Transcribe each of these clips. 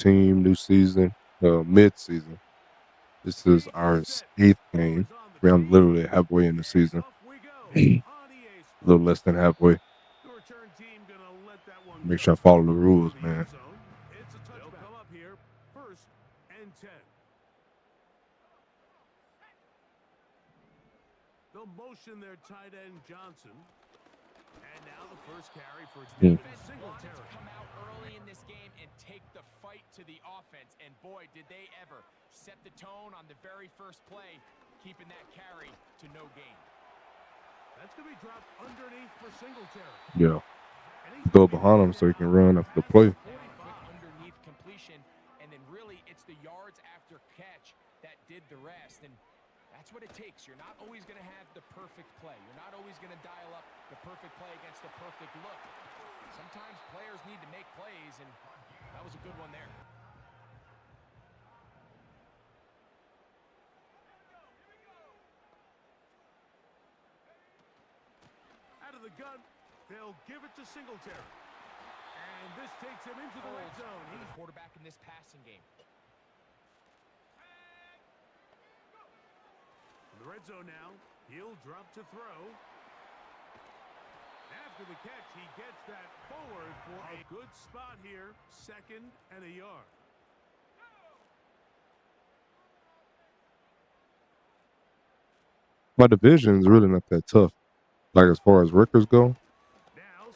team, new season, mid-season. This is our eighth game. We're literally halfway in the season. A little less than halfway. Make sure I follow the rules, man. They'll come up here, 1st and 10. They'll motion their tight end Johnson. And now the first carry for defense Singletary. To come out early in this game and take the fight to the offense. And boy, did they ever set the tone on the very first play, keeping that carry to no gain. That's going to be dropped underneath for Singletary. Yeah. Go behind him so he can run after the play. Quick underneath completion, and then really it's the yards after catch that did the rest. And that's what it takes. You're not always going to have the perfect play. You're not always going to dial up the perfect play against the perfect look. Sometimes players need to make plays, and that was a good one there. Out of the gun, they'll give it to Singletary. And this takes him into the red zone. He's the quarterback in this passing game. In the red zone now, he'll drop to throw. After the catch, he gets that forward for a good spot here. 2nd and a yard. My division is really not that tough. Like as far as records go.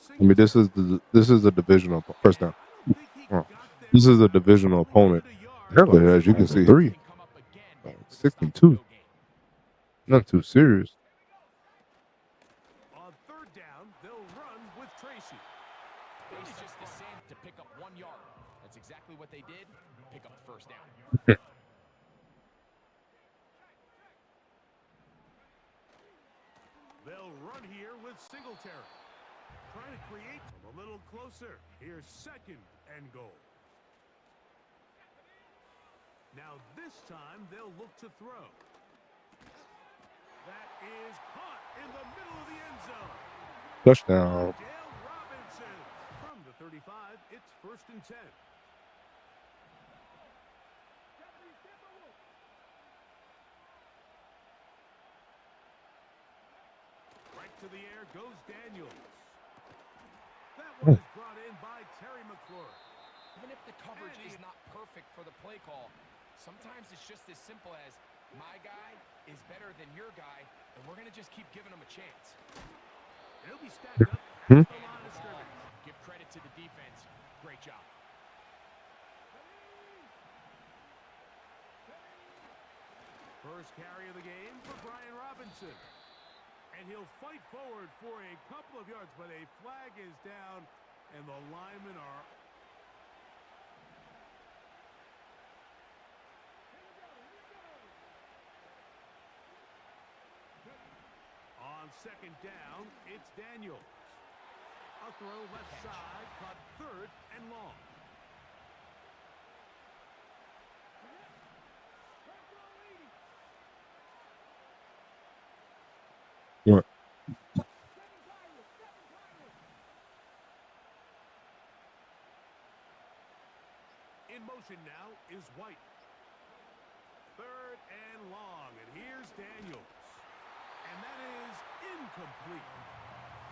I mean, this is a divisional first down. This is a divisional opponent. Apparently, as you can see, 62. Not too serious. On 3rd down, they'll run with Tracy. It's just the same to pick up 1 yard. That's exactly what they did. Pick up the first down. They'll run here with Singletary. Trying to create a little closer. Here's 2nd and goal. Now this time they'll look to throw. That is caught in the middle of the end zone. Touchdown. Dale Robinson. From the 35, it's 1st and 10. Right to the air goes Daniels. That one is brought in by Terry McLaurin. Even if the coverage is not perfect for the play call, sometimes it's just as simple as my guy is better than your guy, and we're going to just keep giving him a chance. He'll be stacked up at the line of scrimmage. Give credit to the defense. Great job. First carry of the game for Brian Robinson. And he'll fight forward for a couple of yards, but a flag is down, and the linemen are... On 2nd down, it's Daniels. A throw left side, caught 3rd and long. What? In motion now is White. 3rd and long, and here's Daniels. And that is incomplete.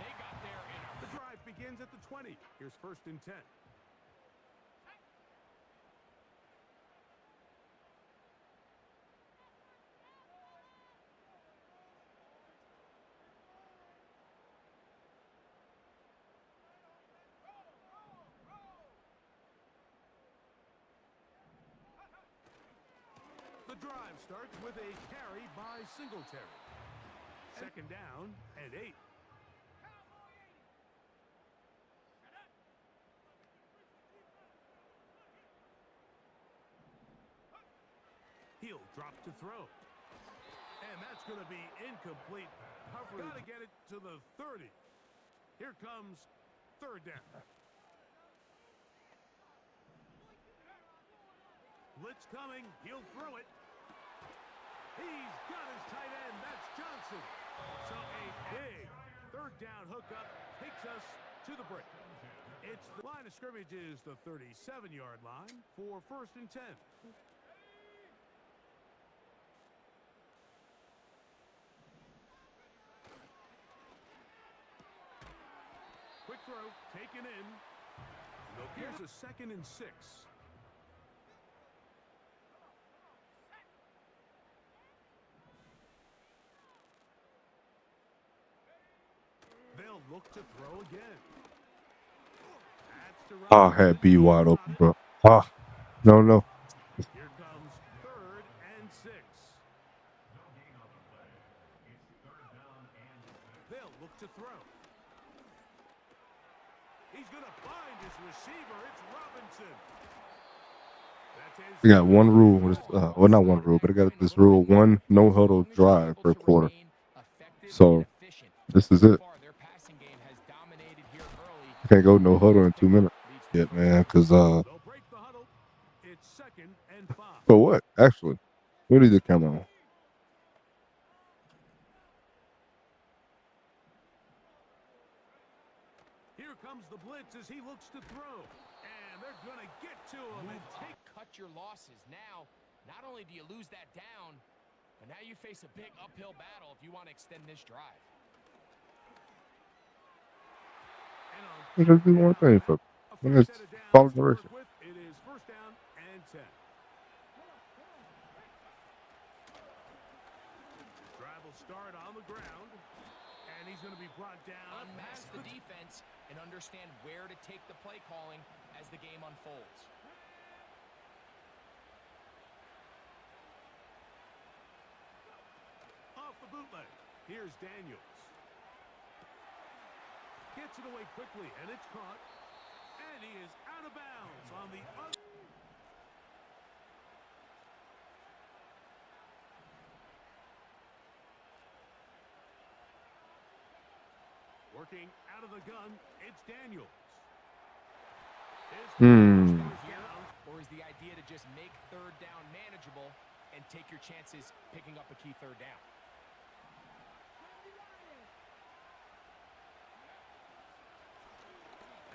They got there in The drive begins at the 20. Here's 1st and 10. The drive starts with a carry by Singletary. 2nd down and 8. He'll drop to throw. And that's going to be incomplete coverage. Got to get it to the 30. Here comes 3rd down. Blitz coming. He'll throw it. He's got his tight end. That's Johnson. So a big 3rd down hookup takes us to the break. It's the line of scrimmage is the 37-yard line for 1st and 10. Quick throw, taken in. Here's a 2nd and 6. They'll look to throw again. That's to I had B Robinson. wide open, bro. Ah, no. Here comes 3rd and 6. They'll look to throw. He's going to find his receiver. It's Robinson. That's his I got one rule. With well, not one rule, but I got this rule: one no huddle drive per quarter. So this is it. I can't go no huddle in 2 minutes yet, man. Cause They'll break the huddle. It's 2nd and 5. for what? Actually, we need the camera on. Here comes the blitz as he looks to throw. And they're going to get to him and take. Cut your losses. Now, not only do you lose that down, but now you face a big uphill battle if you want to extend this drive. Let's just do one thing for minutes. Follow direction. It is 1st down and 10. Drive will start on the ground. And he's going to be brought down. Unmask the defense and understand where to take the play calling as the game unfolds. Off the bootleg. Here's Daniels. Gets it away quickly, and it's caught. And he is out of bounds on the other. Working out of the gun, it's Daniels. Or is the idea to just make 3rd down manageable and take your chances picking up a key 3rd down?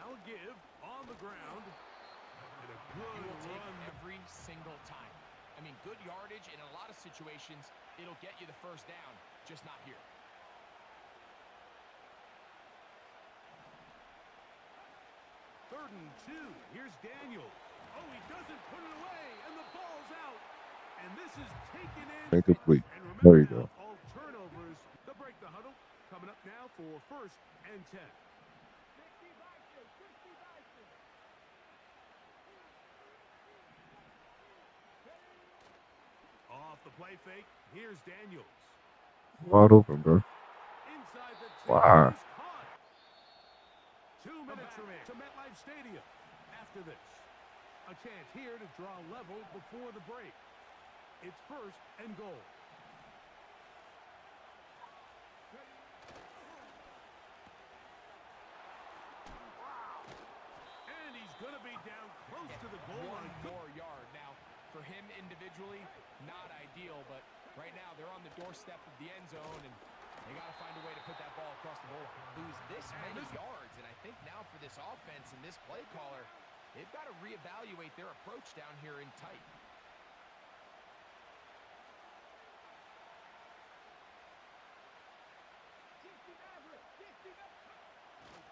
I'll give on the ground. And a good run every single time. I mean, good yardage in a lot of situations. It'll get you the 1st down, just not here. Third and 2. Here's Daniels. Oh, he doesn't put it away, and the ball's out. And this is taken in. Incomplete. And remember There you now, go. all turnovers. They'll break the huddle. Coming up now for 1st and 10. Off the play fake. Here's Daniels. Wide open, bro. Inside the 10. Wow. He's caught. 2 minutes remain to MetLife Stadium. After this, a chance here to draw level before the break. It's 1st and goal. And he's going to be down close to the goal line. One more yard. Now, for him individually, not ideal, but right now they're on the doorstep of the end zone, and they got to find a way to put that ball across the goal line. Lose this many yards, and I think now for this offense and this play caller, they've got to reevaluate their approach down here in tight.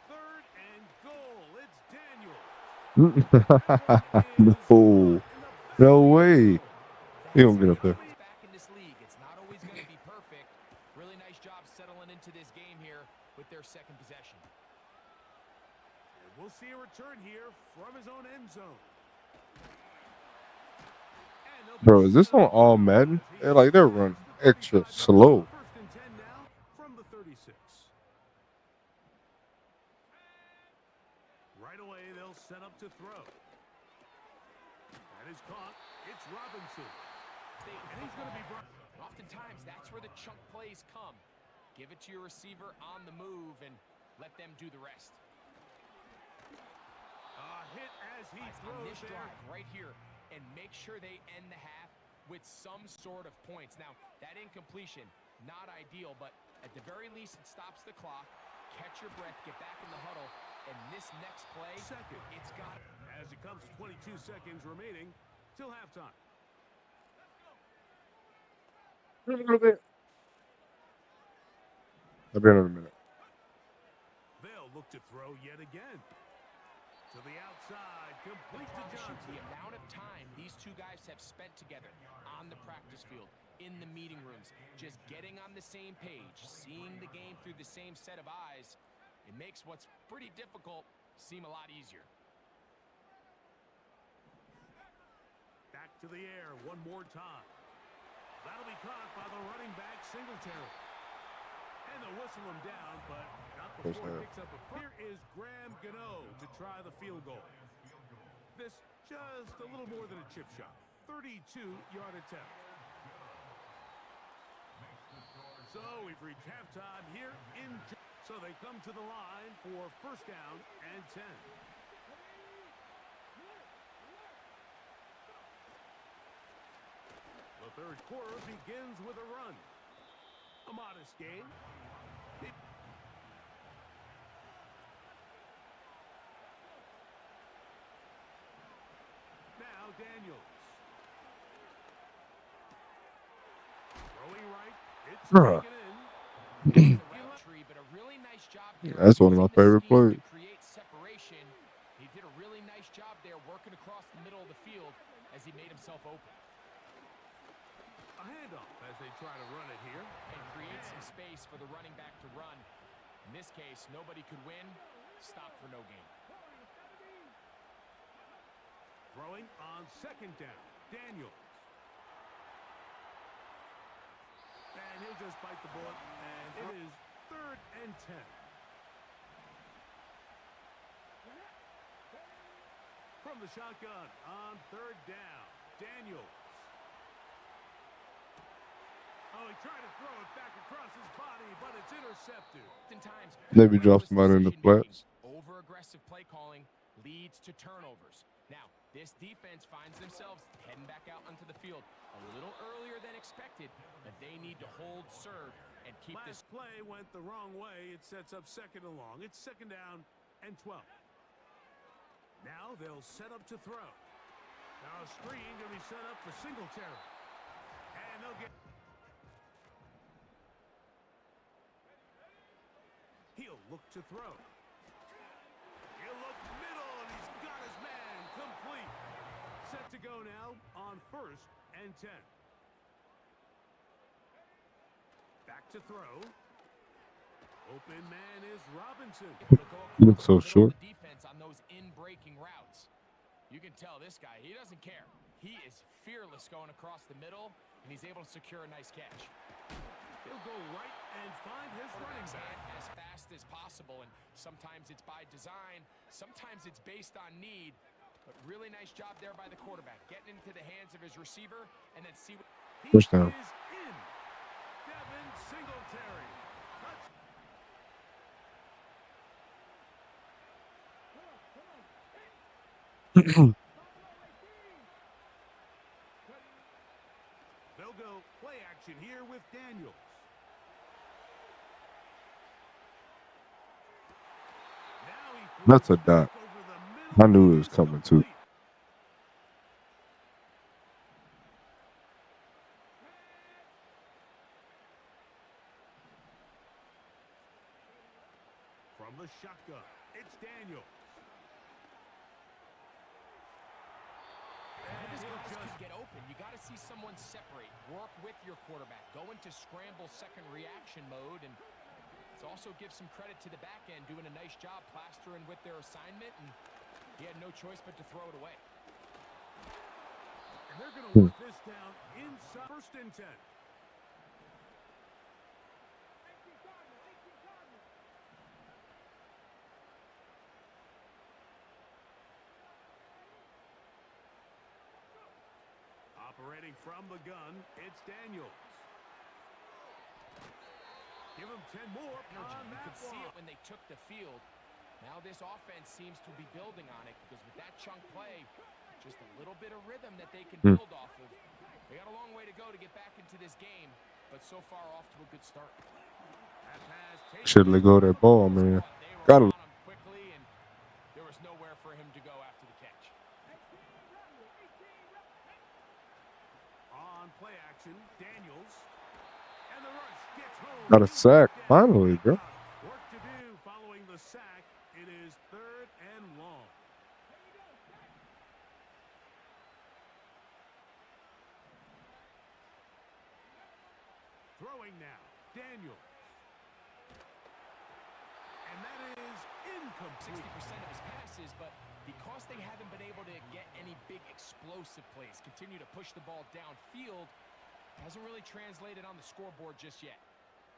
Third and goal. It's Daniels. No way. He don't get up there. Back in this league, it's not always going to be perfect. Really nice job settling into this game here with their 2nd possession. And we'll see a return here from his own end zone. Bro, is this on all Madden? They're running extra slow. 1st and 10 now from the 36. Right away, they'll set up to throw. That is caught. It's Robinson. And he's going to be brought. Oftentimes, that's where the chunk plays come. Give it to your receiver on the move and let them do the rest. Hit as he throws on this there. drive right here, and make sure they end the half with some sort of points. Now, that incompletion, not ideal, but at the very least, it stops the clock. Catch your breath, get back in the huddle, And this next play, Second. it's got As it comes to 22 seconds remaining till halftime. I'll be another minute. They'll look to throw yet again. To the outside, complete to Johnson. the amount of time these two guys have spent together on the practice field, in the meeting rooms, just getting on the same page, seeing the game through the same set of eyes, it makes what's pretty difficult seem a lot easier. Back to the air one more time. That'll be caught by the running back, Singletary. And they'll whistle him down, but not before he picks up a first. Here is Graham Gano to try the field goal. This just a little more than a chip shot. 32-yard attempt. So we've reached halftime here in. So they come to the line for first down and 10. The third quarter begins with a run. A modest gain. Now Daniels. Throwing right. It's Bruh. taken in. But a really nice job That's one of my using the favorite scheme plays. to create separation. He did a really nice job there working across the middle of the field as he made himself open. A handoff as they try to run it here. And create some space for the running back to run. In this case, nobody could win. Stop for no gain. Throwing on second down. Daniels. And he'll just bite the bullet. And it is 3rd and 10. From the shotgun on 3rd down. Daniels. Oh, he tried to throw it back across his body, but it's intercepted. Oftentimes, Maybe drop somebody in the flats. over-aggressive play calling leads to turnovers. Now, this defense finds themselves heading back out onto the field a little earlier than expected, but they need to hold serve and keep this. Last play went the wrong way. It sets up 2nd and long. It's 2nd down and 12. Now they'll set up to throw. Now a screen going to be set up for Singletary. And they'll get. He'll look to throw. He'll look middle, and he's got his man complete. Set to go now on 1st and 10. Back to throw. Open man is Robinson. He looks so short. Defense on those in-breaking routes. You can tell this guy, he doesn't care. He is fearless going across the middle, and he's able to secure a nice catch. He'll go right and find his running back as fast as possible, and sometimes it's by design, sometimes it's based on need, but really nice job there by the quarterback, getting into the hands of his receiver, and then see what Push down. is in. Devin Singletary. They'll go play action here with Daniels. Now he That's a flips dot. back over the middle. I knew it was coming too. Complete. From the shotgun, it's Daniels. And this he'll guy just could get open. You got to see someone separate, work with your quarterback, go into scramble second reaction mode, and it also gives some credit to the back end doing a nice job plastering with their assignment, and he had no choice but to throw it away. And they're going to work this down inside 1st and 10. Operating from the gun, it's Daniels. Give him 10 more on You that could see it one. when they took the field. Now this offense seems to be building on it because with that chunk play, just a little bit of rhythm that they can build off of. They got a long way to go to get back into this game, but so far off to a good start. That pass taken Should let go of that ball, man. They were Gotta. on him quickly, and was nowhere for him to go after the catch. On play action, Daniels. And the rush gets home. Got a sack. Finally, bro. Work to do following the sack. It is 3rd and long. Throwing now, Daniels. And that is incomplete. 60% of his passes, but because they haven't been able to get any big explosive plays, continue to push the ball downfield, hasn't really translated on the scoreboard just yet.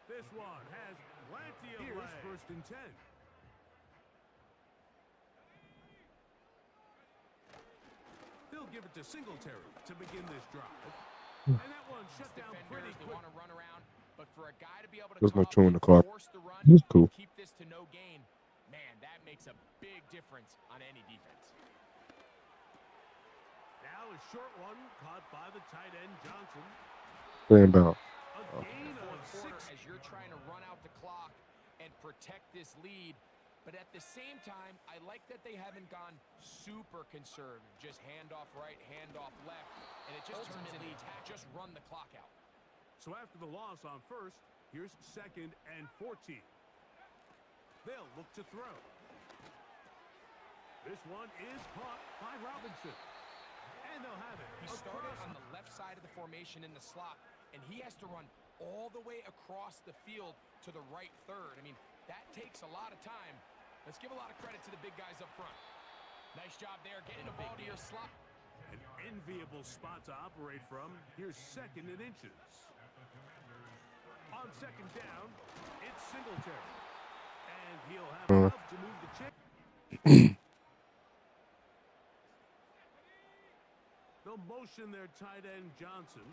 This one has plenty of legs. 1st and 10. They'll give it to Singletary to begin this drive. And that one shut down pretty Defenders, they quick. want to run around, but for a guy to be able to There's no come up chewing and the clock. force the run, He's cool. keep this to no gain, man, that makes a big difference on any defense. Now a short one caught by the tight end Johnson. Stay in bounds. A gain of Fourth quarter, 6. as you're trying to run out the clock and protect this lead, but at the same time, I like that they haven't gone super conservative, just handoff right, handoff left, and it just turns into attack, just run the clock out. So after the loss on 1st, here's 2nd and 14. They'll look to throw. This one is caught by Robinson. And they'll have it. He started on the left side of the formation in the slot, and he has to run all the way across the field to the right third. I mean, that takes a lot of time. Let's give a lot of credit to the big guys up front. Nice job there, getting the ball to your slot. An enviable spot to operate from. Here's 2nd and inches. On 2nd down, it's Singletary. And he'll have enough to move the chain. They'll motion their tight end Johnson.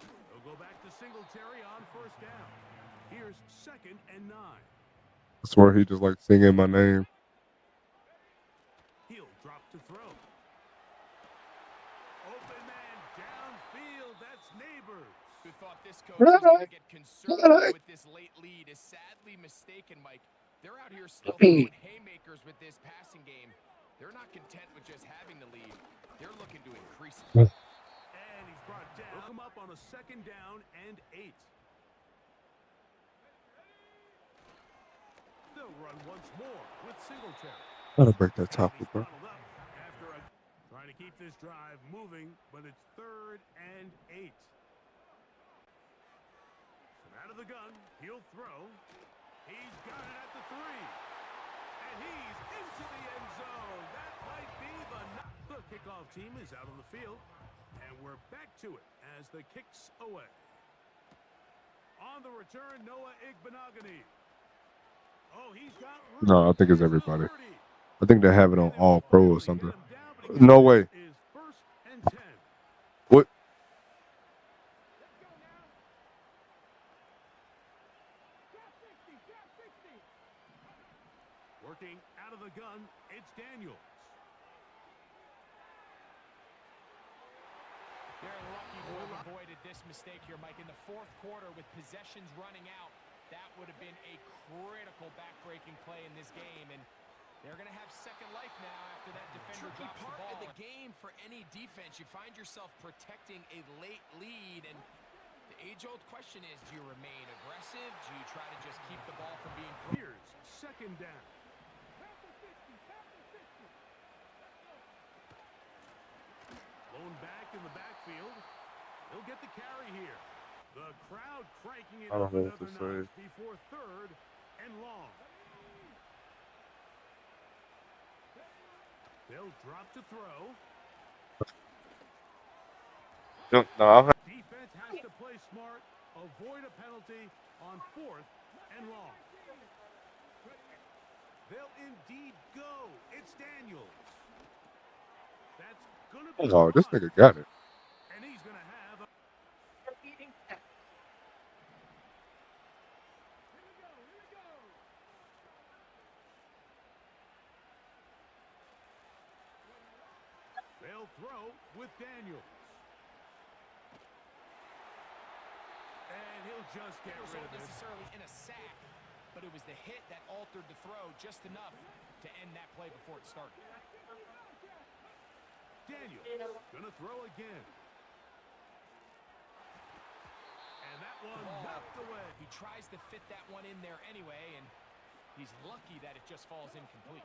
They'll go back to Singletary on 1st down. Here's 2nd and 9. I swear he just like singing my name. He'll drop to throw. Open man downfield. That's Neighbors. Who thought this coach was going to get conservative with this late lead is sadly mistaken, Mike. They're out here still throwing haymakers with this passing game. They're not content with just having the lead. They're looking to increase it. And he's brought down. They'll come up on a 2nd down and 8. They'll run once more with Singletary. Gotta break that tackle, He's bro. bottled up after trying to keep this drive moving, but it's 3rd and 8. So out of the gun, he'll throw. He's got it at the 3. And he's into the end zone. That might be the kickoff team is out on the field. And we're back to it as the kick's away. On the return, Noah Igbenogany. Oh, he's got No, I think it's everybody. I think they have it on All Pro or something. No way. Is 1st and 10. What? Working out of the gun, it's Daniels. They're lucky to have avoided this mistake here, Mike. In the 4th quarter, with possessions running out, that would have been a critical back-breaking play in this game, and they're going to have second life now after that defender drops the ball. Part of the game for any defense, you find yourself protecting a late lead, and the age-old question is, do you remain aggressive? Do you try to just keep the ball from being thrown? Here's 2nd down. Blown back in the backfield. He'll get the carry here. The crowd cranking it I don't up know what another to notch before 3rd and long. They'll drop to throw. No, Defense has to play smart, avoid a penalty on 4th and long. They'll indeed go. It's Daniels. That's going to be oh, this caught. nigga got it. And he's going to have a... They'll throw with Daniels. And he'll just get rid Wasn't of it. necessarily in a sack, but it was the hit that altered the throw just enough to end that play before it started. Daniels gonna throw again. And that one knocked away. He tries to fit that one in there anyway, and he's lucky that it just falls incomplete.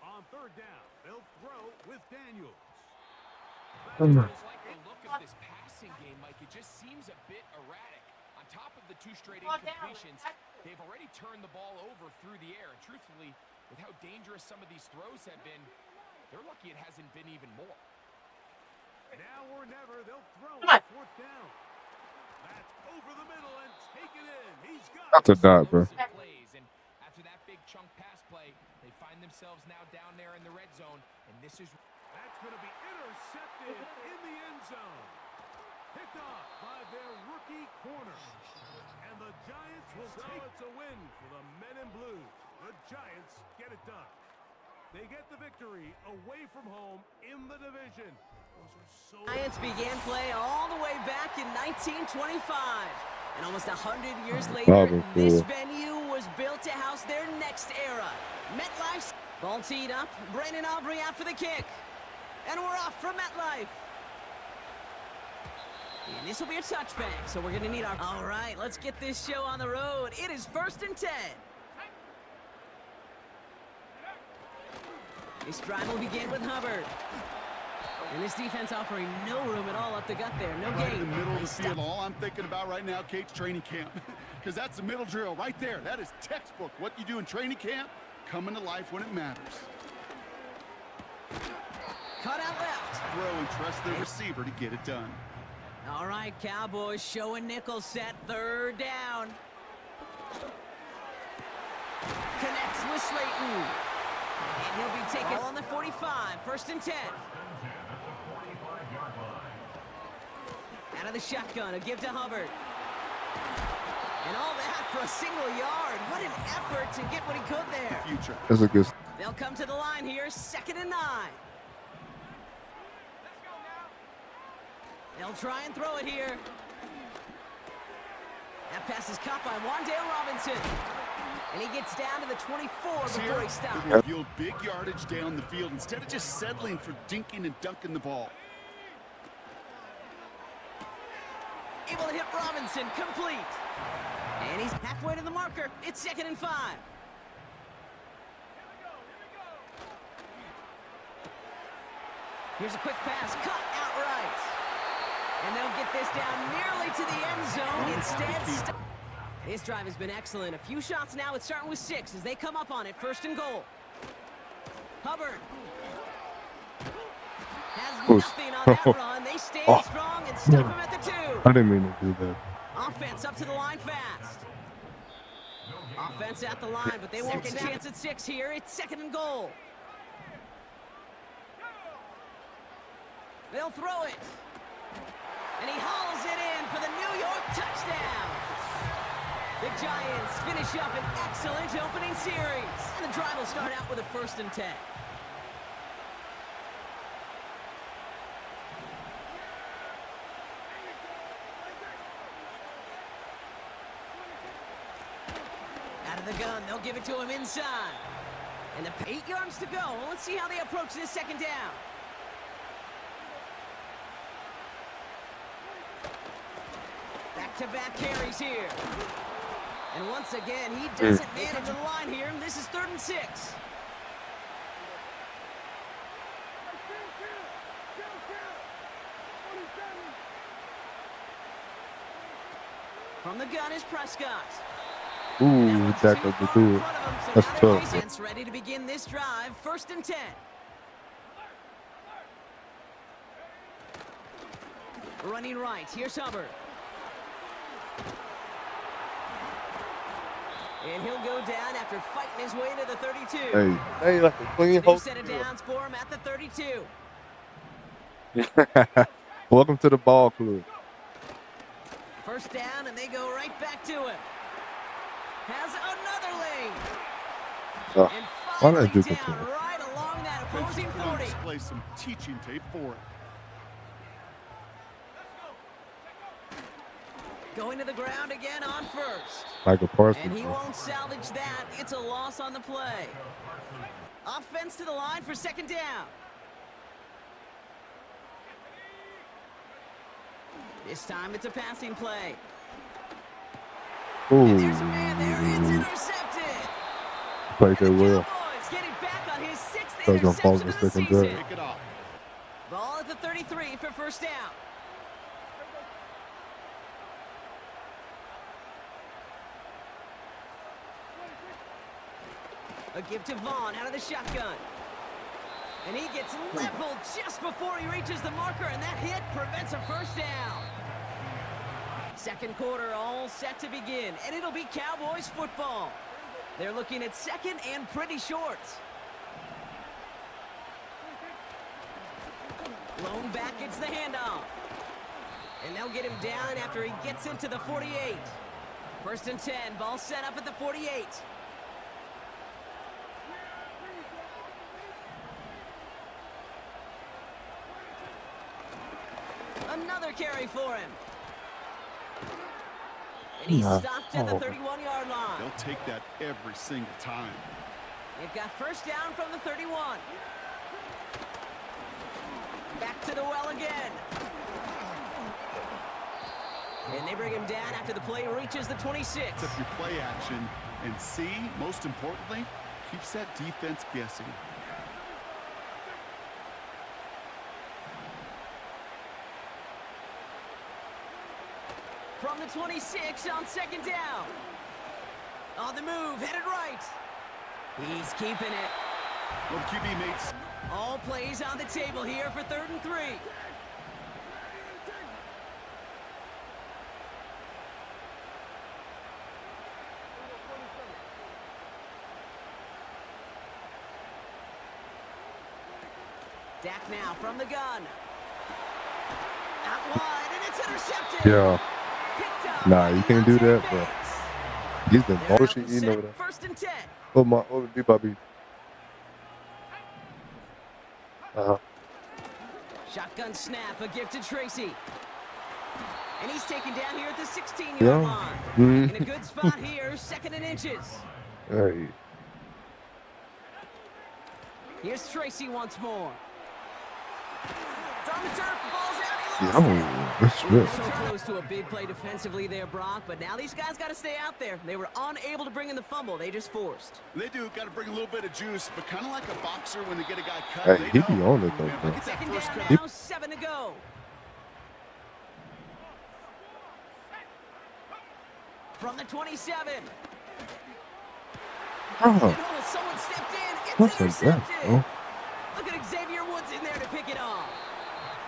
On third down, they'll throw with Daniels. I just like the look of this passing game, Mike. It just seems a bit erratic. On top of the 2 straight incompletions, they've already turned the ball over through the air. And truthfully, with how dangerous some of these throws have been, they're lucky it hasn't been even more. Now or never, they'll throw on fourth down. That's over the middle and take it in. He's got That's a dot, bro. Plays. And after that big chunk pass play, they find themselves now down there in the red zone. And this is... That's going to be intercepted in the end zone. Picked off by their rookie corner. And the Giants will take it to win for the men in blue. The Giants get it done. They get the victory away from home in the division. Giants began play all the way back in 1925. And almost 100 years later, this venue was built to house their next era. MetLife. Ball teed up. Brandon Aubrey out for the kick. And we're off from MetLife. And this will be a touchback, so we're going to need our... All right, let's get this show on the road. It is 1st and 10. This drive will begin with Hubbard. And this defense offering no room at all up the gut there. No right gain. In the middle of the field. All I'm thinking about right now, Kate's training camp. Because that's the middle drill right there. That is textbook. What you do in training camp, coming to life when it matters. Cut out left. Throw and trust the receiver to get it done. All right, Cowboys showing nickel set. 3rd down. Connects with Slayton. And he'll be taken on the 45. 1st and 10. Out of the shotgun, a give to Hubbard. And all that for a single yard. What an effort to get what he could there. Future. That's a good. They'll come to the line here, 2nd and 9. They'll try and throw it here. That pass is caught by Wan'Dale Robinson. And he gets down to the 24 before he stops. Yield big yardage down the field instead of just settling for dinking and dunking the ball. Able to hit Robinson, complete. And he's halfway to the marker. It's 2nd and 5. Here's a quick pass, cut outright. And they'll get this down nearly to the end zone. Instead, this drive has been excellent. A few shots now. It's starting with 6 as they come up on it. 1st and goal. Hubbard has nothing on that run. They stay strong and stop him at the 2. I didn't mean to do that. Offense up to the line fast. Offense at the line, but they won't get a chance at 6 here. It's 2nd and goal. They'll throw it. And he hauls it in for the New York touchdown. The Giants finish up an excellent opening series. And the drive will start out with a 1st and 10. Out of the gun, they'll give it to him inside. And 8 yards to go. Well, let's see how they approach this 2nd down. Back-to-back carries here. And once again, he doesn't manage the line here. This is 3rd and 6. From the gun is Prescott. Ooh, tackled the dude. That's tough. Defense ready to begin this drive. 1st and 10. Running right. Here's Hubbard. And he'll go down after fighting his way to the 32. Hey, like a clean New whole. set of downs for him at the 32. Welcome to the ball club. 1st down, and they go right back to him. Has another lane. And why not finally juke it down to him? right along that opposing 40. Display some teaching tape for it. Going to the ground again on first. Michael And Parsons. he Bro. won't salvage that. It's a loss on the play. Offense to the line for second down. This time it's a passing play. And there's a man there. It's Ooh. intercepted. Played And that the well. Cowboys getting back on his 6th They're gonna fall interception in of the the second season. drive. Pick it off. Ball at the 33 for first down. A give to Vaughn out of the shotgun. And he gets leveled just before he reaches the marker, and that hit prevents a first down. Second quarter all set to begin, and it'll be Cowboys football. They're looking at second and pretty short. Lone back gets the handoff. And they'll get him down after he gets into the 48. First and 10, ball set up at the 48. Another carry for him. And he's stopped at the 31-yard line. They'll take that every single time. They've got first down from the 31. Back to the well again. And they bring him down after the play reaches the 26. Set your play action and see, most importantly, keeps that defense guessing. From the 26 on second down. On the move, headed right. He's keeping it. Well, the QB made All plays on the table here for 3rd and 3. Dak now from the gun. Out wide, and it's intercepted. Yeah. Picked up Nah, by you can't do Deontay that, bro. Banks. He's been They're bullshit. up You set, know that. First and 10. Oh the Bobby. Shotgun snap, a gift to Tracy. And he's taken down here at the 16-yard Yeah. line. Mhm. In a good spot here, 2nd and inches. Hey. Here's Tracy once more. It's on the turf, the ball's out, he Yeah, lost it. that's We were good. so close to a big play defensively there, Brock, but now these guys got to stay out there. They were unable to bring in the fumble. They just forced. They do got to bring a little bit of juice, but kind of like a boxer when they get a guy cut. Hey, they he be know, on it, though, man, if I bro. get that Second first down cut- now, 7 to go. From the 27. And Oh, oh, someone stepped in. It's that's a intercepted. break, bro. Look at Xavier Woods in there to pick it off.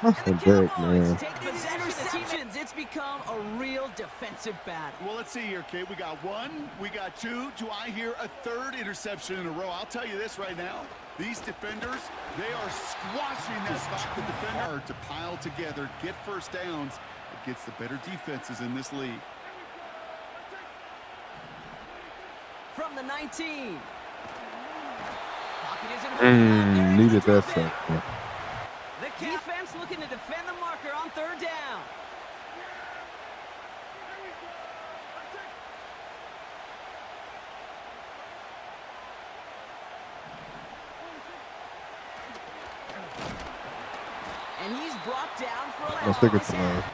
That's a And the break, Cowboys man. take possession of the team. It's become a real defensive battle. Well, let's see here, Kate. We got 1, we got 2. Do I hear a 3rd interception in a row? I'll tell you this right now. These defenders, they are squashing that back. The defender to pile together, get first downs against the better defenses in this league. From the 19. Pocket isn't holding up. They're able Needed to that drop it. sack, man. The defense looking to defend the marker on 3rd down. And he's brought down for a Let's take it to last.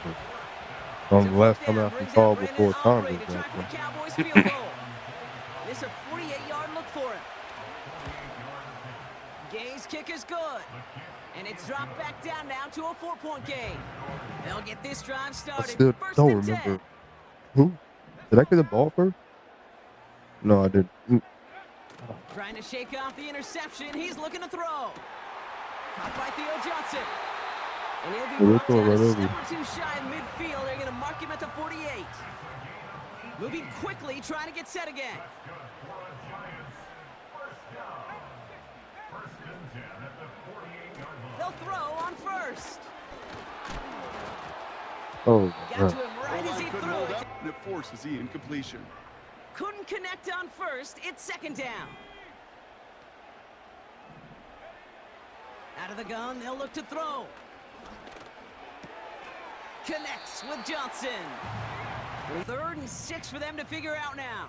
On the last time after call before time to was try up. for the Cowboys field goal. This a 48-yard look for him. Gay's kick is good. And it's dropped back down now to a 4-point game. They'll get this drive I started. still First don't and 10. remember. Who? Did I get the ball first? No, I didn't. Trying to shake off the interception. He's looking to throw. Caught by Theo Johnson. And he'll be Well, brought they'll down throw a right step over. or two shy of midfield. They're going to mark him at the 48. Moving quickly, trying to get set again. They'll throw on first. Oh, Got man. to him right as O-line he couldn't threw hold it. up, and it forces the incompletion. Couldn't connect on first. It's 2nd down. Out of the gun, they'll look to throw. Connects with Johnson. 3rd and 6 for them to figure out now.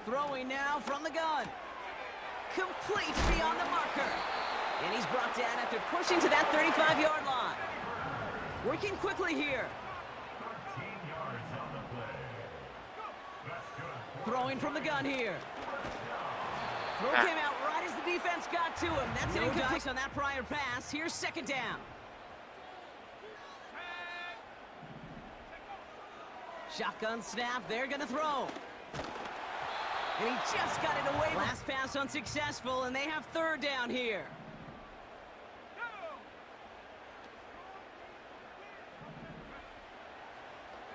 Throwing now from the gun. Completes beyond the marker. And he's brought down after pushing to that 35-yard line. Working quickly here. Throwing from the gun here. Throw came out right as the defense got to him. That's an incomplete on that prior pass. Here's 2nd down. Shotgun snap. They're going to throw. And he just got it away. Last pass unsuccessful, and they have 3rd down here.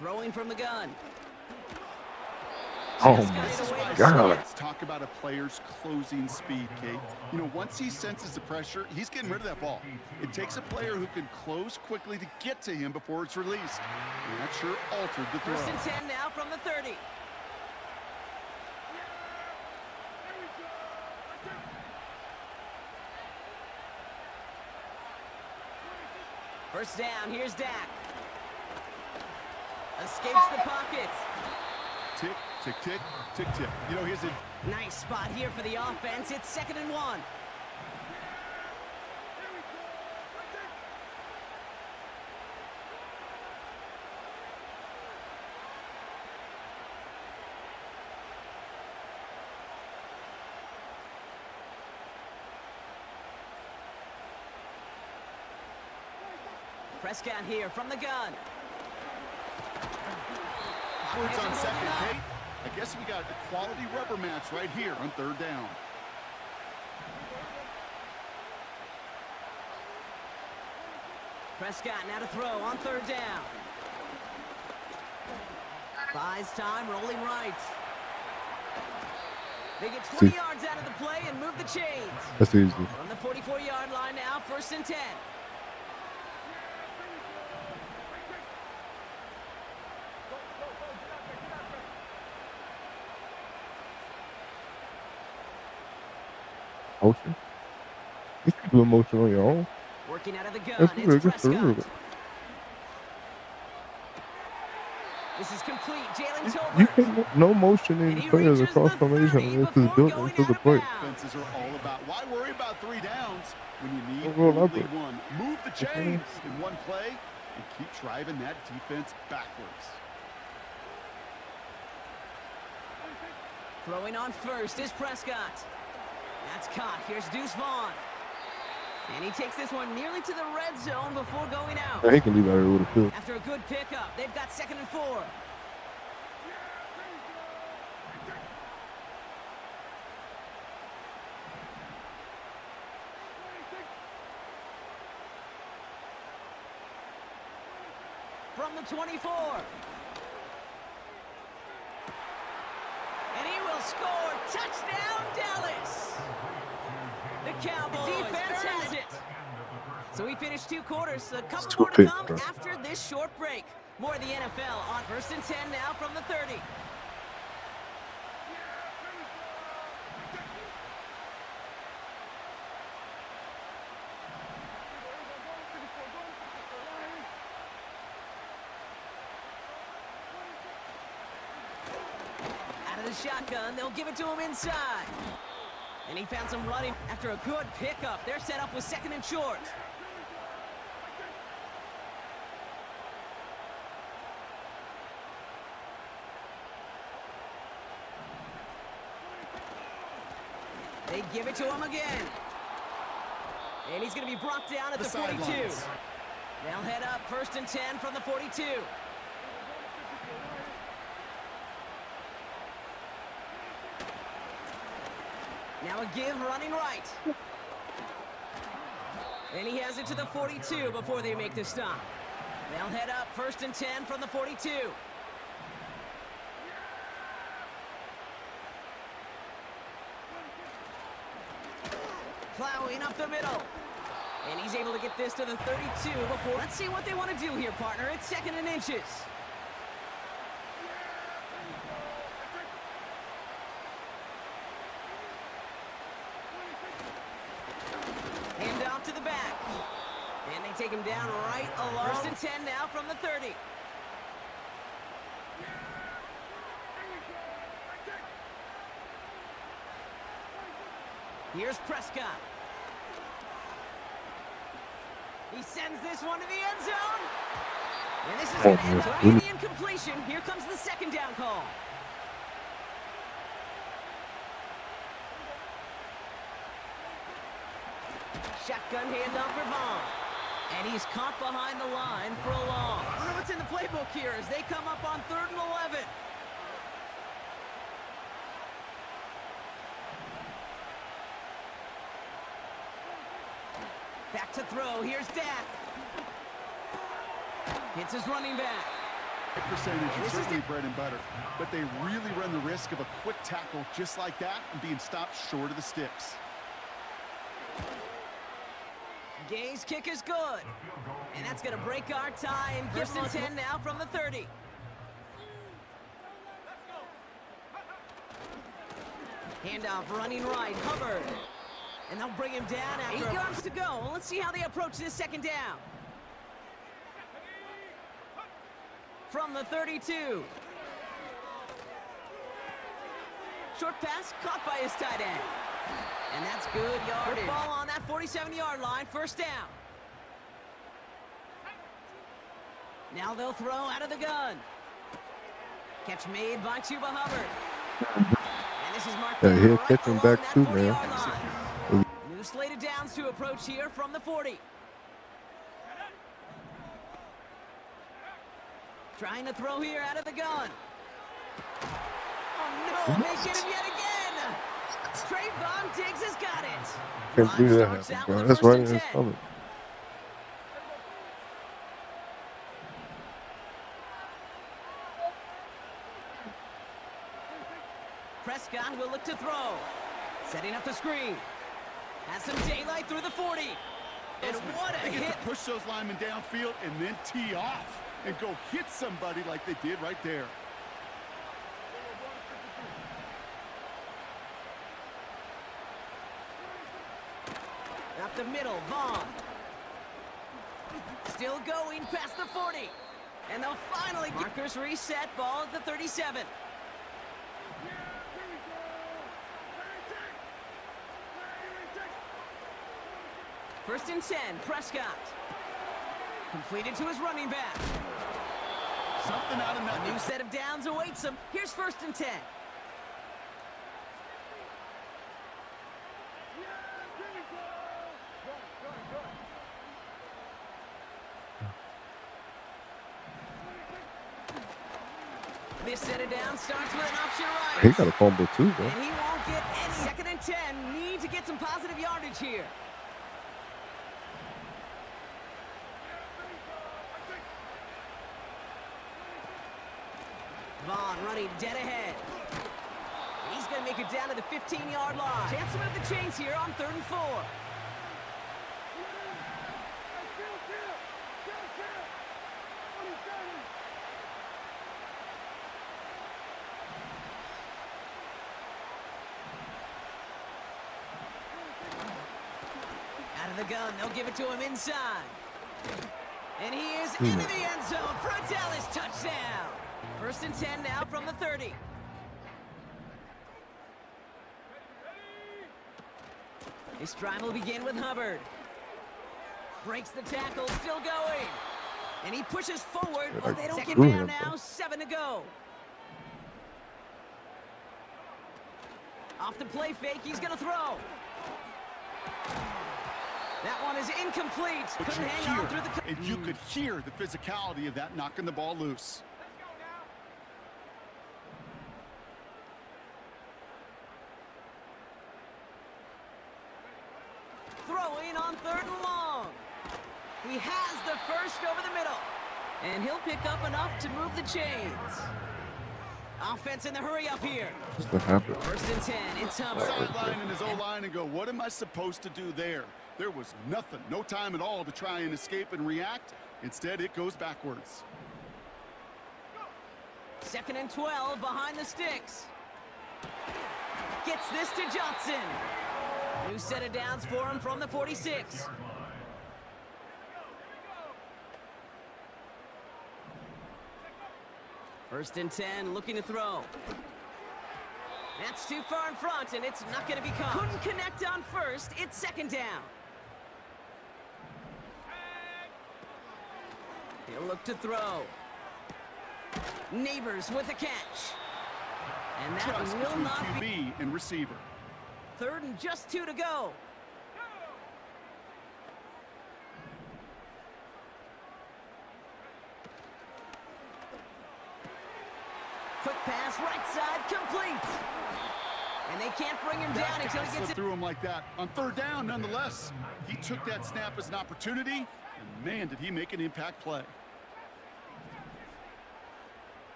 Throwing from the gun. Oh Just my got it away Why with God. Smith. Let's talk about a player's closing speed, Kate. You know, once he senses the pressure, he's getting rid of that ball. It takes a player who can close quickly to get to him before it's released. And that sure altered the throw. 1st and 10 now from the 30. First down, here's Dak. Escapes the pocket. Tick, tick, tick, tick, tick. You know, here's a Nice spot here for the offense. It's 2nd and 1. Prescott here from the gun. Backwards on 2nd, Kate. I guess we got a quality rubber match right here on 3rd down. Prescott now to throw on 3rd down. Buys time, rolling right. They get 20 yards out of the play and move the chains. That's easy. From the 44-yard line now, 1st and 10. Motion. You can do a motion on your own. Working out of the gun, That's it's good. Good Prescott. for This is complete. Jalen You Tolbert. can no motioning And he players reaches across the formation. 30 This is before built going into out the of play. bounds. Defenses are all about, why worry about 3 downs when you need Don't go only up it. one? Move the chains in one play and keep driving that defense backwards. Throwing on 1st is Prescott. That's caught. Here's Deuce Vaughn. And he takes this one nearly to the red zone before going out. Yeah, he can leave out here with a field. After a good pickup, they've got 2nd and 4. From the 24. And he will score. Touchdown, Dallas. The Cowboys. The defense has it. So we finished 2 quarters. A couple Two more to picks, come bro. after this short break. More of the NFL on 1st and 10 now from the 30. Out of the shotgun, they'll give it to him inside. And he found some running after a good pickup. They're set up with 2nd and short. They give it to him again. And he's going to be brought down at the 42. sidelines. They'll head up 1st and 10 from the 42. Now a give running right. And he has it to the 42 before they make the stop. They'll head up 1st and 10 from the 42. Plowing up the middle. And he's able to get this to the 32 before. Let's see what they want to do here, partner. It's 2nd and inches. Hand off to the back. And And they take him down right along. 1st and 10 now from the 30. Here's Prescott. He sends this one to the end zone. And this is going to end up being the incompletion. Here comes the 2nd down call. Shotgun handoff for Vaughn. And he's caught behind the line for a loss. I don't know what's in the playbook here as they come up on 3rd and 11. Back to throw. Here's Dak. Hits his running back. Percentage is certainly bread and butter, but they really run the risk of a quick tackle just like that and being stopped short of the sticks. Gay's kick is good. And that's going to break our tie. And 1st and 10 now from the 30. Handoff running right. Hubbard. And they'll bring him down after 8 yards to go. Well, let's see how they approach this 2nd down. From the 32. Short pass caught by his tight end. And that's good yardage. Ball on that 47-yard line. 1st down. Now they'll throw out of the gun. Catch made by Chuba Hubbard. And this is marked down he'll right catch him along back that too, 40-yard man. line. New slated downs to approach here from the 40. Trying to throw here out of the gun. Oh no, they get him yet again. Trayvon Diggs has got it. Can't do that, Starts out bro. with a That's 1st right and in his 10. stomach. Prescott will look to throw. Setting up the screen. Has some daylight through the 40. And what a They get hit. to push those linemen downfield and then tee off and go hit somebody like they did right there. Up the middle, Vaughn. Still going past the 40. And they'll finally get markers reset. Ball at the 37. First and 10, Prescott. Completed to his running back. Something out of A nothing. new set of downs awaits him. Here's 1st and 10. This set of downs starts with an option right. He got a fumble too, bro. And he won't get any. 2nd and 10. Need to get some positive yardage here. Vaughn running dead ahead. And he's going to make it down to the 15-yard line. Chance to move the chains here on 3rd and 4. Out of the gun, they'll give it to him inside. And he is into the end zone for a Dallas touchdown. 1st and 10 now from the 30. This drive will begin with Hubbard. Breaks the tackle, still going. And he pushes forward, but they don't get screw down him, now. bro. 7 to go. Off the play fake, he's going to throw. That one is incomplete. But Couldn't you hang on through the... and you could hear the physicality of that knocking the ball loose. Throwing on 3rd and long. He has the first over the middle. And he'll pick up enough to move the chains. Offense in the hurry up here. What's gonna happen? 1st and 10, it's Hubbard. Sideline in his O-line and go, what am I supposed to do there? There was nothing, no time at all to try and escape and react. Instead, it goes backwards. 2nd and 12 behind the sticks. Gets this to Johnson. New set of downs for him from the 46. First and 10, looking to throw. That's too far in front, and it's not going to be caught. Couldn't connect on first. It's second down. He'll look to throw. Neighbors with a catch. And that Trust will between not be... QB and receiver. Third and just 2 to go. Quick pass, right side, complete. And they can't bring him down until he gets it. Through him like that. On third down, nonetheless, he took that snap as an opportunity, and man, did he make an impact play.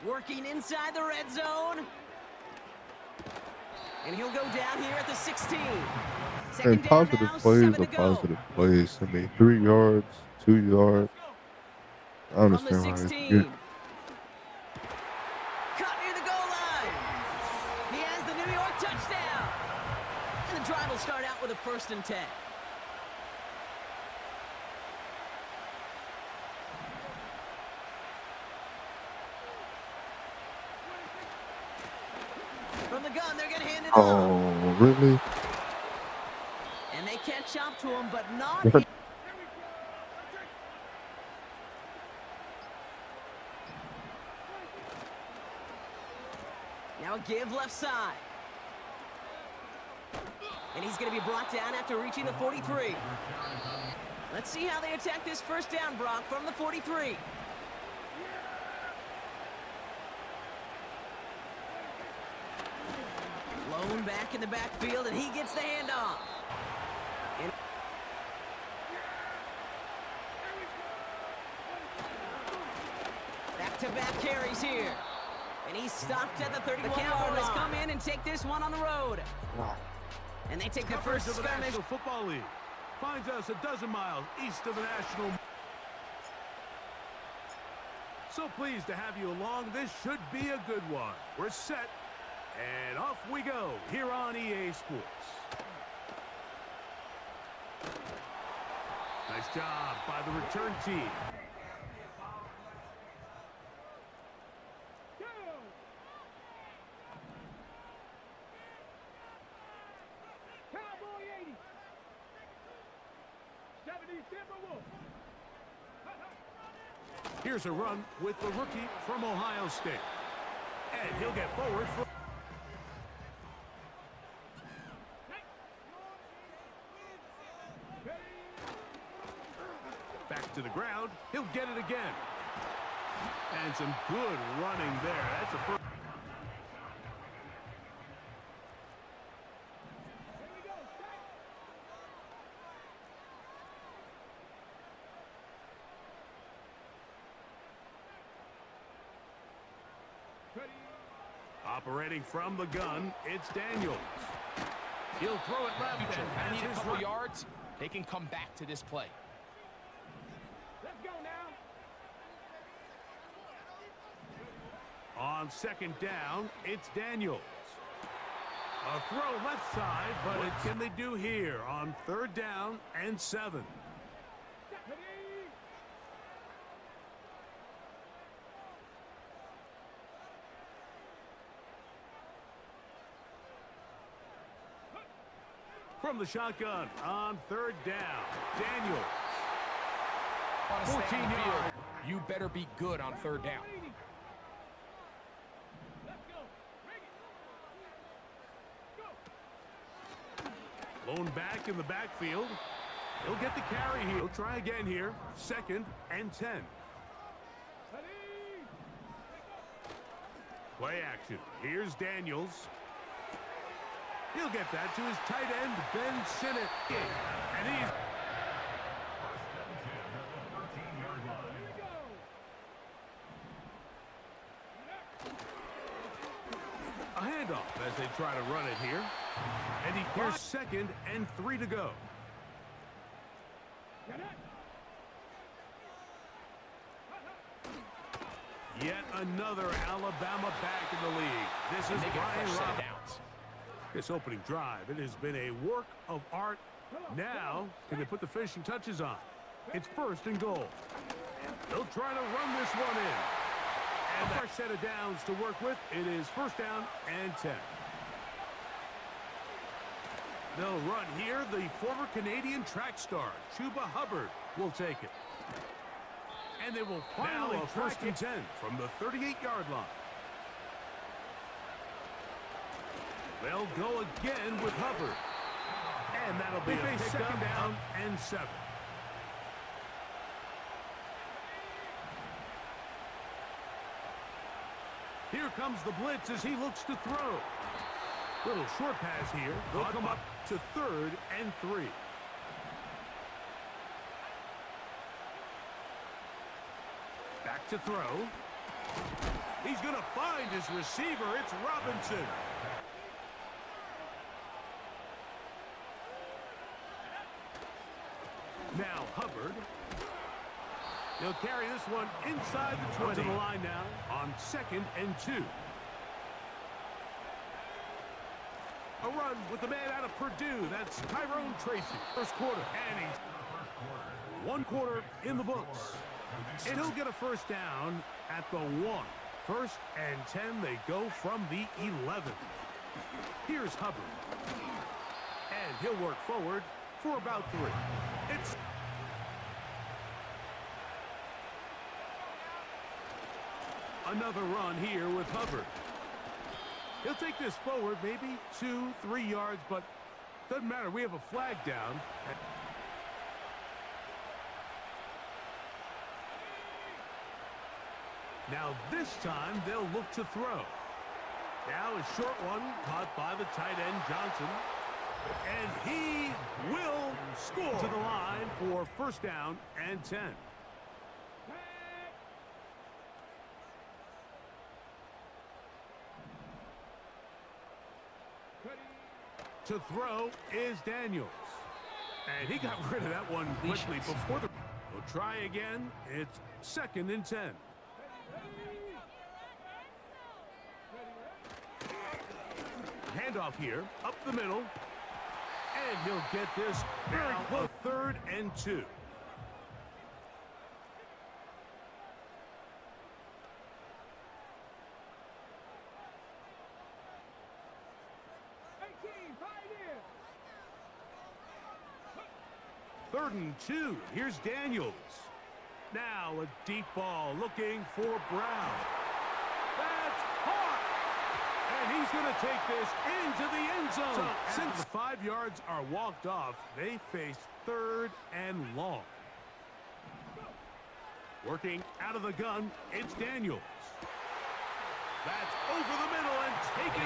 Working inside the red zone. And he'll go down here at the 16. Second And down positive now, plays 7 are to go. positive plays. I mean, 3 yards, 2 yards. I From the understand why 16. Caught near the goal line. He has the New York touchdown. And the drive will start out with a 1st and 10. From the gun, they're going to hand it off. Oh, really? And they catch up to him, but not... What? Now a give left side. And he's going to be brought down after reaching the 43. Let's see how they attack this first down, Brock, from the 43. Lone back in the backfield, and he gets the handoff. And back-to-back carries here. And he's stopped at the 31-yard line. The Cowboys come in and take this one on the road. And they take the first of the skirmish. National Football League finds us a dozen miles east of the National. So pleased to have you along. This should be a good one. We're set, and off we go here on EA Sports. Nice job by the return team. Here's a run with the rookie from Ohio State. And he'll get forward for... Back to the ground. He'll get it again. And some good running there. That's a first. Operating from the gun, it's Daniels. He'll throw it left. Future. And I need a his couple run. yards. They can come back to this play. Let's go now. On second down, it's Daniels. A throw left side, but what can they do here on third down and 7? From the shotgun on third down, Daniels. 14 yards. You better be good on third down. Lone back in the backfield. He'll get the carry here. He'll try again here. 2nd and 10. Play action. Here's Daniels. He'll get that to his tight end, Ben Sinnott. And he's... A handoff as they try to run it here. And he here's 2nd and 3 to go. Yet another Alabama back in the league. This is Brian Robinson. This opening drive, it has been a work of art. Now, can they put the finishing touches on? It's 1st and goal. They'll try to run this one in. And a fresh set of downs to work with. It is first down and 10. They'll run here. The former Canadian track star, Chuba Hubbard, will take it. And they will finally now a first and 10 from the 38-yard line. They'll go again with Hubbard. And that'll be a second down and 7. Here comes the blitz as he looks to throw. Little short pass here. They'll come up to 3rd and 3. Back to throw. He's going to find his receiver. It's Robinson. Now Hubbard. He'll carry this one inside the 20. To the line now on 2nd and 2. A run with the man out of Purdue. That's Tyrone Tracy. First quarter. And he's 1 quarter in the books. And he'll get a first down at the 1. 1st and 10. They go from the 11. Here's Hubbard. And he'll work forward for about 3. It's another run here with Hubbard. He'll take this forward, maybe 2-3 yards, but doesn't matter. We have a flag down. Now this time they'll look to throw. Now a short one caught by the tight end Johnson. And he will score to the line for first down and 10. To throw is Daniels. And he got rid of that one quickly before the... We'll try again. It's 2nd and 10. Handoff here, up the middle. And he'll get this now a 3rd and 2. Third and 2. Here's Daniels. Now a deep ball looking for Brown. That's hot! And he's going to take this into the end zone. So, since the 5 yards are walked off, they face 3rd and long. Working out of the gun, it's Daniels. That's over the middle and taken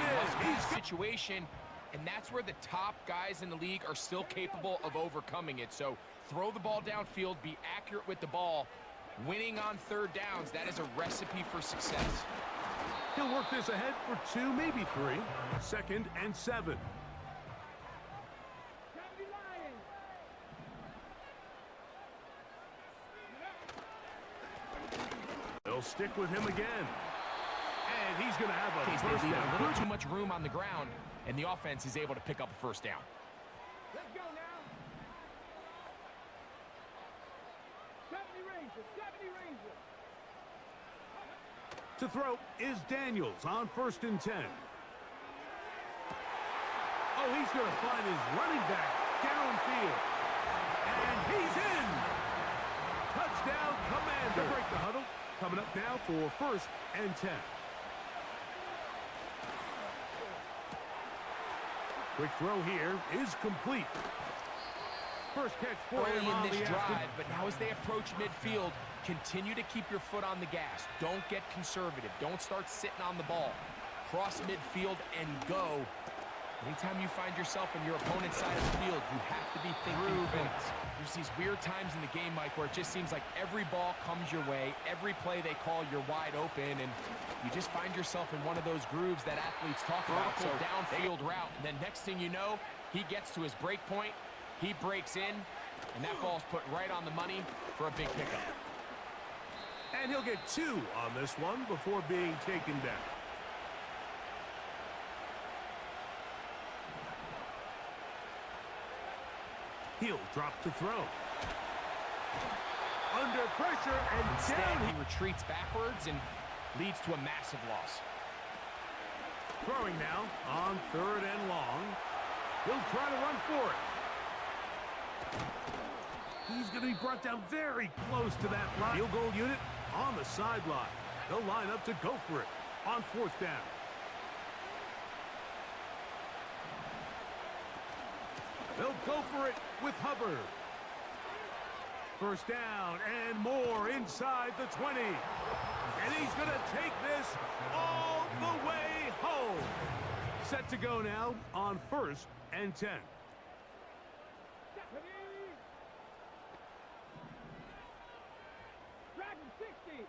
in. Situation, and that's where the top guys in the league are still capable of overcoming it. So throw the ball downfield, be accurate with the ball. Winning on 3rd downs, that is a recipe for success. He'll work this ahead for 2, maybe 3. 2nd and 7. They'll stick with him again. And he's going to have a first down. A little too much room on the ground, and the offense is able to pick up a first down. Let's go now. 70 Rangers, 70 Rangers. To throw is Daniels on 1st and 10. Oh, he's going to find his running back downfield. And he's in. Touchdown, Commander. To break the huddle. Coming up now for 1st and 10. Quick throw here is complete. First catch for him in this drive, but now as they approach midfield, continue to keep your foot on the gas. Don't get conservative. Don't start sitting on the ball. Cross midfield and go. Anytime you find yourself on your opponent's side of the field, you have to be thinking points. There's these weird times in the game, Mike, where it just seems like every ball comes your way. Every play they call, you're wide open, and you just find yourself in one of those grooves that athletes talk about. So downfield route, and then next thing you know, he gets to his break point, he breaks in, and that ball's put right on the money for a big pickup. And he'll get 2 on this one before being taken down. He'll drop to throw. Under pressure and instead, down. he retreats backwards, and leads to a massive loss. Throwing now on 3rd and long. He'll try to run for it. He's going to be brought down very close to that line. Field goal unit on the sideline. They'll line up to go for it on 4th down. They'll go for it with Hubbard. 1st down and more inside the 20. And he's going to take this all the way home. Set to go now on 1st and 10. Dragon 60.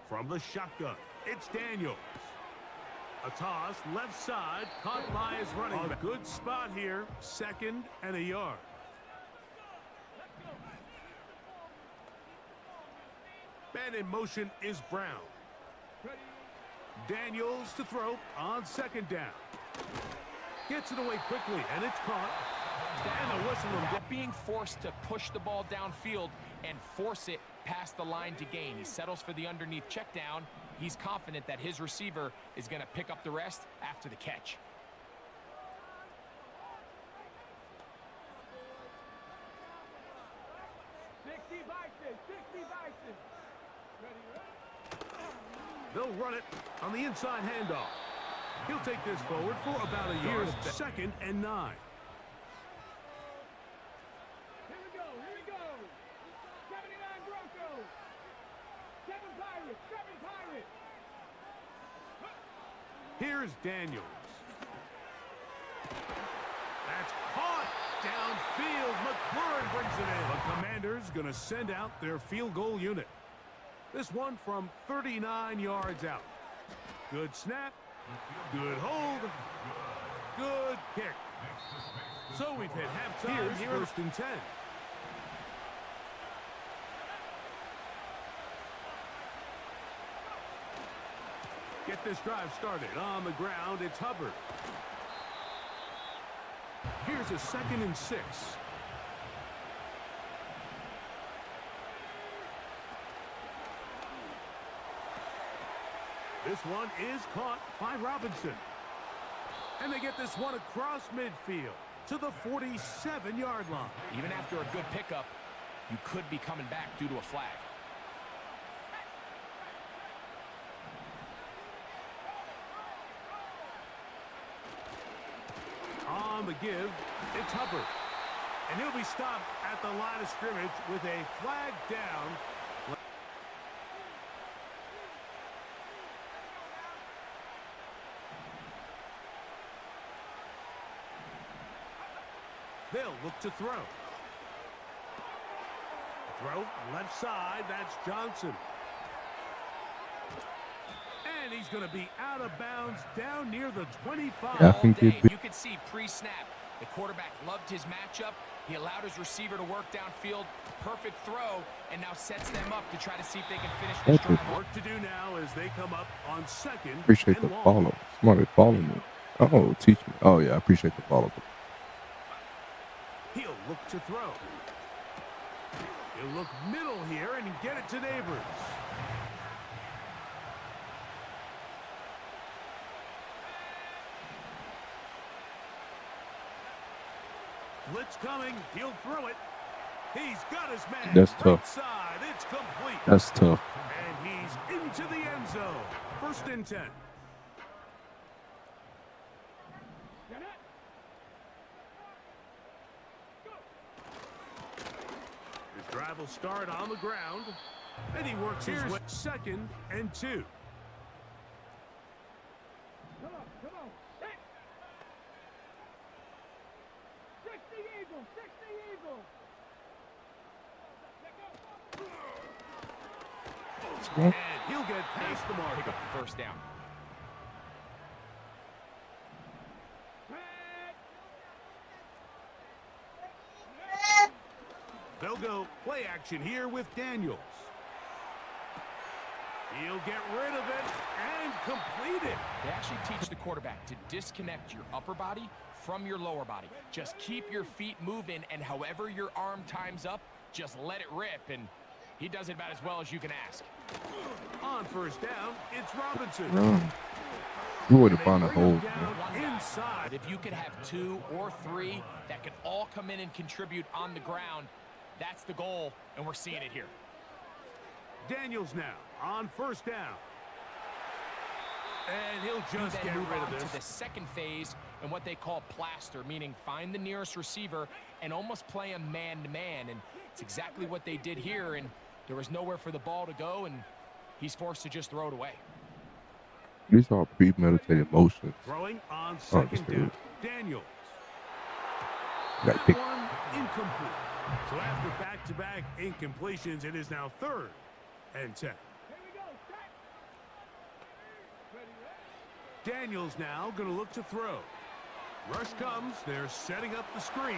From the shotgun, it's Daniels. A toss, left side, caught by his running back. Good spot here, 2nd and a yard. Man in motion is Brown. Daniels to throw on 2nd down. Gets it away quickly, and it's caught. And a whistle. Without being forced to push the ball downfield and force it past the line to gain. He settles for the underneath check down. He's confident that his receiver is going to pick up the rest after the catch. They'll run it on the inside handoff. He'll take this forward for about a yard. 2nd and 9. Here we go. 79 Broncos. 7 Pirates. Here's Daniels. That's caught downfield. McLaurin brings it in. The Commanders going to send out their field goal unit. This one from 39 yards out. Good snap. Good hold. Good kick. So we've hit halftime. Here's 1st and 10. Get this drive started. On the ground, it's Hubbard. Here's a 2nd and 6. This one is caught by Robinson. And they get this one across midfield to the 47-yard line. Even after a good pickup, you could be coming back due to a flag. On the give, it's Hubbard. And he'll be stopped at the line of scrimmage with a flag down. They'll look to throw. Throw left side, that's Johnson. And he's going to be out of bounds down near the 25. Yeah, I think All day. it'd be- You could see pre-snap. The quarterback loved his matchup. He allowed his receiver to work downfield. Perfect throw, and now sets them up to try to see if they can finish this Thank you. drive. Work to do now as they come up on 2nd Appreciate and the long. follow. Somebody follow me. Oh, teach me. Oh, yeah, I appreciate the follow. He'll look to throw. He'll look middle here and get it to Neighbors. Blitz coming. He'll throw it. He's got his man. That's Right tough. side. It's complete. That's tough. And he's into the end zone. 1st and 10. His drive will start on the ground. And he works his way. 2nd and 2. Come on. Hit. 60 Eagles. And he'll get past the mark. Pick up the 1st down. They'll go play action here with Daniels. He'll get rid of it and complete it. They actually teach the quarterback to disconnect your upper body from your lower body. Just keep your feet moving, and however your arm times up, just let it rip, and he does it about as well as you can ask. On first down, it's Robinson. You would have They found a bring him hole. down One guy. inside. But if you could have 2 or 3 that can all come in and contribute on the ground, that's the goal, and we're seeing it here. Daniels now on first down. And he'll You just then get move rid on of to this. the second phase and what they call plaster, meaning find the nearest receiver and almost play him man-to-man. And it's exactly what they did here, and there was nowhere for the ball to go, and he's forced to just throw it away. These are premeditated motions. Throwing on second down. understood. Daniels. Got That picked. one incomplete. So after back-to-back incompletions, it is now 3rd and 10. Here we go. Set. Ready, ready. Daniels now going to look to throw. Rush comes. They're setting up the screen.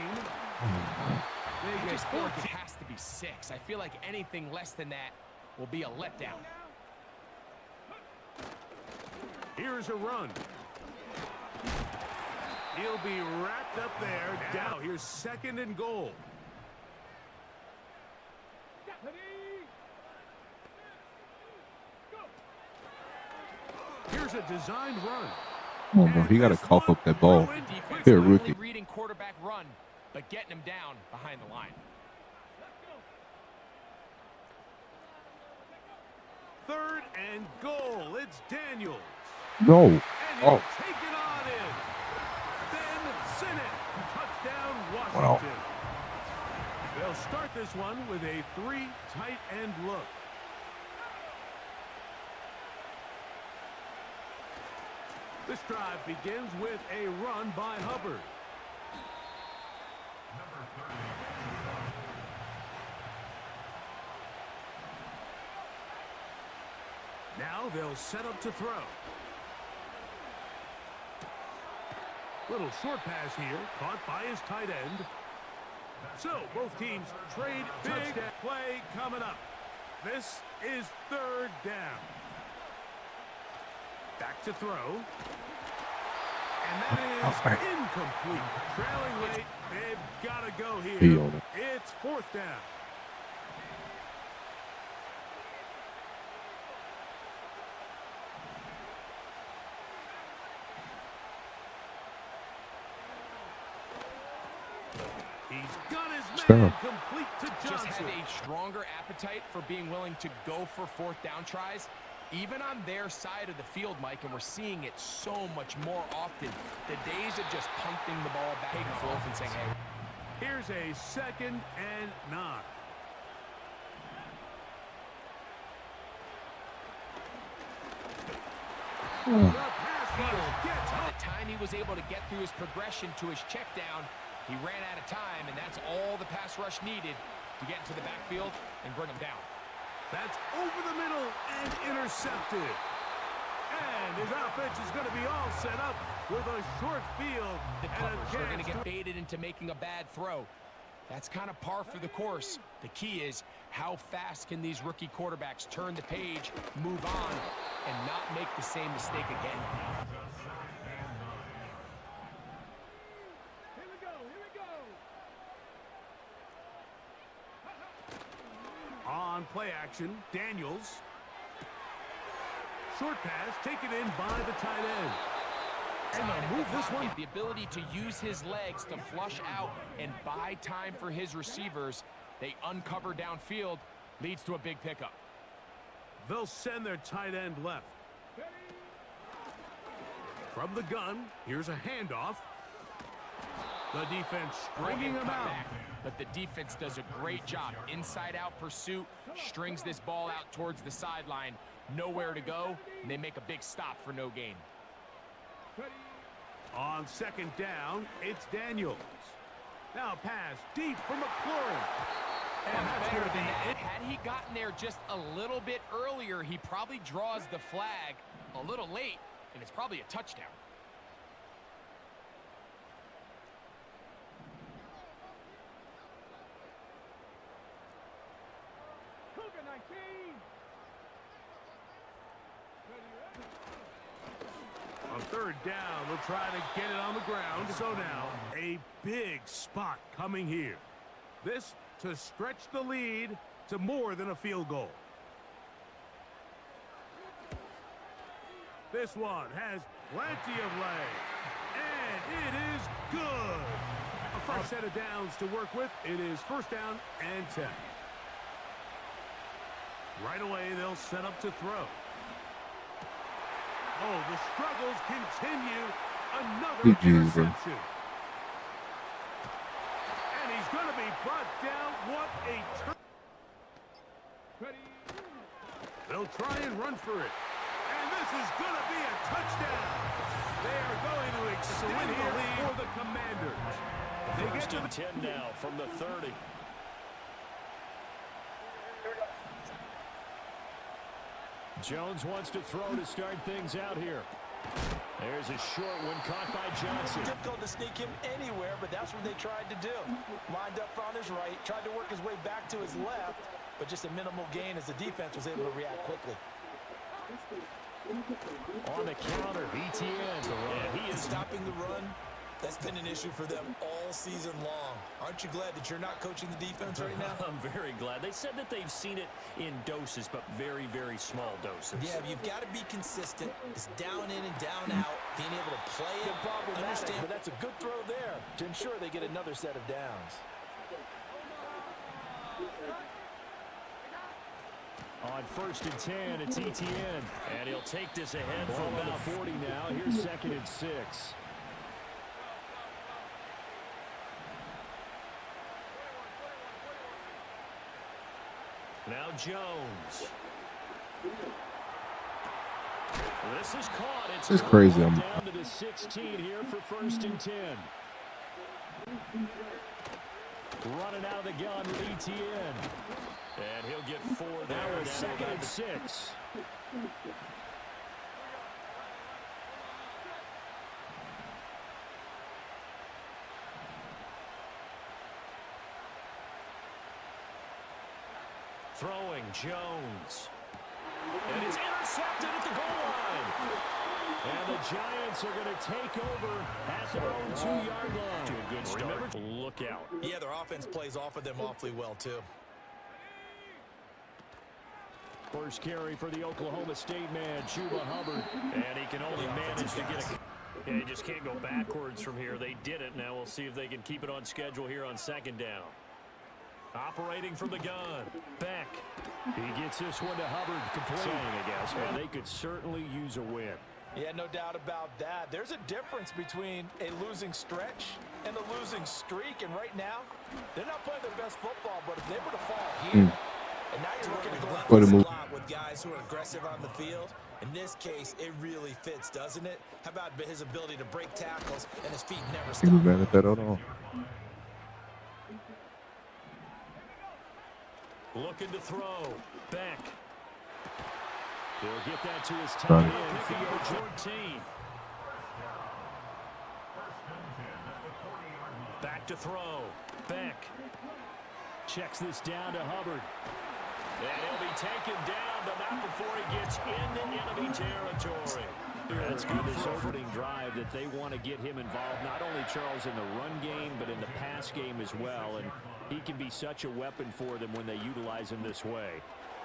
I They get just feel like 14. it has to be 6. I feel like anything less than that will be a letdown. Here's a run. He'll be wrapped up there. Now here's 2nd and goal. Ready. Here's a designed run. Oh, bro, he got to cough up that ball. Throwing Defense quick. Here, not rookie. only reading quarterback run, but getting him down behind the line. 3rd and goal. It's Daniels. No. And he'll Oh. take it on in. Then Sinnott. Touchdown, Wow. Washington. They'll start this one with a 3 tight end look. This drive begins with a run by Hubbard. Now they'll set up to throw. Little short pass here, caught by his tight end. So both teams trade big. Touchdown play coming up. This is 3rd down. Back to throw. And that is incomplete. Trailing late. They've got to go He here. on it. It's 4th down. He's got his man Stop. complete to Just have Johnson. a stronger appetite for being willing to go for 4th down tries, even on their side of the field, Mike, and we're seeing it so much more often. The days of just punting the ball back and forth and saying, hey, Here's a 2nd and 9. The pass rush gets by up. the time he was able to get through his progression to his check down, he ran out of time, and that's all the pass rush needed to get into the backfield and bring him down. That's over the middle and intercepted. And his offense is going to be all set up with a short field The and a coverage, they're going chance to get baited into making a bad throw. That's kind of par for the course. The key is how fast can these rookie quarterbacks turn the page, move on, and not make the same mistake again. Here we go. Here we go. On play action, Daniels. Short pass taken in by the tight end. And they'll move this one. The ability to use his legs to flush out and buy time for his receivers. They uncover downfield, leads to a big pickup. They'll send their tight end left. From the gun, here's a handoff. The defense stringing him out. Back, but the defense does a great job. Inside-out pursuit, strings this ball out towards the sideline. Nowhere to go, and they make a big stop for no gain. On 2nd down, it's Daniels. Now pass deep for McLaurin. And that's Better going to than be that. it. Had he gotten there just a little bit earlier, he probably draws the flag a little late, and it's probably a touchdown. Cougar 19. Ready, ready. On third down, they'll try to get it on the ground. So now, a big spot coming here. This to stretch the lead to more than a field goal. This one has plenty of leg. And it is good. A fresh set of downs to work with. It is first down and 10. Right away, they'll set up to throw. Oh, the struggles continue. Another interception. And he's going to be brought down. What a turn. Ready. They'll try and run for it. And this is going to be a touchdown. They are going to extend the lead for the Commanders. They get First and 10 now from the 30. Jones wants to throw to start things out here. There's a short one caught by Johnson. Difficult to sneak him anywhere, but that's what they tried to do. Lined up on his right, tried to work his way back to his left, but just a minimal gain as the defense was able to react quickly. On the counter, ETN. Yeah, he is stopping the run. That's been an issue for them all season long. Aren't you glad that you're not coaching the defense right now? I'm very glad. They said that they've seen it in doses, but very, very small doses. Yeah, but you've got to be consistent. It's down in and down out. Being able to play it, understand. But that's a good throw there to ensure they get another set of downs. On first and 10, it's ETN. And he'll take this ahead from about 40 now. Here's second and 6. Now Jones. This is caught. It's crazy. Down to the 16 here for first and 10. Running out of the gun with ETN. And he'll get 4 there. Now it's second and 6. Throwing Jones. And it's intercepted at the goal line. And the Giants are going to take over at their own 2-yard line. To a good start. Remember, look out. Yeah, their offense plays off of them awfully well, too. First carry for the Oklahoma State man, Chuba Hubbard. And he can only manage to get a... Yeah, you just can't go backwards from here. They did it. Now we'll see if they can keep it on schedule here on second down. Operating from the gun. Beck. He gets this one to Hubbard. Complete, I guess. Man, they could certainly use a win. Yeah, no doubt about that. There's a difference between a losing stretch and a losing streak. And right now, they're not playing their best football. But if they were to fall here, and now you're looking to go out the slot with guys who are aggressive on the field. In this case, it really fits, doesn't it? How about his ability to break tackles and his feet never stop? He was mad at that at all. Looking to throw. Beck. He'll get that to his tight end, Theo Jordan. Back to throw. Beck. Checks this down to Hubbard. And he'll be taken down, but not before he gets into enemy territory. That's good. This opening drive that they want to get him involved, not only Charles in the run game, but in the pass game as well. And he can be such a weapon for them when they utilize him this way.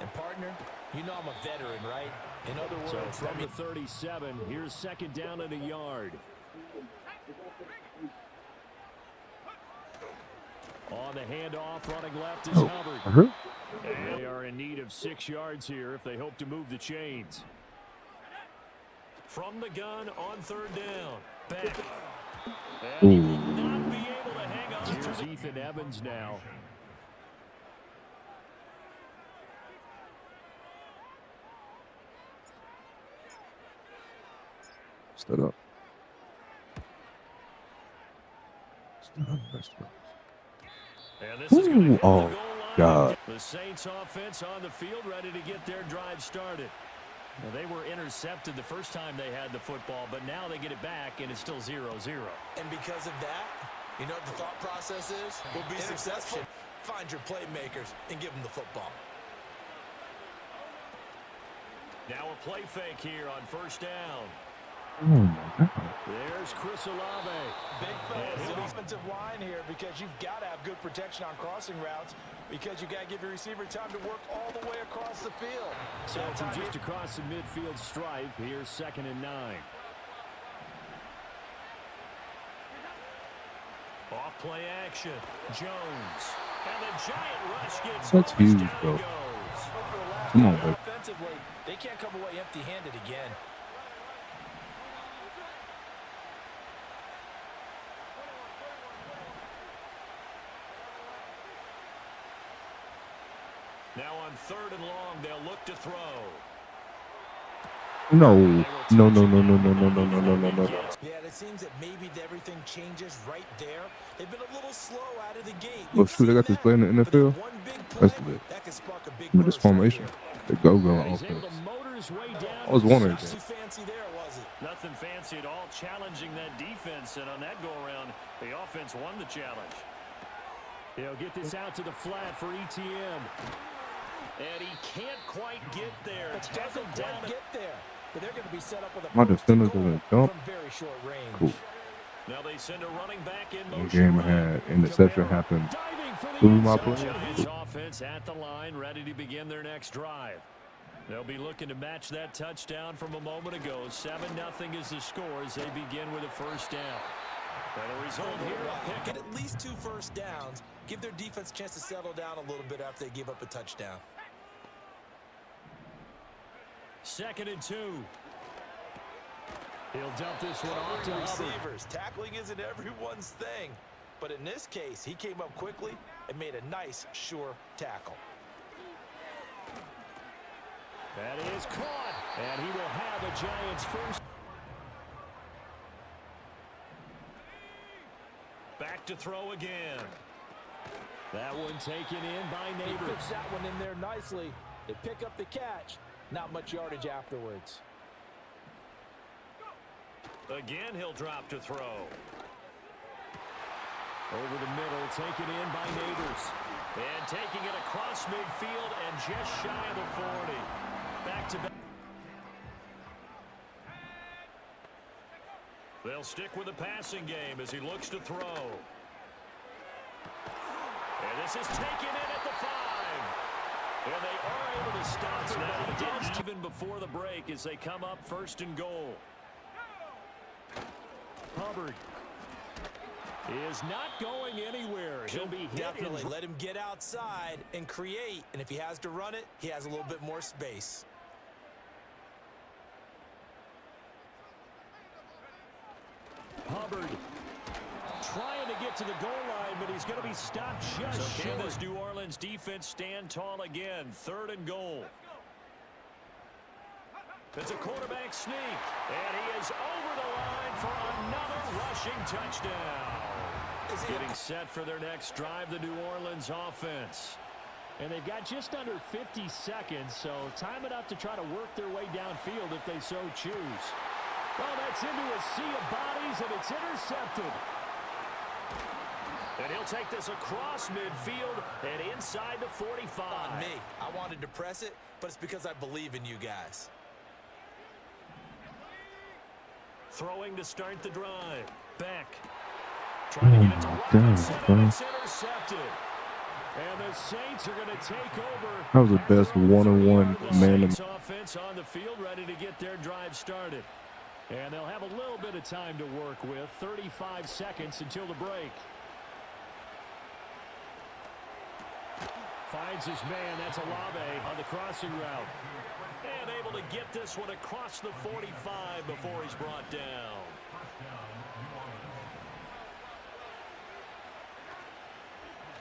And partner, you know I'm a veteran, right? In other words, so from the 37, here's second down and a yard. On the handoff, running left is Hubbard. And they are in need of 6 yards here if they hope to move the chains. From the gun on third down. Beck. And he will not be able to hang on. Here's Ethan Evans now. Stood up. And this is going to hit the goal line. God. The Saints offense on the field ready to get their drive started. Well, they were intercepted the first time they had the football, but now they get it back, and it's still 0-0. And because of that, you know what the thought process is? Will be successful. Find your playmakers and give them the football. Now a play fake here on first down. Oh my God. There's Chris Olave. Big fellas, the offensive line here, because you've got to have good protection on crossing routes, because you got to give your receiver time to work all the way across the field. So from just across the midfield stripe, here's 2nd and 9. Off play action. Jones. And the giant rush gets That's almost huge, down bro. he goes. Come on, baby. Offensively, they can't come away empty-handed again. Now on 3rd and long, they'll look to throw. No. No, no, no, no, no, no, no, no, no, no, no. Yeah, it seems that maybe everything changes right there. They've been a little slow out of the gate. Well, shoot, they got this play in the NFL. That's lit. That can spark a big With this burst right formation, there. the go-go He's able offense. to motor his way down. I was wondering Too that. fancy there, was it? Nothing fancy at all, challenging that defense. And on that go-around, the offense won the challenge. He'll get this out to the flat for ETN. And he can't quite get there. But Tackled doesn't down. quite get there. But they're going to be set up with a My first defender and goal doesn't jump. from very short range. Cool. Now they send a running back in The motion. game I had interception happened Diving for the through end my zone. play. Giants offense at the line, ready to begin their next drive. They'll be looking to match that touchdown from a moment ago. 7-0 is the score as they begin with a first down. And the result here, a pick. Get at least 2 first downs. Give their defense a chance to settle down a little bit after they give up a touchdown. 2nd and 2. He'll dump this one off to Hubbard. Receivers. Tackling isn't everyone's thing. But in this case, he came up quickly and made a nice, sure tackle. That is caught. And he will have a Giants first. Back to throw again. That one taken in by He Neighbors. puts that one in there nicely. They pick up the catch. Not much yardage afterwards. Again, he'll drop to throw. Over the middle, taken in by Neighbors. And taking it across midfield and just shy of the 40. Back to back. They'll stick with the passing game as he looks to throw. And this is taken in at the 5. And they are able to stop it now. Didn't even before the break as they come up 1st and goal. Hubbard is not going anywhere. He'll be hit. Definitely let him get outside and create. And if he has to run it, he has a little bit more space. Hubbard trying to get to the goal line, but he's going to be stopped just short. Can this New Orleans defense stand tall again? 3rd and goal. It's a quarterback sneak, and he is over the line for another rushing touchdown. Getting set for their next drive, the New Orleans offense. And they've got just under 50 seconds, so time enough to try to work their way downfield if they so choose. Well, that's into a sea of bodies, and it's intercepted. And he'll take this across midfield and inside the 45. On me. I wanted to press it, but it's because I believe in you guys. Throwing to start the drive. Beck. Trying to get it to Robinson, and it's intercepted. And the Saints are going to take over. That was the best one-on-one man. Saints offense on the field, ready to get their drive started. And they'll have a little bit of time to work with. 35 seconds until the break. Finds his man. That's Olave on the crossing route. And able to get this one across the 45 before he's brought down.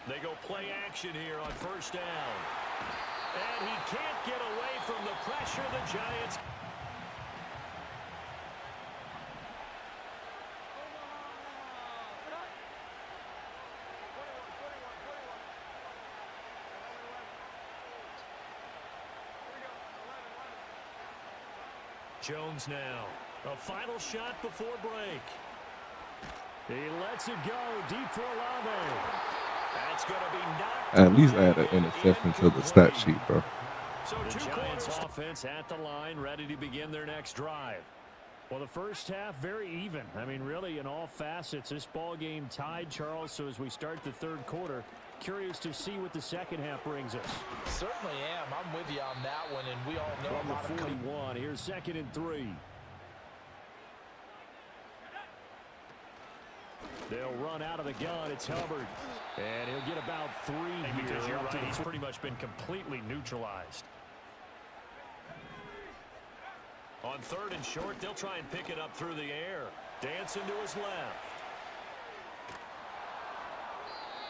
They go play action here on 1st down. And he can't get away from the pressure the Giants. Jones now. A final shot before break. He lets it go deep for Olave. That's going to be knocked. At least add an interception to the stat sheet, bro. So the Giants offense at the line, ready to begin their next drive. Well, the first half, very even. I mean, really, in all facets, this ball game tied, Charles. So as we start the third quarter, curious to see what the second half brings us. Certainly am. I'm with you on that one, and we all know From a lot the of 41, here's 2nd and 3. They'll run out of the gun. It's Hubbard. And he'll get about 3 here. Because you're right, he's pretty much been completely neutralized. On 3rd and short, they'll try and pick it up through the air. Dancing to his left.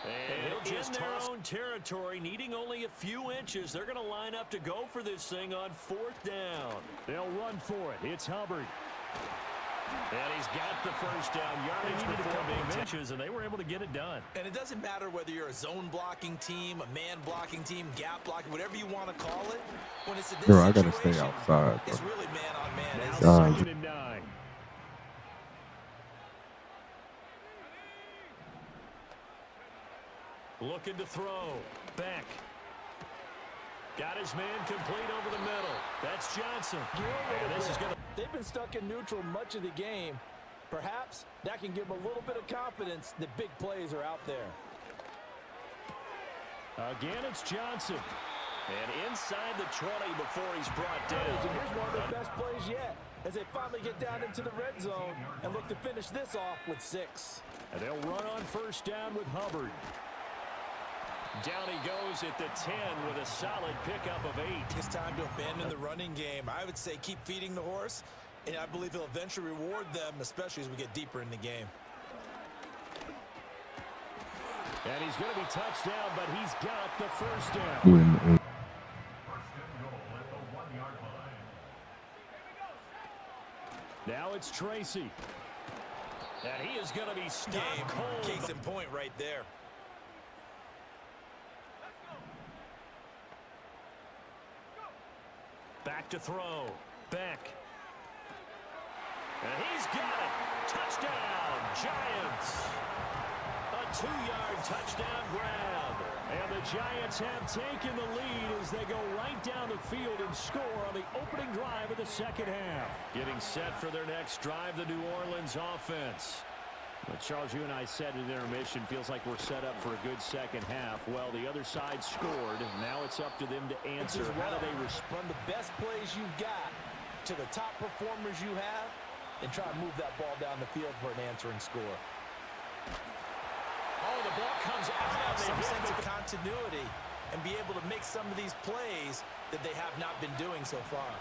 And he'll just in their own territory, needing only a few inches. They're going to line up to go for this thing on 4th down. They'll run for it. It's Hubbard. And he's got the first down yardage before being inches, and they were able to get it done. And it doesn't matter whether you're a zone blocking team, a man blocking team, gap blocking, whatever you want to call it. When it's a Bro, I gotta stay outside, it's bro. really man on man. Now 2nd and 9. Looking to throw. Beck. Got his man complete over the middle. That's Johnson. And this is going to... They've been stuck in neutral much of the game. Perhaps that can give them a little bit of confidence that big plays are out there. Again, it's Johnson. And inside the 20 before he's brought down. And here's one of their best plays yet as they finally get down into the red zone and look to finish this off with 6. And they'll run on 1st down with Hubbard. Down he goes at the 10 with a solid pickup of 8. It's time to abandon the running game. I would say keep feeding the horse, and I believe he'll eventually reward them, especially as we get deeper in the game. And he's going to be touched down, but he's got the 1st down. Now it's Tracy. And he is going to be stopped cold. Case in point right there. Back to throw. Beck. And he's got it. Touchdown, Giants. A 2-yard touchdown grab. And the Giants have taken the lead as they go right down the field and score on the opening drive of the second half. Getting set for their next drive, the New Orleans offense. But Charles, you and I said in intermission, feels like we're set up for a good second half. Well, the other side scored. Now it's up to them to answer. How do they respond? Run the best plays you got to the top performers you have and try to move that ball down the field for an answering score. Oh, the ball comes out. Have some sense of continuity and be able to make some of these plays that they have not been doing so far.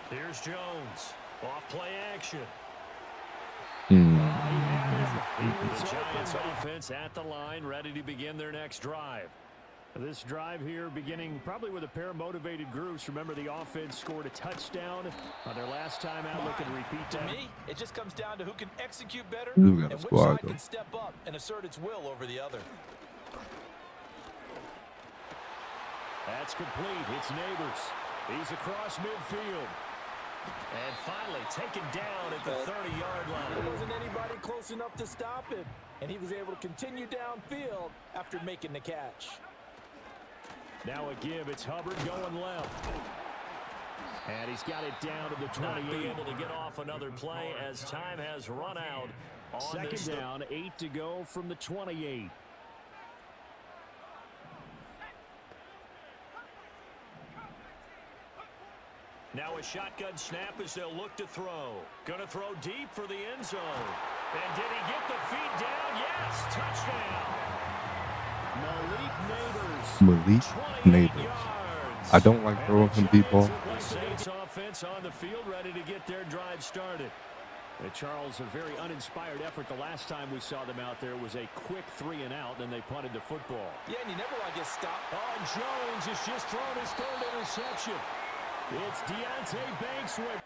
Here's Jones. Off play action. The Giants offense at the line, ready to begin their next drive. This drive here beginning probably with a pair of motivated groups. Remember, the offense scored a touchdown on their last time out. Looking to repeat that. To me, it just comes down to who can execute better You and got a which squad, side though. can step up and assert its will over the other. That's complete. It's Neighbors. He's across midfield. And finally taken down at the 30-yard There line. wasn't anybody close enough to stop him, and he was able to continue downfield after making the catch. Now a give. It's Hubbard going left. And he's got it down to the Not 28. be able to get off another play as time has run out. On Second this down, 8 to go from the 28. Now a shotgun snap as they'll look to throw. Gonna throw deep for the end zone. And did he get the feet down? Yes, touchdown. Malik Neighbors. Malik 28 Neighbors. yards. I don't like throwing him deep ball. The Saints offense on the field ready to get their drive started. Charles, a very uninspired effort. The last time we saw them out there was a quick 3 and out, then they punted the football. Yeah, and you never want to get stopped. Oh, Jones has just thrown his 3rd interception. It's Deonte Banks with.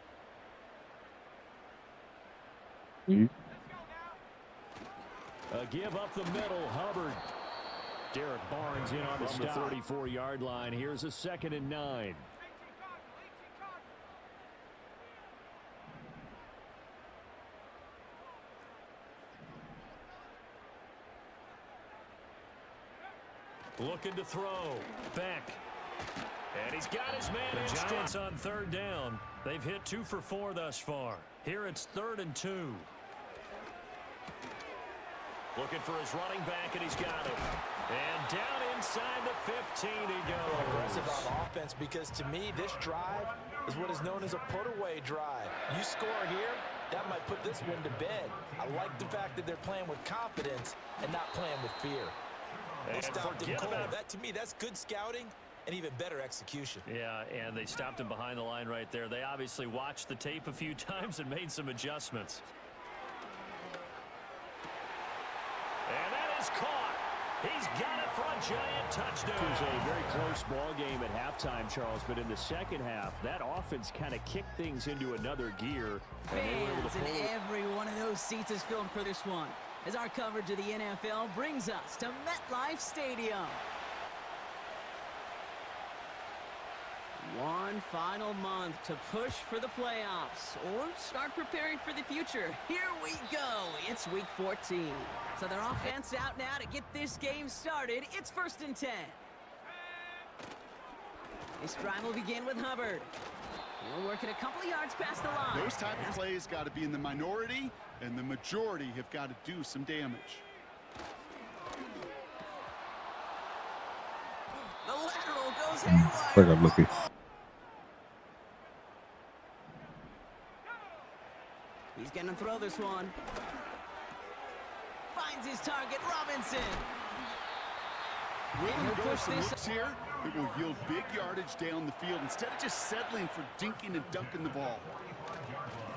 A give up the middle, Hubbard. Derek Barnes in on the 34-yard line. Here's a 2nd and 9. Looking to throw. Beck. And he's got his man in. Giants on third down. They've hit 2 for 4 thus far. Here it's 3rd and 2. Looking for his running back, and he's got him. And down inside the 15 he goes. Aggressive on offense, because to me, this drive is what is known as a put-away drive. You score here, that might put this one to bed. I like the fact that they're playing with confidence and not playing with fear. And forget about that. To me, that's good scouting and even better execution. Yeah, and they stopped him behind the line right there. They obviously watched the tape a few times and made some adjustments. And that is caught. He's got it for a Giant touchdown. It was a very close ball game at halftime, Charles, but in the second half, that offense kind of kicked things into another gear. Fans in every one of those seats is filled for this one, as our coverage of the NFL brings us to MetLife Stadium. One final month to push for the playoffs or start preparing for the future. Here we go. It's week 14. So their offense out now to get this game started. It's 1st and 10. This drive will begin with Hubbard. He'll work it a couple of yards past the line. Those type of plays got to be in the minority, and the majority have got to do some damage. The lateral goes haywire. Like I'm looking. He's going to throw this one. Finds his target, Robinson. He'll push this here. It will yield big yardage down the field instead of just settling for dinking and dunking the ball.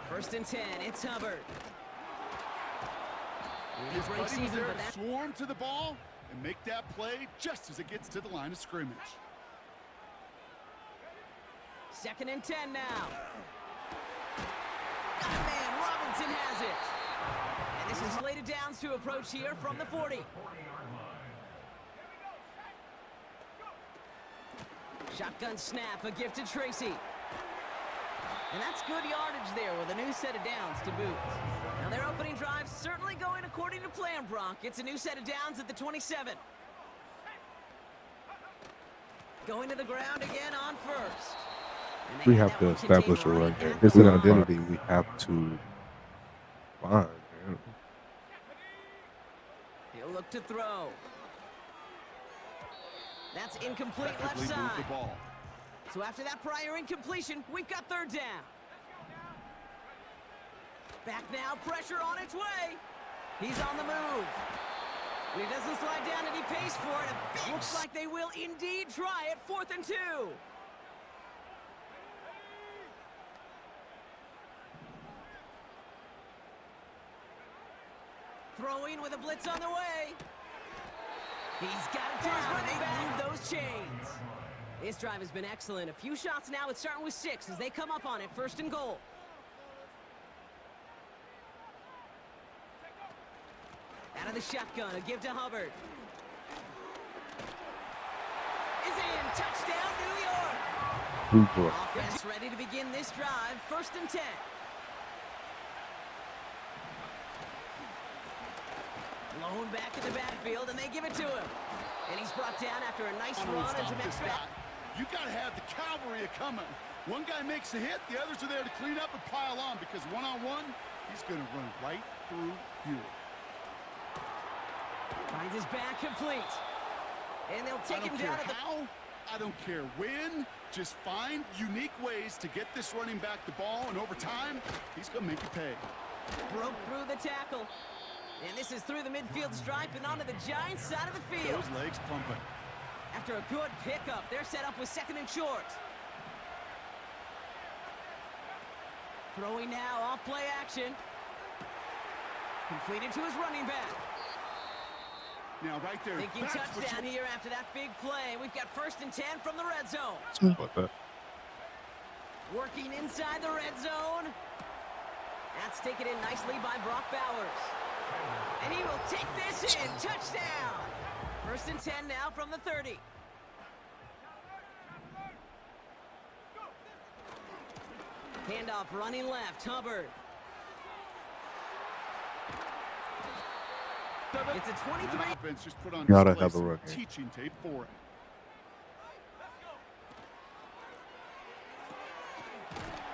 1st and 10. It's Hubbard. His buddies there to swarm to the ball and make that play just as it gets to the line of scrimmage. 2nd and 10 now. Got a man. Robinson has it. And this is laid downs to approach here from the 40. Shotgun snap, a gift to Tracy. And that's good yardage there with a new set of downs to boot. Now their opening drive certainly going according to plan, Brock. It's a new set of downs at the 27. Going to the ground again on 1st. We have to establish a run here. It's an identity we have to find. Man. He'll look to throw. That's incomplete left side. So after that prior incompletion, we've got 3rd down. Back now, pressure on its way. He's on the move. And he doesn't slide down and he pays for it. Looks like they will indeed try it. 4th and 2. Throwing with a blitz on the way. He's got it down, and they move those chains. This drive has been excellent. A few shots now. It's starting with 6 as they come up on it. 1st and goal. Out of the shotgun, a give to Hubbard. Is in. Touchdown, New York. Offense ready to begin this drive. 1st and 10. Blown back in the backfield, and they give it to him. And he's brought down after a nice run and some extra. You got to have the cavalry coming. One guy makes a hit, the others are there to clean up and pile on, because one-on-one, he's going to run right through you. Finds his back complete. And they'll take him down at the... I don't care when. Just find unique ways to get this running back the ball, and over time, he's going to make you pay. Broke through the tackle. And this is through the midfield stripe and onto the Giants side of the field. Those legs pumping. After a good pickup, they're set up with 2nd and short. Throwing now, off play action. Completed to his running back. Now right there. Thinking touchdown here after that big play. We've got 1st and 10 from the red zone. Working inside the red zone. That's taken in nicely by Brock Bowers. And he will take this in. Touchdown. 1st and 10 now from the 30. Handoff running left. Hubbard. It's a 23. Offense just put on Gotta display have a some run game. teaching tape for it.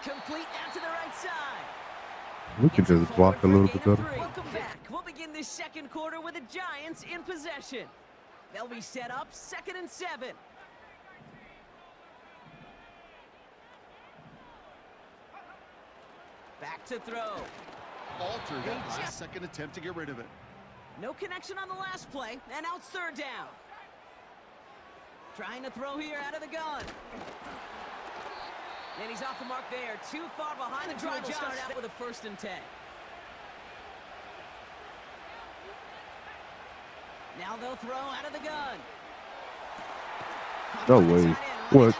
Complete out to the right side. We can It's a just block a forward little for bit gain of better. 3. Welcome back. We'll begin this second quarter with the Giants in possession. They'll be set up 2nd and 7. Back to throw. Alter that Hey, last second attempt to get rid of it. No connection on the last play, and now it's 3rd down. Trying to throw here out of the gun. And he's off the mark there. Too far behind the drive. Will start out with a 1st and 10. Now they'll throw out of the gun. No way. What?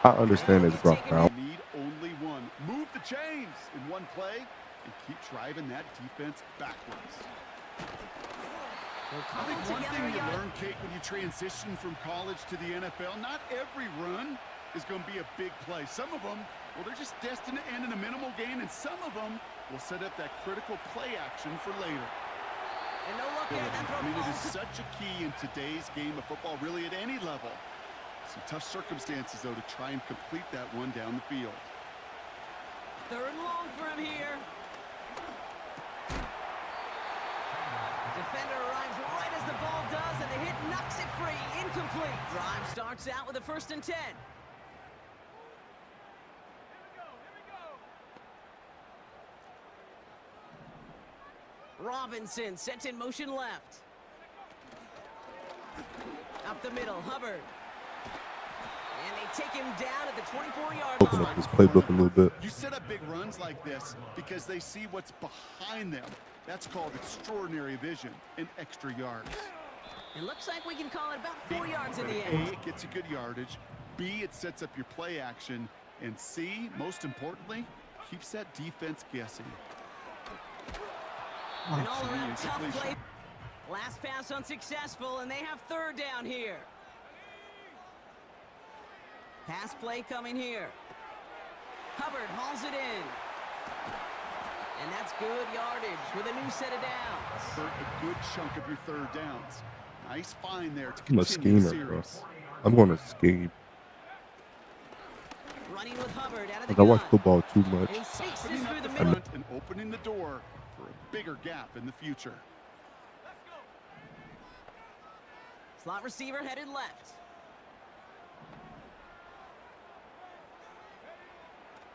I understand it's rough now. Need only one. Move the chains in one play and keep driving that defense backwards. I think one thing you learn, Kate, when you transition from college to the NFL, not every run is going to be a big play. Some of them, well, they're just destined to end in a minimal gain, and some of them will set up that critical play action for later. And no look there. That throw I mean, it is falls. such a key in today's game of football, really at any level. Some tough circumstances, though, to try and complete that one down the field. 3rd and long for him here. Defender arrives right as the ball does, and the hit knocks it free. Incomplete. Drive starts out with a 1st and 10. Robinson sets in motion left. Up the middle, Hubbard. And they take him down at the 24-yard Open line. up this playbook a little bit. You set up big runs like this because they see what's behind them. That's called extraordinary vision and extra yards. It looks like we can call it about 4 yards in the A, end. it gets you good yardage. B, it sets up your play action. And C, most importantly, keeps that defense guessing. An all-around It's tough completion. play. Last pass unsuccessful, and they have 3rd down here. Pass play coming here. Hubbard hauls it in. And that's good yardage with a new set of downs. A good chunk of your 3rd downs. Nice find there to I'm a continue the schemer, bro. series. I'm going to scheme. Running with Hubbard out of the Like, I watch gun. football too much. And he takes this Opening through up the the middle. front and opening the door for a bigger gap in the future. Slot receiver headed left.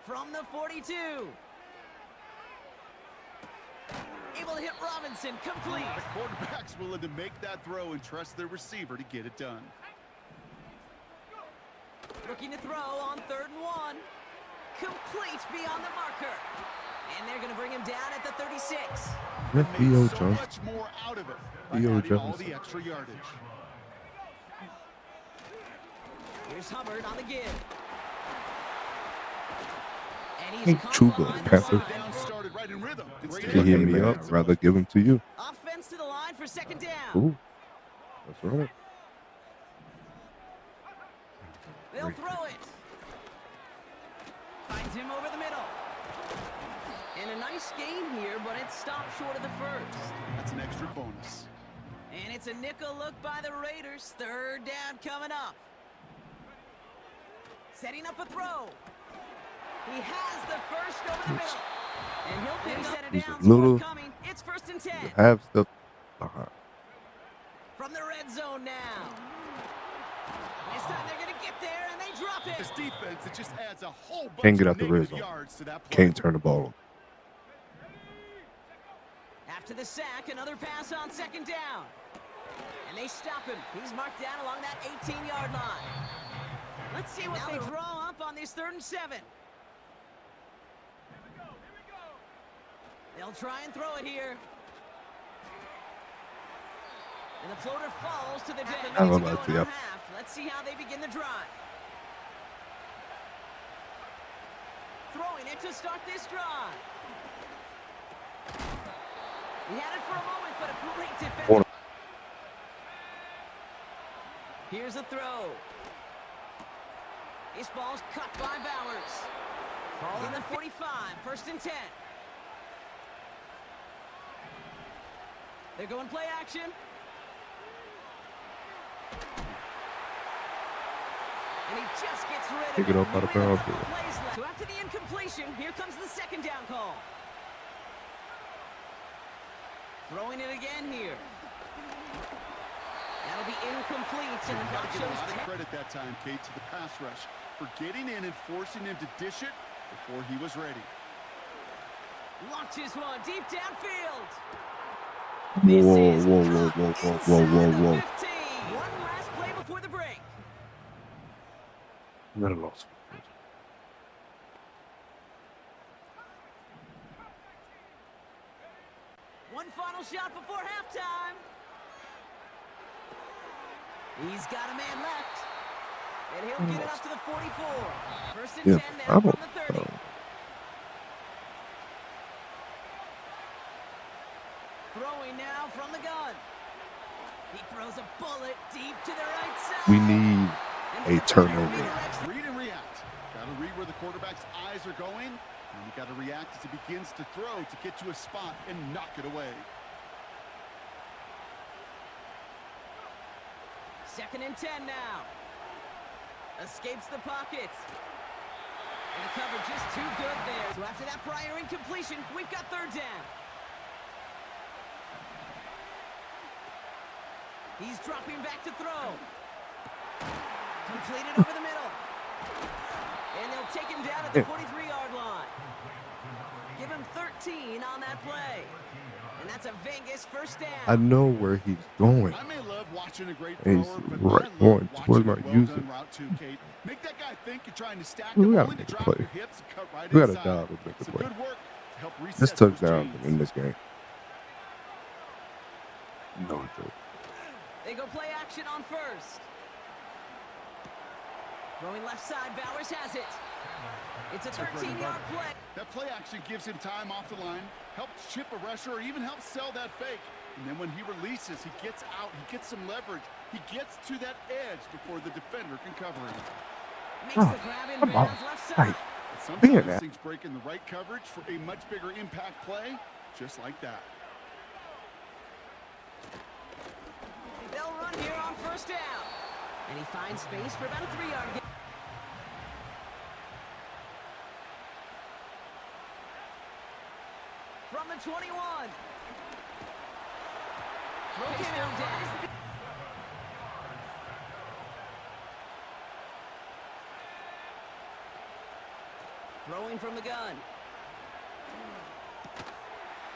From the 42. Able to hit Robinson, complete. The quarterback's willing to make that throw and trust their receiver to get it done. Looking to throw on 3rd and 1. Complete beyond the marker. And they're going to bring him down at the 36. That's Made Theo so Johnson. much more out of it by Theo adding all Jefferson. the extra yardage. Here's Hubbard on the give. And Hey, he's caught Chuba, behind the Panther. line. Down started right in rhythm. Great If you hit me defensive up, I'd rather give them to you. Offense to the line for 2nd down. Ooh, that's right. They'll throw it. Finds him over the middle. And a nice gain here, but it's stopped short of the 1st. That's an extra bonus. And it's a nickel look by the Raiders. 3rd down coming up. Setting up a throw. He has the 1st over the middle. And he'll pick set it He's down. a little- Coming. It's 1st and 10. Have stuff behind. From the red zone now. This time they're going to get there, and they drop it. This defense, it just adds a whole bunch Can't get of out the red negative zone. yards to that play. Can't turn the ball over. After the sack, another pass on 2nd down. And they stop him. He's marked down along that 18-yard line. Let's see what they draw up on this 3rd and 7. They'll try and throw it here. And the floater falls to the dead. I'm gonna lie to you. Let's see how they begin the drive. Throwing it to start this drive. He had it for a moment, but a great defense. Here's a throw. This ball's cut by Bowers. Ball in the 45, 1st and 10. They're going play action. And he just gets rid of Pick it up out of bounds. So after the incompletion, here comes the second down call. Throwing it again here. That'll be incomplete, and the clock Give a lot shows of credit that time, Kate, to the pass rush for getting in and forcing him to dish it before he was ready. launches one deep downfield. Whoa. One last play before the break. Not a loss. One final shot before halftime. He's got a man left. And he'll get it up to the 44. First and 10 now from the 30. Throwing now from the gun. He throws a bullet deep to the right side. We need a turnover. Read and react. Got to read where the quarterback's eyes are going. And you got to react as he begins to throw to get to a spot and knock it away. Second and 10 now. Escapes the pocket. And the coverage is too good there. So after that prior incompletion, we've got third down. He's dropping back to throw. Completed over the middle. And they'll take him down at the 43-yard line. Give him 13 on that play. And that's a Vegas first down. I know where he's going. I may love watching a great He's thrower, but right I going love towards watching my a user. well-done route too, Kate. Make that guy think you're trying to stack We him, gotta only to make a drop play. your hips and cut right We got a inside. job to make a Some play. good work to help reset This those touchdown chains. in this game. No joke. They go play action on first. Throwing left side, Bowers has it. It's a 13-yard play. That play action gives him time off the line, helps chip a rusher, or even helps sell that fake. And then when he releases, he gets out, he gets some leverage. He gets to that edge before the defender can cover him. Makes the grab in bounds left side. But sometimes things break in the right coverage for a much bigger impact play, just like that. They'll run here on first down. And he finds space for about a 3-yard gain. From the 21. Broken down. Throwing from the gun.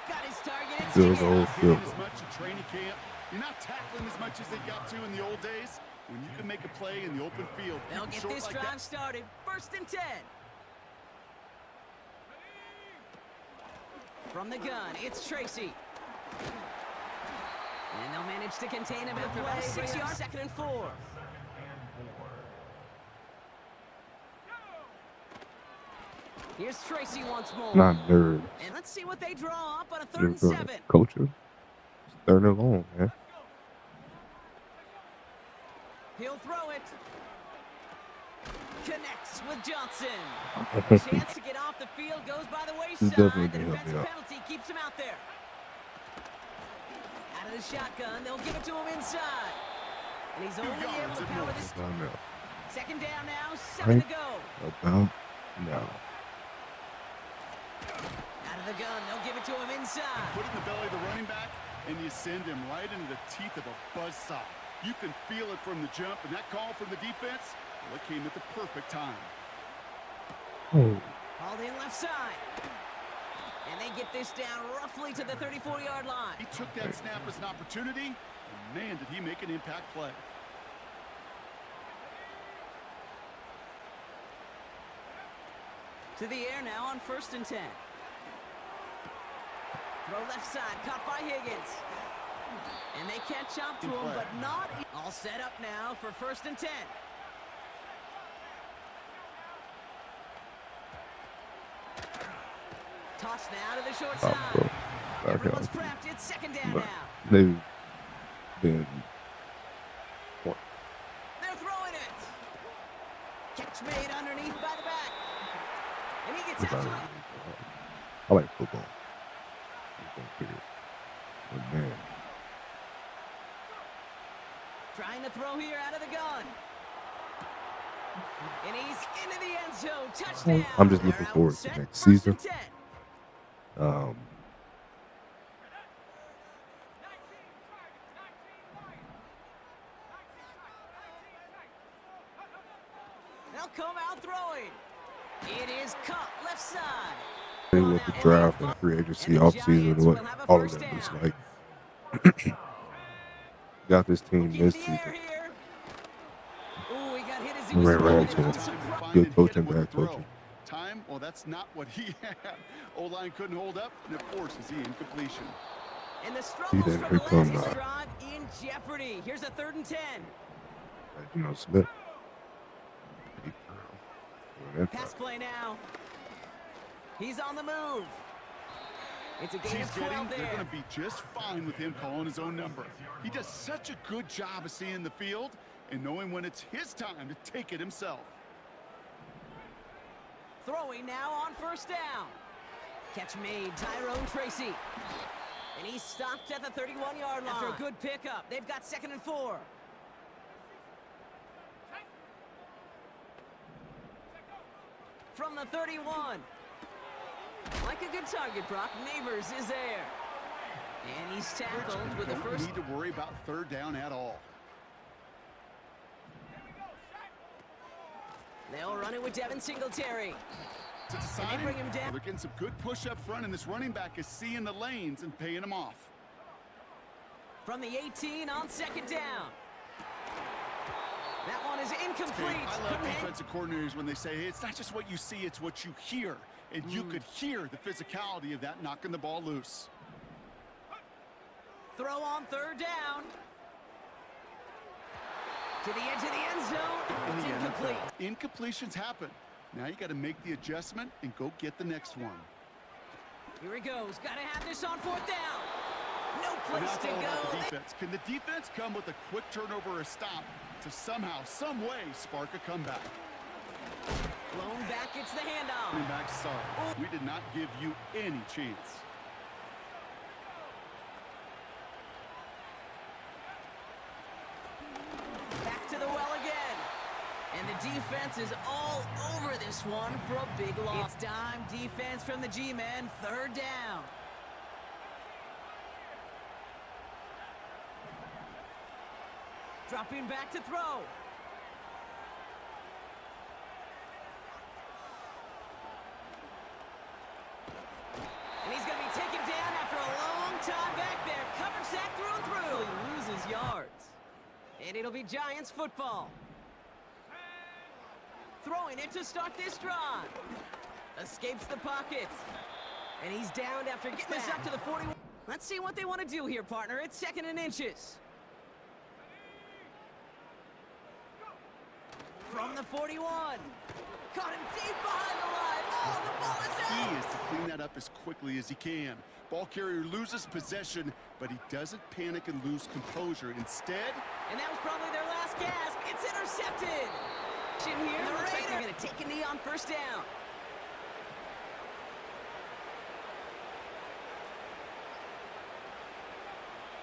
Got his target. It's Field taken. goal, field As goal. much in training camp, you're not tackling as much as they got to in the old days. When you can make a play in the open field, They'll keep it get short this like drive that. started. First and 10. From the gun, it's Tracy. And they'll manage to contain him after about 6 yards. Second and 4. Here's Tracy once more. Not nerd. And let's see what they draw up on a 3rd and 7. Coaches. It's third and long, man. He'll throw it. Connects with Johnson. Chance to get off the field, goes by the wayside. definitely The did help me defensive out. penalty keeps him out there. Out of the shotgun, they'll give it to him inside. And he's only able to power this. About now. Second down now, 7 to go. About now. Out of the gun, they'll give it to him inside. Put in the belly of the running back, and you send him right into the teeth of a buzzsaw. You can feel it from the jump, and that call from the defense, well, it came at the perfect time. Oh, Hauled in left side. And they get this down roughly to the 34-yard line. He took that snap as an opportunity, and man, did he make an impact play. To the air now on 1st and 10. Throw left side, caught by Higgins. And they can't chop to him, but not. All set up now for 1st and 10. Toss now to the short bro. side. Everyone's prepped. It's second down But now. they've been. They're throwing it. Catch made underneath by the back. And he gets absolutely. I like football. But man, Trying to throw here out of the gun. And he's into the end zone. Touchdown. I'm just looking They're out forward to set, next 1st season. and 10. They'll come out throwing. It is caught left side. With the draft and free agency offseason, what all of that is like. Got this team this season. Ran right into it. Good coaching, bad coaching. Time, well, that's not what he had. O-line couldn't hold up, and it forces the incompletion. And the struggles from the last drive in jeopardy. Here's a 3rd and 10. Smith. Pass play now. He's on the move. It's a gain of 12 there. They're going to be just fine with him calling his own number. He does such a good job of seeing the field and knowing when it's his time to take it himself. Throwing now on 1st down. Catch made, Tyrone Tracy. And he's stopped at the 31-yard line. After a good pickup, they've got 2nd and 4. From the 31. Like a good target, Brock. Neighbors is there. And he's tackled with the first. Don't need to worry about 3rd down at all. They'll run it with Devin Singletary. And they bring him down. They're getting some good push up front, and this running back is seeing the lanes and paying them off. From the 18 on 2nd down. That one is incomplete. I love defensive coordinators when they say, hey, it's not just what you see, it's what you hear. And you could hear the physicality of that knocking the ball loose. Throw on 3rd down. To the edge of the end zone. It's incomplete. Incompletions happen. Now you got to make the adjustment and go get the next one. Here he goes. Got to have this on 4th down. No place to go. Defense. Can the defense come with a quick turnover or a stop to somehow, some way, spark a comeback? Blown back, it's the handoff. Coming back, sorry. We did not give you any chance. Back to the well again. And the defense is all over this one for a big loss. It's dime defense from the G-men. 3rd down. Dropping back to throw. And he's going to be taken down after a long time back there. Covered sack through and through. He loses yards. And it'll be Giants football. Throwing it to start this drive. Escapes the pocket. And he's downed after getting this up to the 41. Let's see what they want to do here, partner. It's 2nd and inches. From the 41. Caught him deep behind the line. Oh, the ball is out. He is to clean that up as quickly as he can. Ball carrier loses possession, but he doesn't panic and lose composure. Instead, and that was probably their last gasp. It's intercepted. Here, and the looks like they're going to take a knee on 1st down.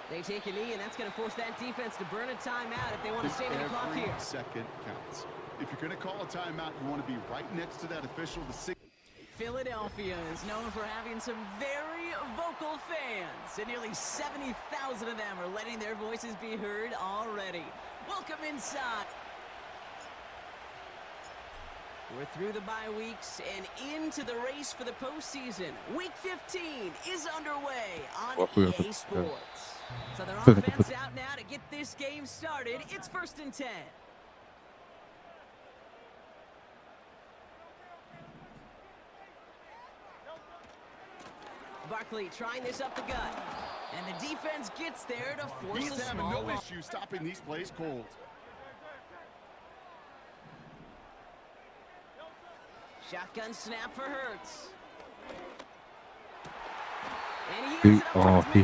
They take a knee, and that's going to force that defense to burn a timeout if they want to save any clock here. Every second counts. If you're going to call a timeout, you want to be right next to that official. Philadelphia is known for having some very vocal fans, and nearly 70,000 of them are letting their voices be heard already. Welcome inside. We're through the bye weeks and into the race for the postseason. Week 15 is underway on EA Sports. So their offense out now to get this game started. It's 1st and 10. Barkley trying this up the gut. And the defense gets there to force He's a having small no loss. issue stopping these plays cold. Shotgun snap for Hurts. And he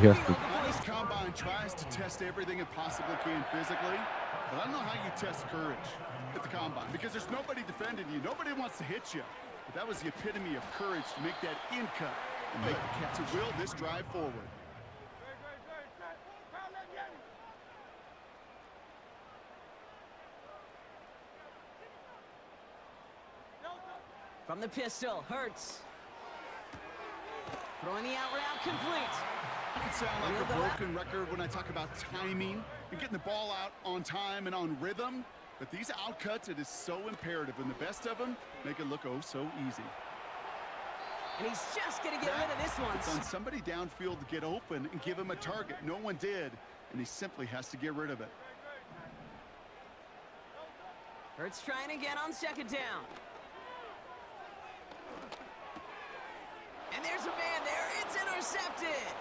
has to. This combine tries to test everything it possibly can physically, but I don't know how you test courage at the combine because there's nobody defending you. Nobody wants to hit you. But that was the epitome of courage to make that in cut and make the catch to will this drive forward. From the pistol, Hurts. Throwing the out route complete. It can sound like a broken record when I talk about timing and getting the ball out on time and on rhythm, but these outcuts, it is so imperative, and the best of them make it look oh so easy. And he's just going to get rid of this one. It's on somebody downfield to get open and give him a target. No one did, and he simply has to get rid of it. Hurts trying again on second down. And there's a man there. It's intercepted.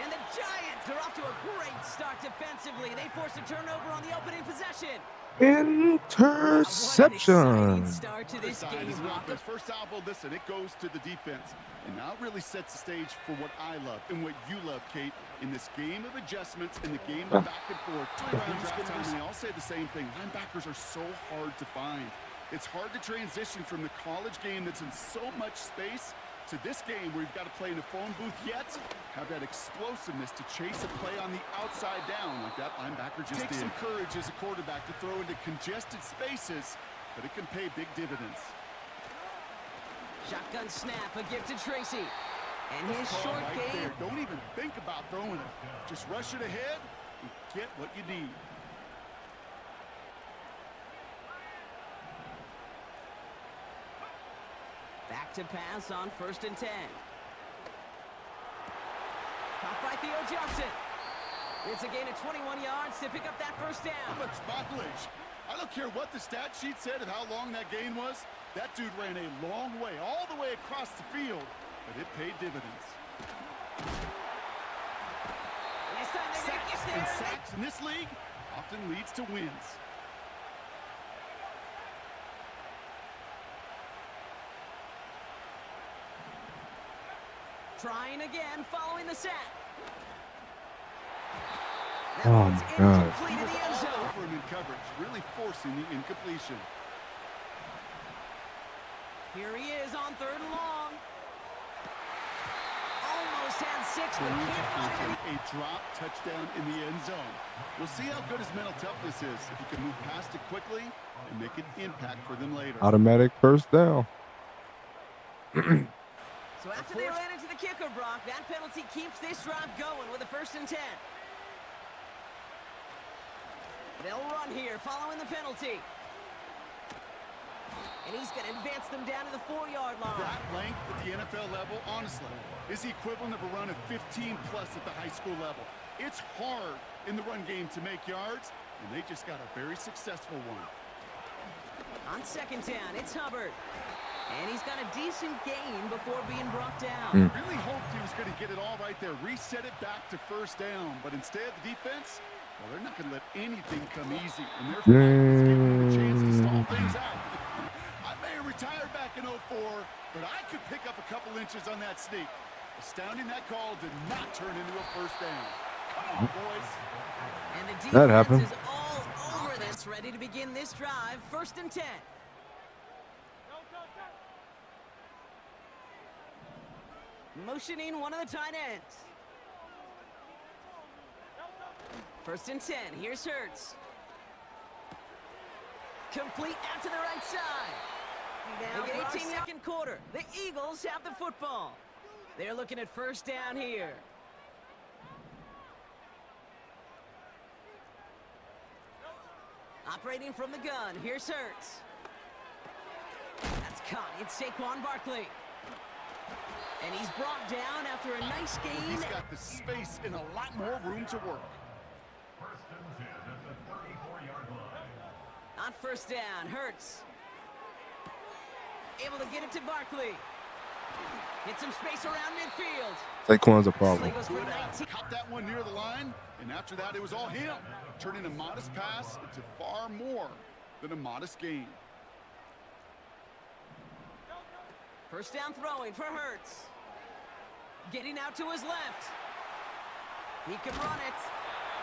And the Giants are off to a great start defensively. They force a turnover on the opening possession. Interception. Start to this game. First salvo, listen, it goes to the defense. And now it really sets the stage for what I love and what you love, Kate, in this game of adjustments, in the game of back and forth. They all say the same thing. Linebackers are so hard to find. It's hard to transition from the college game that's in so much space to this game where you've got to play in a phone booth, yet have that explosiveness to chase a play on the outside down like that linebacker just did. Takes some courage as a quarterback to throw into congested spaces, but it can pay big dividends. Shotgun snap, a gift to Tracy. And his short game. Don't even think about throwing it. Just rush it ahead and get what you need. Back to pass on 1st and 10. Caught by Theo Johnson. It's a gain of 21 yards to pick up that first down. How much mileage? I don't care what the stat sheet said of how long that gain was. That dude ran a long way, all the way across the field, but it paid dividends. Sacks in this league often leads to wins. Trying again, following the sack. Oh my God. He was all over him in coverage, really forcing the incompletion. Here he is on 3rd and long. Almost had 6, but can't find it. A drop touchdown in the end zone. We'll see how good his mental toughness is, if he can move past it quickly and make an impact for them later. Automatic first down. So after they ran into the kicker, Brock, that penalty keeps this drive going with a 1st and 10. They'll run here following the penalty. And he's going to advance them down to the 4-yard line. That length at the NFL level, honestly, is the equivalent of a run of 15-plus at the high school level. It's hard in the run game to make yards, and they just got a very successful one. On 2nd down, it's Hubbard. And he's got a decent gain before being brought down. Really hoped he was going to get it all right there, reset it back to 1st down. But instead, the defense, well, they're not going to let anything come easy. And they're giving him a chance to stall things out. I may have retired back in 04, but I could pick up a couple inches on that sneak. Astounding that call did not turn into a 1st down. Come on, boys. And the defense is all over this, ready to begin this drive. 1st and 10. Motioning one of the tight ends. 1st and 10. Here's Hurts. Complete out to the right side. Now 18-second quarter. The Eagles have the football. They're looking at 1st down here. Operating from the gun. Here's Hurts. That's caught. It's Saquon Barkley. And he's brought down after a nice gain. He's got the space and a lot more room to work. On 1st down, Hurts. Able to get it to Barkley. Get some space around midfield. Saquon's a problem. Caught that one near the line, and after that, it was all him. Turning a modest pass into far more than a modest gain. 1st down throwing for Hurts. Getting out to his left. He can run it.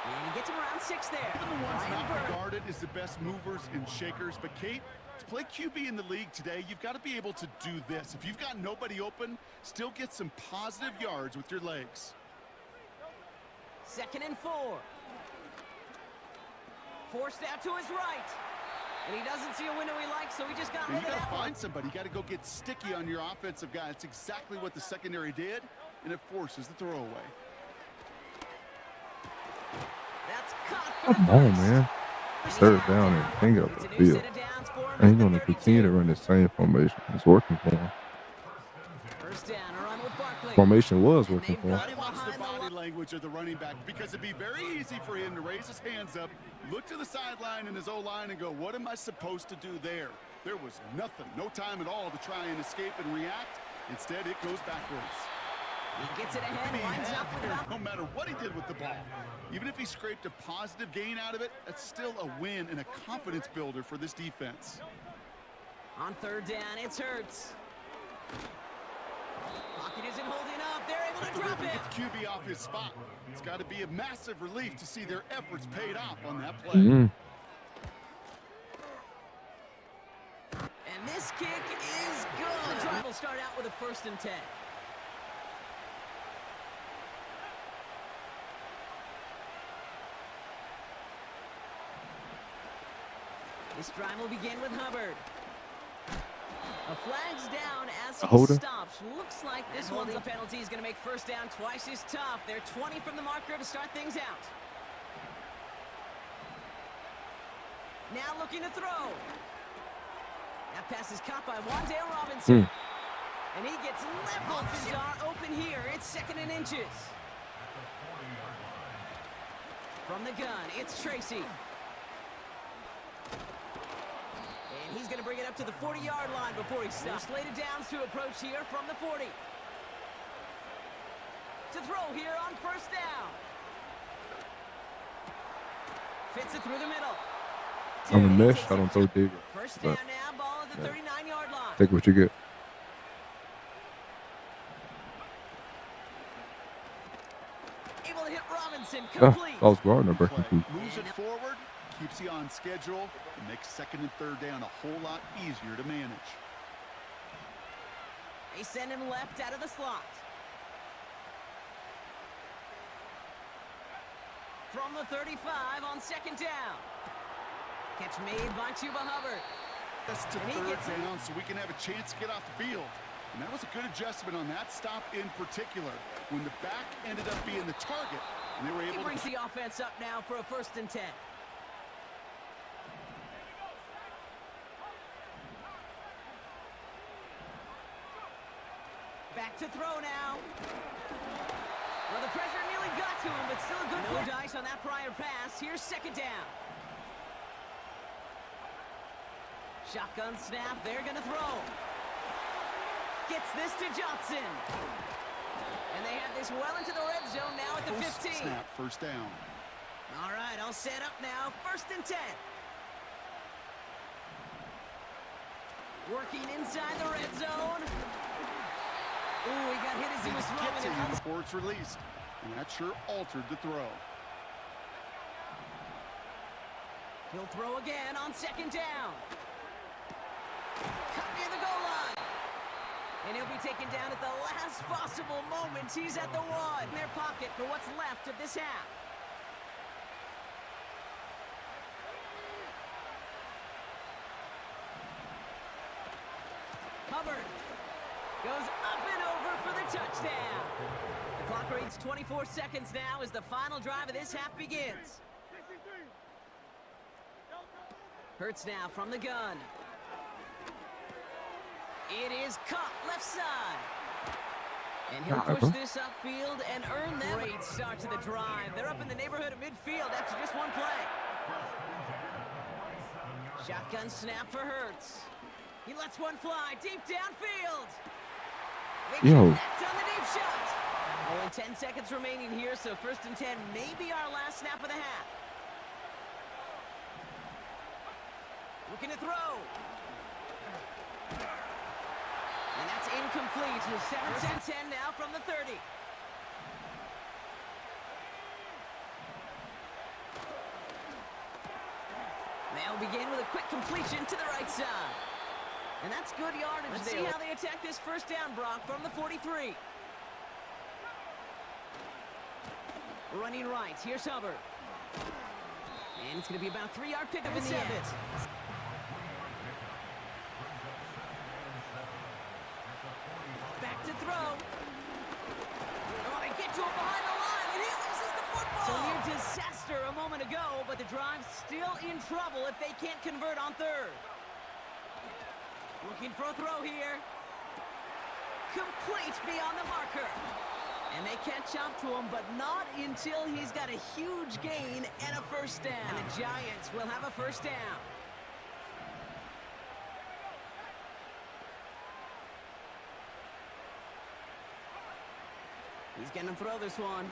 And he gets him around 6 there. Even the ones not regarded as the best movers and shakers. But, Kate, to play QB in the league today, you've got to be able to do this. If you've got nobody open, still get some positive yards with your legs. 2nd and 4. Forced out to his right. And he doesn't see a window he likes, so he just got You rid of got to that one. find somebody. You got to go get sticky on your offensive guy. That's exactly what the secondary did, and it forces the throwaway. That's caught for the Come on, first. man. And he's Third out down down. and hang up It's the a new field. set of downs for him And he's at going the to continue to 32. run the same formation. It's working for him. First down, a run with Barkley. Formation was And working they've for him. got him Watch the behind the body line. language of the running back, because it'd be very easy for him to raise his hands up, look to the sideline in his O-line and go, what am I supposed to do there? There was nothing, no time at all to try and escape and react. Instead, it goes backwards. He gets it ahead, He lines had up with there, about no matter what he did with the ball. Even if he scraped a positive gain out of it, that's still a win and a confidence builder for this defense. on third down. It's Hurts. Pocket isn't holding up. They're able to drop River it. gets QB off his spot. It's got to be a massive relief to see their efforts paid off on that play. Mhm. And this kick is good. The drive will start out with a 1st and 10. This drive will begin with Hubbard. A flag's down as A he holder? stops. Looks like this one's a penalty. He's going to make first down twice as tough. They're 20 from the marker to start things out. Now looking to throw. That pass is caught by Wan'Dale Robinson. And he gets leveled. Bizarre open here. It's 2nd and inches. From the gun, it's Tracy. And he's going to bring it up to the 40-yard line before he stops. Slated downs to approach here from the 40. To throw here on 1st down. Fits it through the middle. On the He mesh, takes I it don't throw deep. First down But now, ball at the yeah. 39-yard line. take what you get. Able to hit Robinson, Oh, complete. Sauce Gardner breaking Play. through. Moves it forward, keeps you on schedule, and makes 2nd and 3rd down a whole lot easier to manage. They send him left out of the slot. From the 35 on 2nd down. Catch made by Chuba Hubbard. That's to And he 3rd gets it. down so we can have a chance to get off the field. And that was a good adjustment on that stop in particular, when the back ended up being the target, and they were He able brings to... the offense up now for a 1st and 10. Back to throw now. Well, the pressure nearly got to him, but still a good play. No dice on that prior pass. Here's 2nd down. Shotgun snap. They're going to throw. Gets this to Johnson. And they have this well into the red zone now at the 15. Snap, 1st down. All right, I'll set up now. 1st and 10. Working inside the red zone. Ooh, he got hit as he was Gets throwing it it. before it's released, and that sure altered the throw. He'll throw again on 2nd down. Cut near the goal line. And he'll be taken down at the last possible moment. He's at the 1 in their pocket for what's left of this half. Hubbard goes up and over for the touchdown. The clock reads 24 seconds now as the final drive of this half begins. Hurts now from the gun. It is caught left side. And he'll push this upfield and earn them. Great start to the drive. They're up in the neighborhood of midfield after just one play. Shotgun snap for Hurts. He lets one fly deep downfield. They Yo. connect on the deep shot. Only 10 seconds remaining here, so 1st and 10 may be our last snap of the half. Looking to throw. And that's incomplete. 7th and 10 now from the 30. They'll begin with a quick completion to the right side. And that's good yardage. Let's see how they attack this 1st down, Brock, from the 43. Running right. Here's Hubbard. And it's going to be about a 3-yard pickup in the end. to go, but the drive's still in trouble if they can't convert on third. Looking for a throw here. Complete beyond the marker. And they catch up to him, but not until he's got a huge gain and a first down. And the Giants will have a first down. He's going to throw this one.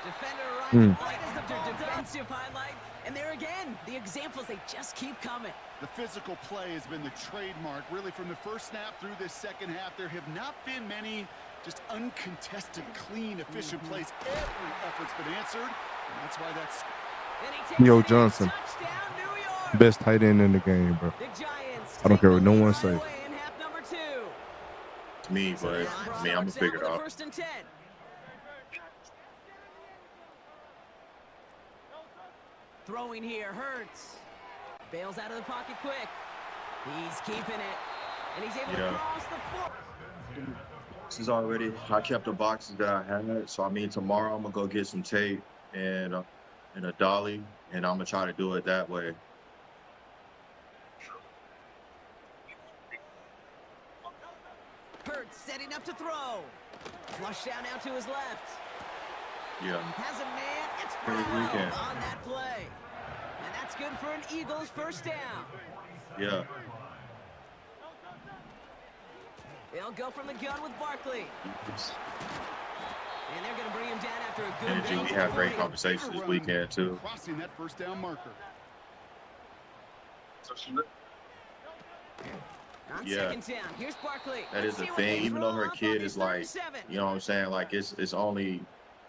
Defender right as the defensive highlight. And there again, the examples, they just keep coming. The physical play has been the trademark, really, from the first snap through this second half. There have not been many just uncontested, clean, efficient plays. Every effort's been answered, and that's why that's... Yo, Johnson, best tight end in the game, bro. I don't care what no one says. It's me, but I'm gonna figure it out. Throwing here hurts. Bails out of the pocket quick. He's keeping it, and he's able to cross the floor. This is already. I kept the boxes that I had, so I mean tomorrow I'm gonna go get some tape and a dolly, and I'm gonna try to do it that way. Hurts setting up to throw. Flush down now to his left. Yeah. Has a man. It's Brown on that play. And that's good for an Eagles first down. Yeah. They'll go from the gun with Barkley. And they're going to bring him down after a good And we had great conversations this weekend, too. Crossing that first down marker. On second down, here's Barkley. That is the thing. Even though her kid is like, you know what I'm saying? Like, it's only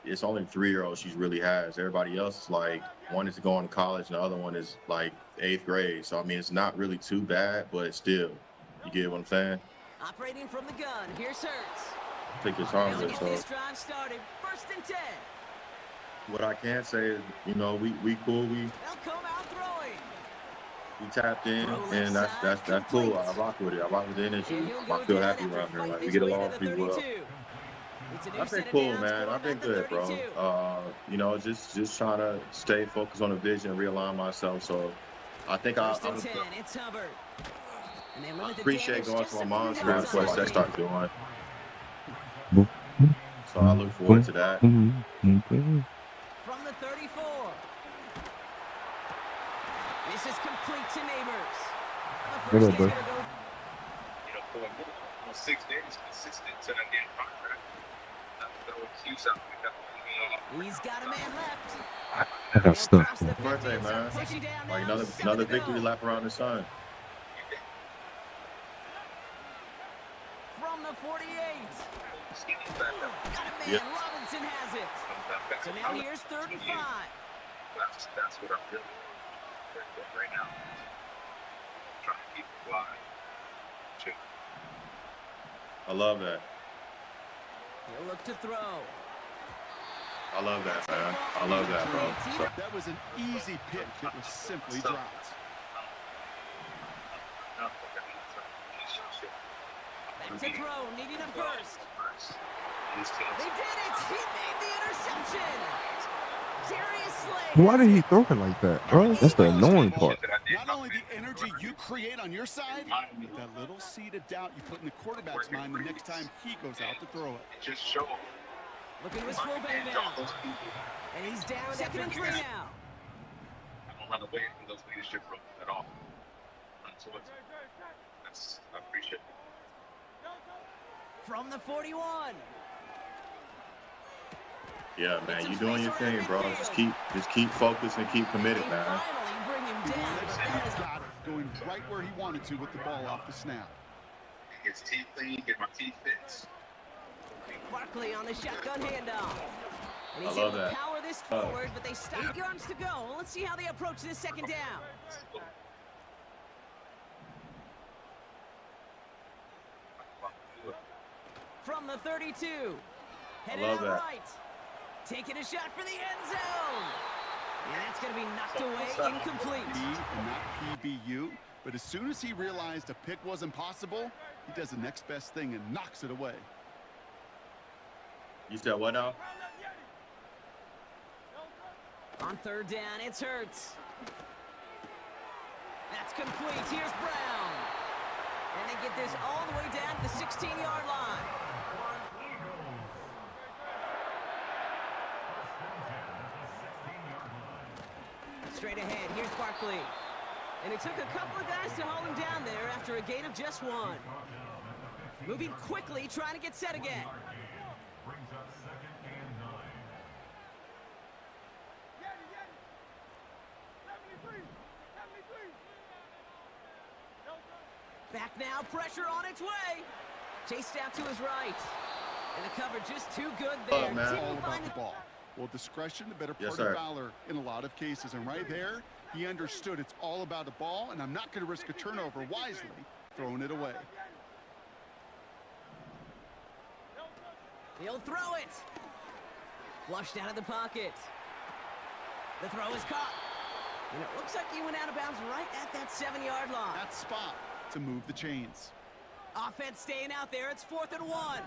3-year-olds she really has. Everybody else is like, one is going to college and the other one is like 8th grade. So, I mean, it's not really too bad, but still, you get what I'm saying? Operating from the gun, here's Hurts. Take your time with it. This drive started, 1st and 10. What I can say is, you know, we cool. They'll come out throwing. We tapped in, and that's cool. I rock with it. I rock with the energy. I feel happy around here. Like, we get along pretty well. I've been cool, man. I've been good, bro. You know, just trying to stay focused on the vision, realign myself. So I think I appreciate going to my mom's house once they start doing. So I look forward to that. From the 34. This is complete to Neighbors. What up, bro? You know, for 6 days, consistent to that game contract. He's got a man left. I got stuff. Birthday, man. Like another victory lap around the sun. From the 48. Got a man. Robinson has it. So now here's 3rd and 5. That's what I'm doing right now. Trying to keep it alive. I love that. He'll look to throw. I love that, man. I love that, bro. So, that was an easy pitch. It was simply dropped. Back to throw, needing him first. They did it! He made the interception! Darius Slay! Why did he throw it like that, bro? That's the annoying part. Not only the energy you create on your side, but that little seed of doubt you put in the quarterback's mind the next time he goes out to throw it. Just show him. Looking to his fullback now. And he's down 2nd and 3 now. I don't run away from those leadership roles at all. So I appreciate it. From the 41. yeah, man, you doing your thing, bro. Just keep focused and keep committed, man. Finally bring him down. Got it, going right where he wanted to with the ball off the snap. Get his teeth clean, get my teeth fixed. Barkley on the shotgun handoff. And he's I love able that. to power this forward, but they stop yards to go. Let's see how they approach this 2nd down. From the 32. Headed out that. right. Taking a shot for the end zone. And that's going to be knocked away, incomplete. P and not PBU. But as soon as he realized a pick wasn't possible, he does the next best thing and knocks it away. You said what now? On third down, it's Hurts. That's complete. Here's Brown. And they get this all the way down to the 16-yard line. Straight ahead, here's Barkley. And it took a couple of guys to hold him down there after a gain of just one. Moving quickly, trying to get set again. Back now, pressure on its way. Chased out to his right. And the cover just too good there. All about the ball. Well, discretion, the better part of valor in a lot of cases. And right there, he understood it's all about the ball, and I'm not going to risk a turnover wisely, throwing it away. He'll throw it. Flushed out of the pocket. The throw is caught. And it looks like he went out of bounds right at that 7-yard line. That spot to move the chains. Offense staying out there. It's 4th and 1.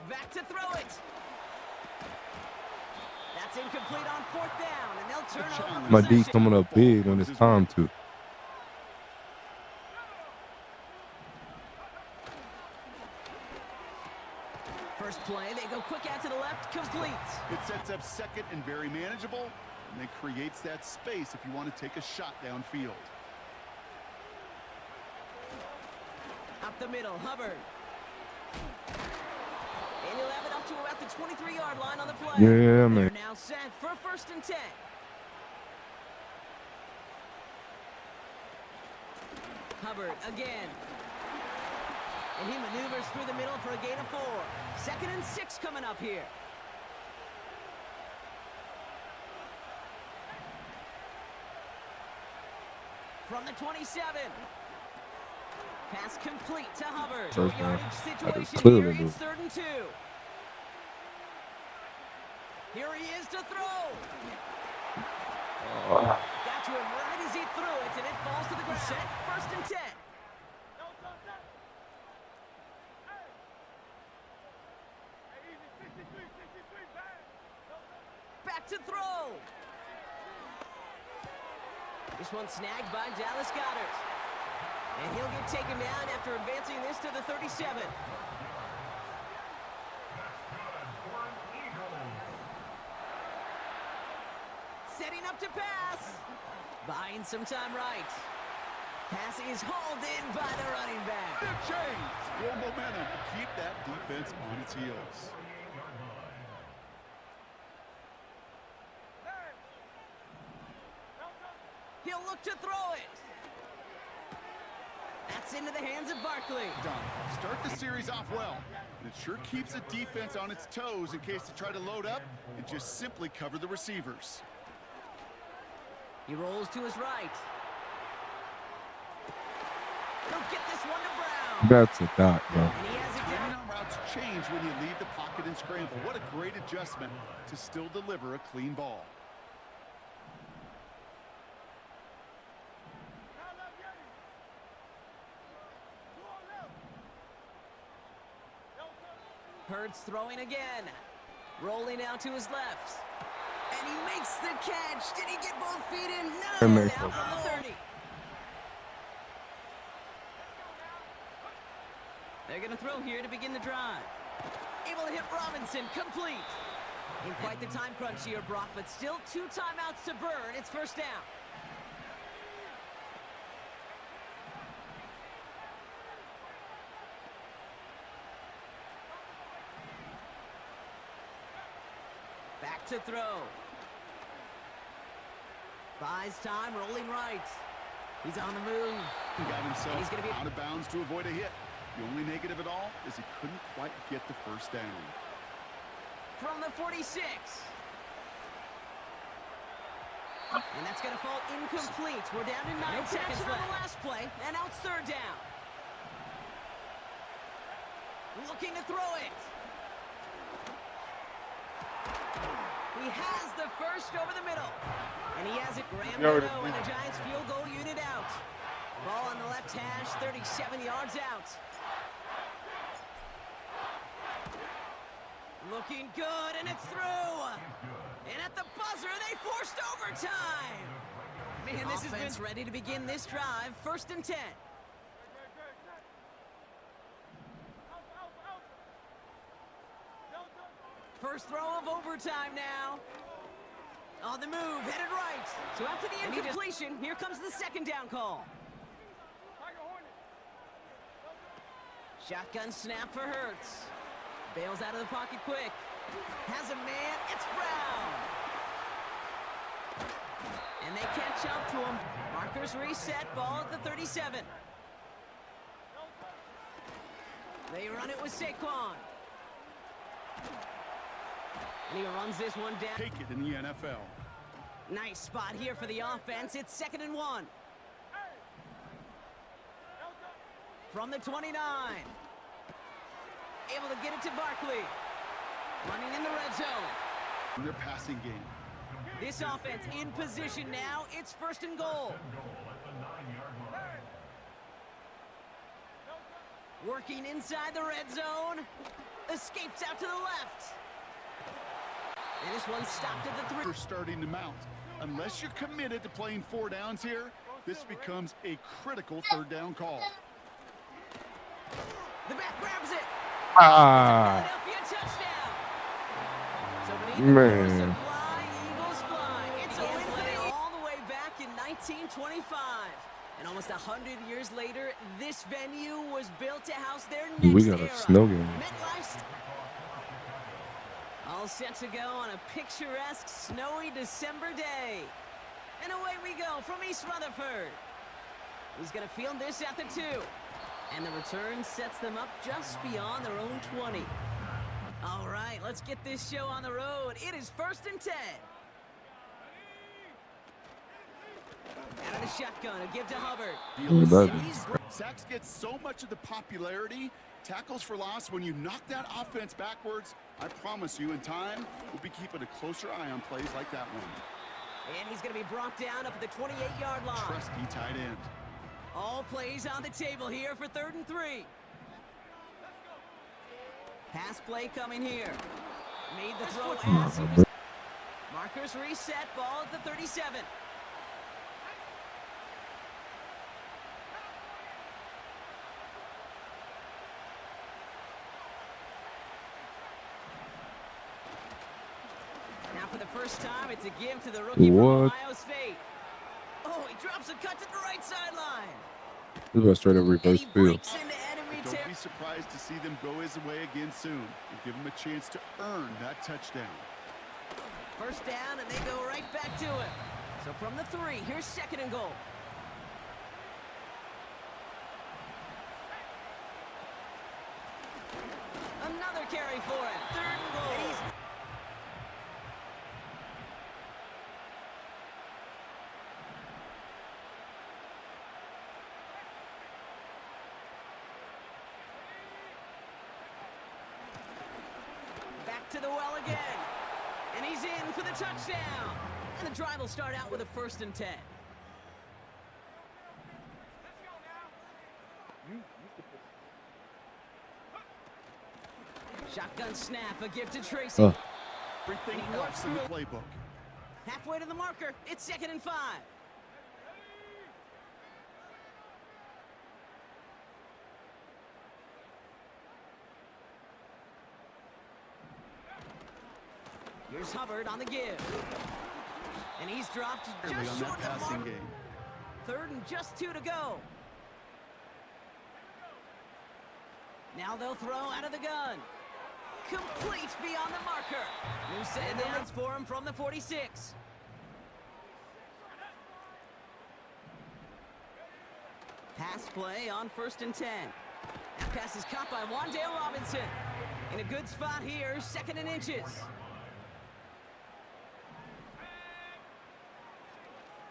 Back to throw it. That's incomplete on 4th down, and they'll turn over. My D coming up big when it's time to. First play, they go quick out to the left, complete. It sets up second and very manageable, and it creates that space if you want to take a shot downfield. Up the middle, Hubbard. And he'll have it up to about the 23-yard line on the play. Yeah, man. They're now set for 1st and 10. Hubbard again. And he maneuvers through the middle for a gain of 4. 2nd and 6 coming up here. From the 27. Pass complete to Hubbard. First down. Situation Clearly here. do. It's 3rd and 2. Here he is to throw. Got to him right as he threw it, and it falls to the ground. Set, 1st and 10. Back to throw. This one snagged by Dallas Goedert. And he'll get taken down after advancing this to the 37. Setting up to pass. Buying some time right. Pass is hauled in by the running back. Big change. More momentum to keep that defense on its heels. He'll look to throw it. That's into the hands of Barkley. Done. Start the series off well. And it sure keeps the defense on its toes in case they try to load up and just simply cover the receivers. He rolls to his right. He'll get this one to Brown. That's a dot, bro. And he has it down. Timing on routes change when you leave the pocket and scramble. What a great adjustment to still deliver a clean ball. Hurts throwing again. Rolling out to his left. And he makes the catch. Did he get both feet in? No. Now from the 30. They're going to throw here to begin the drive. Able to hit Robinson. Complete. In quite the time crunch here, Brock, but still 2 timeouts to burn. It's 1st down. Back to throw. Buys time, rolling right. He's on the move. He got himself And he's gonna be out of bounds to avoid a hit. The only negative at all is he couldn't quite get the 1st down. From the 46. And that's going to fall incomplete. We're down to 9 seconds left. On the last play, and now it's 3rd down. Looking to throw it. He has the first over the middle. And he has it. Graham Gano and the Giants field goal unit out. Ball on the left hash, 37 yards out. Looking good, and it's through. And at the buzzer, they forced overtime. Man, this offense ready to begin this drive. 1st and 10. First throw of overtime now. On the move, headed right. So after the incompletion, here comes the 2nd down call. Shotgun snap for Hurts. Bails out of the pocket quick. Has a man, it's Brown. And they catch up to him. Markers reset, ball at the 37. They run it with Saquon. And he runs this one down. Take it in the NFL. Nice spot here for the offense. It's 2nd and 1. From the 29. Able to get it to Barkley. Running in the red zone. Their passing game. This offense in position now. It's 1st and goal. Working inside the red zone. Escapes out to the left. And this one stopped at the 3. They're starting to mount. Unless you're committed to playing 4 downs here, this becomes a critical 3rd down call. The back grabs it. Ah, Touchdown. So man. Eagles fly. It's a win all the way back in 1925. And almost 100 years later, this venue was built to house their next We got a era. snow game. MetLife. All set to go on a picturesque, snowy December day. And away we go from East Rutherford. He's going to field this at the 2. And the return sets them up just beyond their own 20. All right, let's get this show on the road. It is 1st and 10. Out of the shotgun, a give to Hubbard. Sacks gets so much of the popularity. Tackles for loss, when you knock that offense backwards, I promise you in time, we'll be keeping a closer eye on plays like that one. And he's going to be brought down up at the 28-yard line. Trusty tight end. All plays on the table here for 3rd and 3. Pass play coming here. Made the throw as he was. Markers reset, ball at the 37. Now for the first time, it's a give to the rookie from Ohio State. Oh, he drops a cut to the right sideline. This is a straight up reverse field. Don't be surprised to see them go his way again soon. And give him a chance to earn that touchdown. First down, and they go right back to it. So from the 3, here's 2nd and goal. Another carry for it. 3rd and goal. Back to the well again. And he's in for the touchdown. And the drive will start out with a 1st and 10. Shotgun snap, a give to Tracy. Everything else in the playbook. Halfway to the marker, it's 2nd and 5. Here's Hubbard on the give. And he's dropped just short of the passing mark. game. 3rd and just 2 to go. Now they'll throw out of the gun. Complete beyond the marker. New set downs for him from the 46. Pass play on 1st and 10. That pass is caught by Wan'Dale Robinson. In a good spot here, 2nd and inches.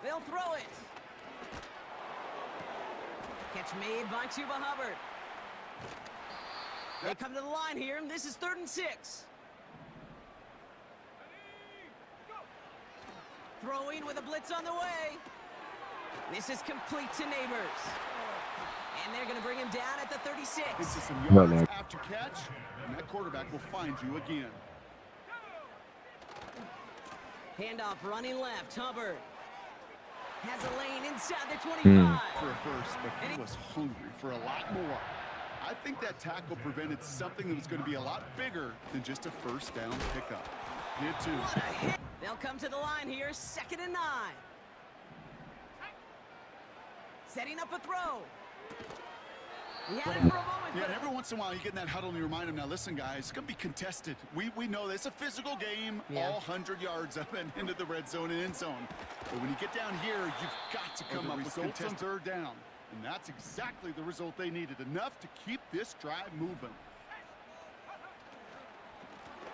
They'll throw it. Catch made by Chuba Hubbard. They come to the line here, and this is 3rd and 6. Throwing with a blitz on the way. This is complete to Neighbors. And they're going to bring him down at the 36. Into some yards after catch, and that quarterback will find you again. Handoff running left. Hubbard has a lane inside the 25. For a first, but he was hungry for a lot more. I think that tackle prevented something that was going to be a lot bigger than just a first down pickup. Did too. What a hit. They'll come to the line here, 2nd and 9. Setting up a throw. He had it for a moment. Yeah, and every once in a while you get in that huddle and you remind them, now listen guys, it's going to be contested. We know this, a physical game, all 100 yards up and into the red zone and end zone. But when you get down here, you've got to come up with contested 3rd down. And that's exactly the result they needed, enough to keep this drive moving.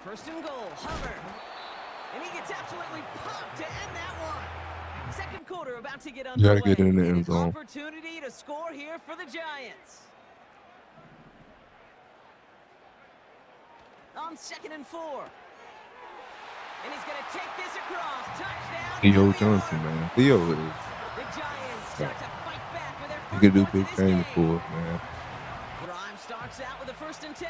1st and goal, Hubbard. And he gets absolutely pumped to end that one. 2nd quarter about to get underway. You gotta get in the end zone. Opportunity to score here for the Giants. On 2nd and 4. And he's going to take this across. Touchdown. Theo Johnson, man. Theo is. The Giants start to fight back with their He first can do points big of this things game. for us, man. Drive starts out with a 1st and 10.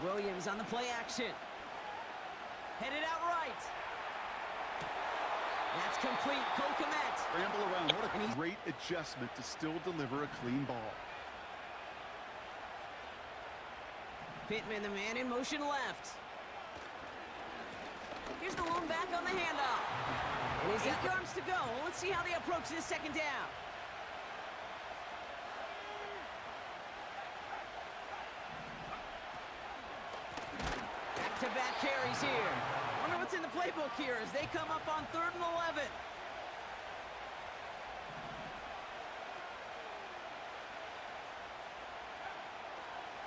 Williams on the play action. Headed out right. That's complete. Cole Kmet. Scramble around. What a great adjustment to still deliver a clean ball. Pittman, the man in motion left. Here's the lone back on the handoff. And he's 8 yards to go. Let's see how they approach this 2nd down. Back-to-back carries here. Wonder what's in the playbook here as they come up on 3rd and 11.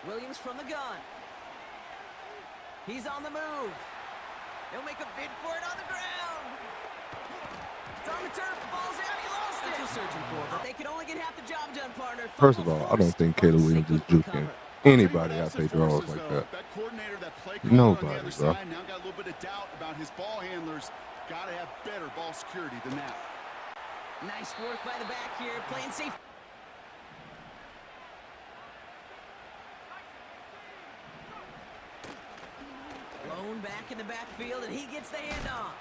Williams from the gun. He's on the move. He'll make a bid for it on the ground. It's on the turf. Ball's out. He lost it. That's what searching for, but they could only get half the job done, partner. First of all, I don't think Caleb Williams is juking anybody out there draws like that. That coordinator, that play Nobody, on the other bro. side, now got a little bit of doubt about his ball handlers. Got to have better ball security than that. Nice work by the back here, playing safe. Lone back in the backfield, and he gets the handoff.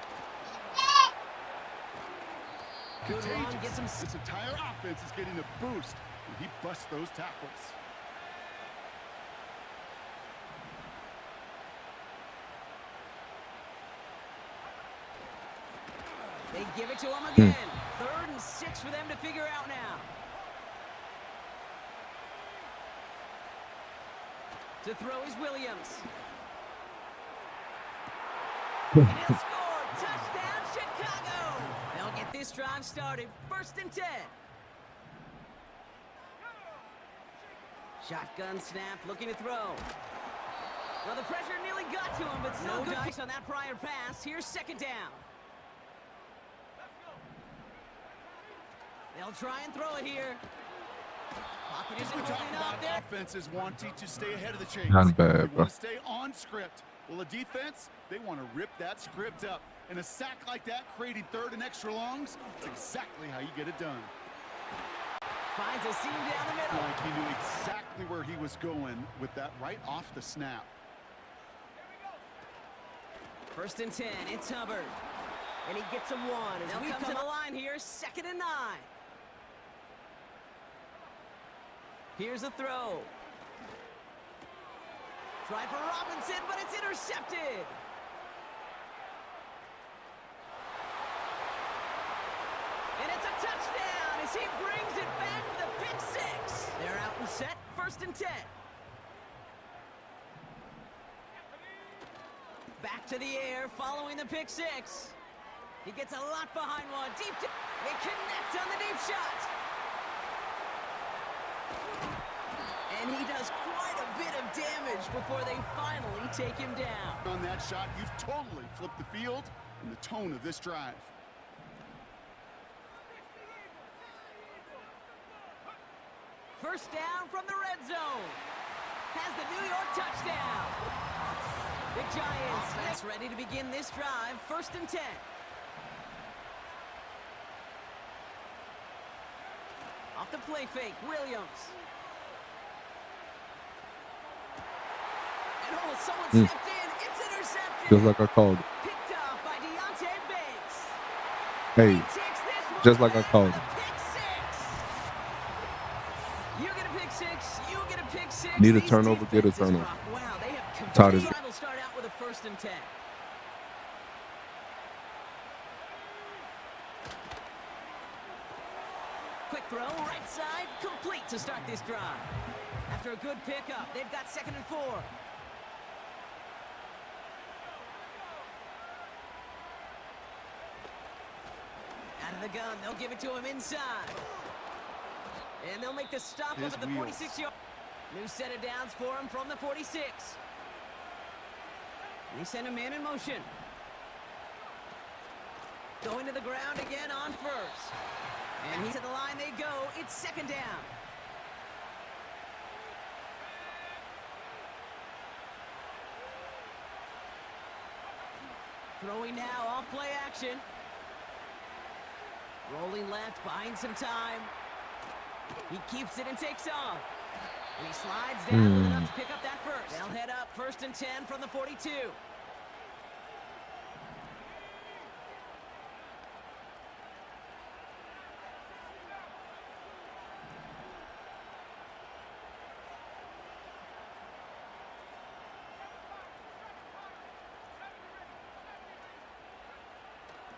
Good run, gets him. This entire offense is getting a boost when he busts those tackles. They give it to him again. 3rd and 6 for them to figure out now. To throw is Williams. And he'll score. Touchdown, Chicago. They'll get this drive started. 1st and 10. Shotgun snap, looking to throw. Well, the pressure nearly got to him, but still no dice on that prior pass. Here's 2nd down. They'll try and throw it here. Pocket isn't holding up there. Offenses wanting to stay ahead of the chains. Not bad, They bro. want to stay on script. Well, the defense, they want to rip that script up. And a sack like that, creating 3rd and extra longs, it's exactly how you get it done. Finds a seam down the middle. Like he knew exactly where he was going with that right off the snap. 1st and 10, it's Hubbard. And he gets him one. As we come to the line here, 2nd and 9. Here's a throw. Try for Robinson, but it's intercepted. And it's a touchdown as he brings it back for the pick 6. They're out and set, 1st and 10. Back to the air, following the pick 6. He gets a lot behind one. Deep. They connect on the deep shot. And he does quite a bit of damage before they finally take him down. On that shot, you've totally flipped the field and the tone of this drive. First down from the red zone. Has the New York touchdown. The Giants offense ready to begin this drive. 1st and 10. Off the play fake, Williams. And oh, someone stepped in. It's intercepted. Just like I called it. Picked off by Deontay Banks. Hey, He takes this one just like I back called for it. the pick six. You get a pick six. You get a pick six. Need a These turnover, get a defenses, turnover. Brock, wow, they have Todd is- completely. Will start out with a 1st and 10. Quick throw, right side, complete to start this drive. After a good pickup, they've got 2nd and 4. Out of the gun, they'll give it to him inside. And they'll make the stop up at the 46-yard. New set of downs for him from the 46. They send a man in motion. Going to the ground again on 1st. And he's to the line they go. It's 2nd down. Throwing now off play action. Rolling left, buying some time. He keeps it and takes off. And he slides down with enough to pick up that first. They'll head up 1st and 10 from the 42.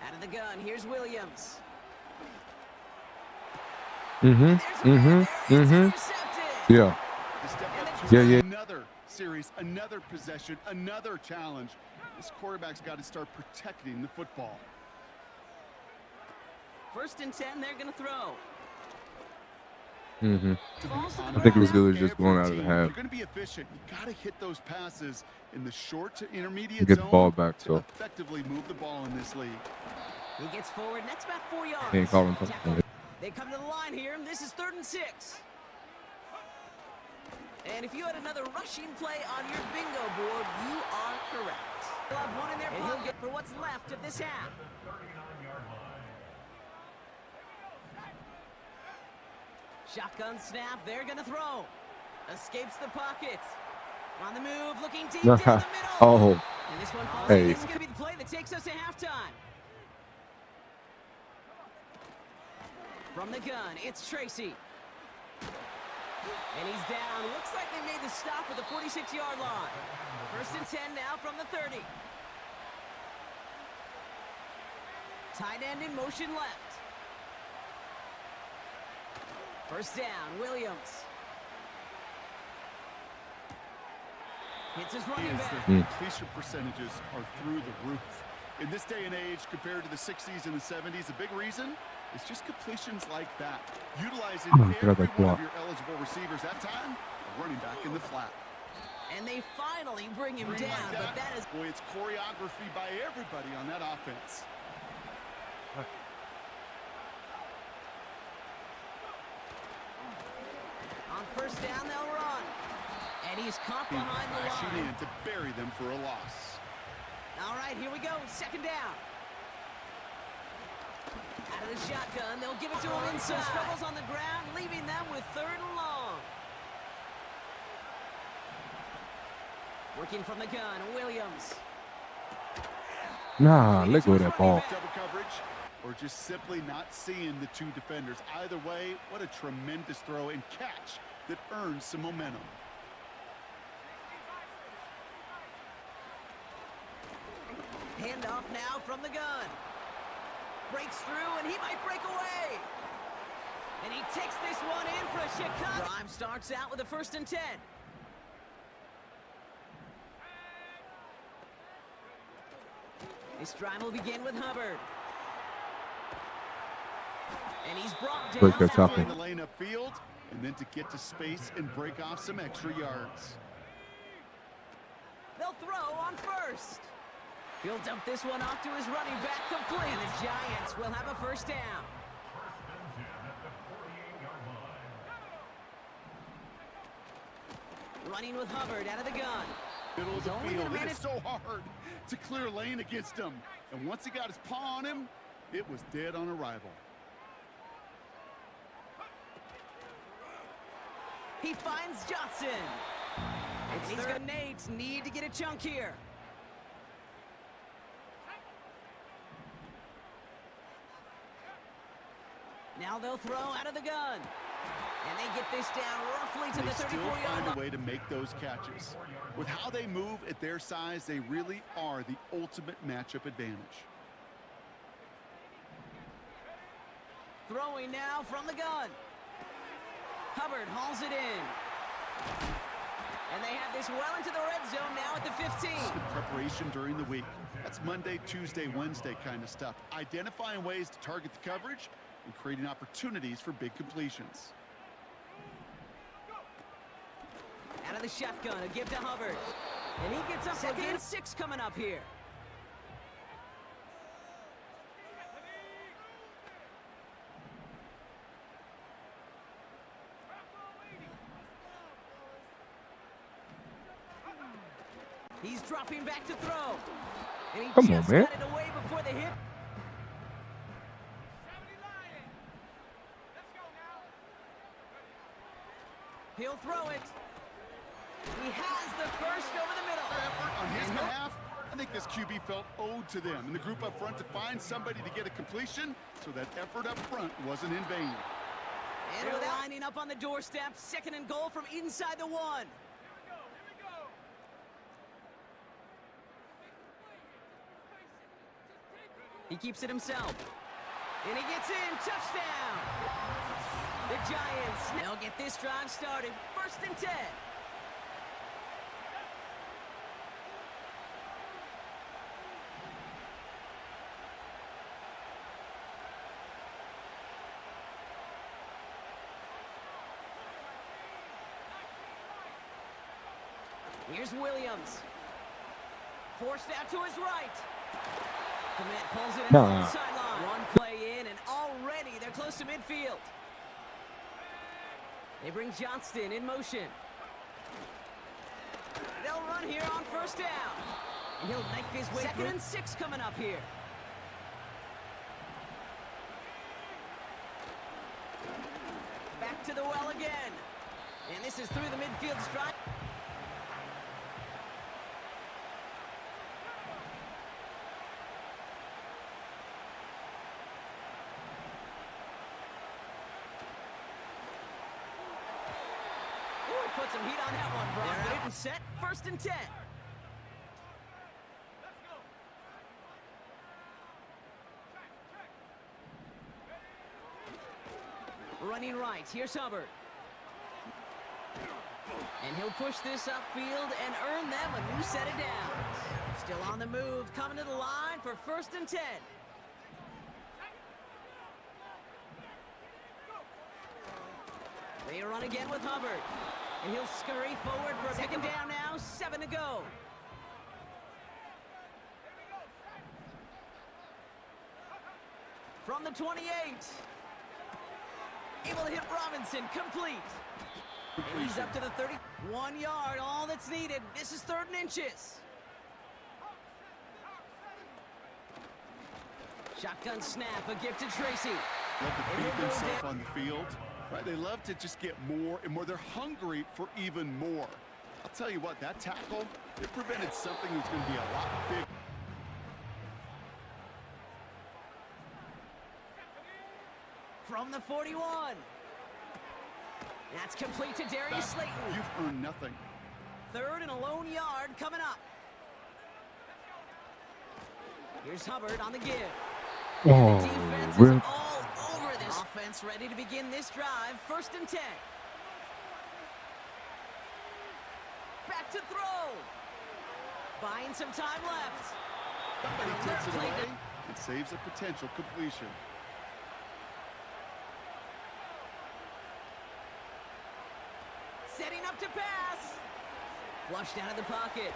Out of the gun, here's Williams. Yeah. Yeah. Another series, another possession, another challenge. This quarterback's got to start protecting the football. 1st and 10, they're going to throw. I think it was good just going out of the half. You're going to be efficient. You got to hit those passes in the short to intermediate Get the zone ball back, to so. effectively move the ball in this league. He gets forward, and that's about 4 yards. He ain't calling touchdown. They come to the line here, and this is 3rd and 6. And if you had another rushing play on your bingo board, you are correct. They'll have one in their pocket for what's left of this half. Shotgun snap, they're going to throw. Escapes the pocket. On the move, looking deep down the middle. Oh. And this one falls. Hey. This is going to be the play that takes us to halftime. From the gun, it's Tracy. And he's down. Looks like they made the stop at the 46-yard line. 1st and 10 now from the 30. Tight end in motion left. 1st down, Williams. Hits his running back. The completion percentages are through the roof. In this day and age, compared to the 60s and the 70s, a big reason is just completions like that. Utilizing every one of your eligible receivers. That time, a running back in the flat. And they finally bring him down, but that is... Boy, it's choreography by everybody on that offense. On 1st down, they'll run. And he's caught behind the line. In to bury them for a loss. All right, here we go. 2nd down. Out of the shotgun, they'll give it to him inside. Struggles on the ground, leaving them with 3rd and long. Working from the gun, Williams. Nah, let go of that ball. Double coverage, or just simply not seeing the two defenders. Either way, what a tremendous throw and catch that earns some momentum. Handoff now from the gun. Breaks through, and he might break away. And he takes this one in for a Chicago. Drive starts out with a 1st and 10. This drive will begin with Hubbard. And he's brought down. Break that tackle. The lane upfield, and then to get to space and break off some extra yards. They'll throw on 1st. He'll dump this one off to his running back complete. And the Giants will have a 1st down. Running with Hubbard out of the gun. Middle of the only field. gonna It manage- is so hard to clear lane against him. And once he got his paw on him, it was dead on arrival. He finds Johnson. He's got Nate. Need to get a chunk here. Now they'll throw out of the gun. And they get this down roughly to They the still 34-yard find line. a way to make those catches. With how they move at their size, they really are the ultimate matchup advantage. Throwing now from the gun. Hubbard hauls it in. And they have this well into the red zone now at the 15. Good preparation during the week. That's Monday, Tuesday, Wednesday kind of stuff. Identifying ways to target the coverage and creating opportunities for big completions. Out of the shotgun, a give to Hubbard. And he gets up second and 6 coming up here. He's dropping back to throw. And he Come on, just man. got it away before the hit. He'll throw it. He has the first over the middle. Effort on his behalf, I think this QB felt owed to them and the group up front to find somebody to get a completion, so that effort up front wasn't in vain. And they're lining up on the doorstep, second and goal from inside the 1. He keeps it himself. And he gets in. Touchdown. The Giants, they'll get this drive started. First and 10. Here's Williams. Forced out to his right. Komet pulls it in on the sideline. One play in, and already they're close to midfield. They bring Johnston in motion. They'll run here on first down. And he'll knife his way through. Second and 6 coming up here. Back to the well again. And this is through the midfield strike. Put some heat on that one, bro. They're out and set. First and 10. Running right. Here's Hubbard. And he'll push this upfield and earn them a new set of downs. Still on the move. Coming to the line for first and 10. They run again with Hubbard. And he'll scurry forward for a second down now. 7 to go. From the 28. Able to hit Robinson. Complete. And he's up to the 30. 1 yard. All that's needed. This is 3rd and inches. Shotgun snap. A gift to Tracy. Love to feed themselves on the field. Right, they love to just get more and more. They're hungry for even more. I'll tell you what, that tackle, it prevented something that's going to be a lot bigger. From the 41. That's complete to Darius Slayton. You've earned nothing. 3rd and a lone yard coming up. Here's Hubbard on the give. And the defense is all over this offense, ready to begin this drive. 1st and 10. Back to throw. Buying some time left. And he takes it away and saves a potential completion. Setting up to pass. Flushed out of the pocket.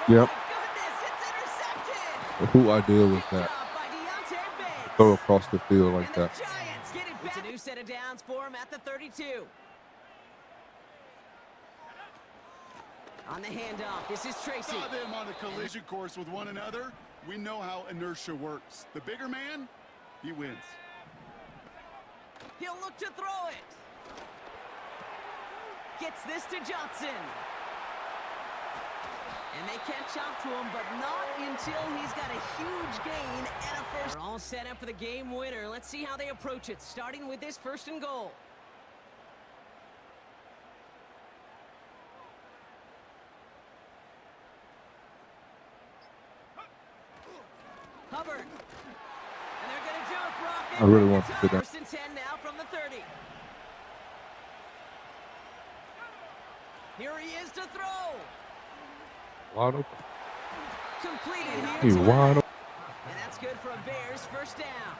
Yep. Goodness, it's intercepted. Who idea was that? By Deontay Banks. Go across the field like And that. the Giants get it back. It's a new set of downs for him at the 32. On the handoff, this is Tracy. Saw them on the collision course with one another. We know how inertia works. The bigger man, he wins. He'll look to throw it. Gets this to Johnson. And they catch up to him, but not until he's got a huge gain and a first. They're all set up for the game winner. Let's see how they approach it, starting with this 1st and goal. Hubbard. And they're going to do it, Brock. I really want to sit down. 1st and 10 now from the 30. Here he is to throw. Wide open. Completed. He's wide open. And that's good for a Bears 1st down.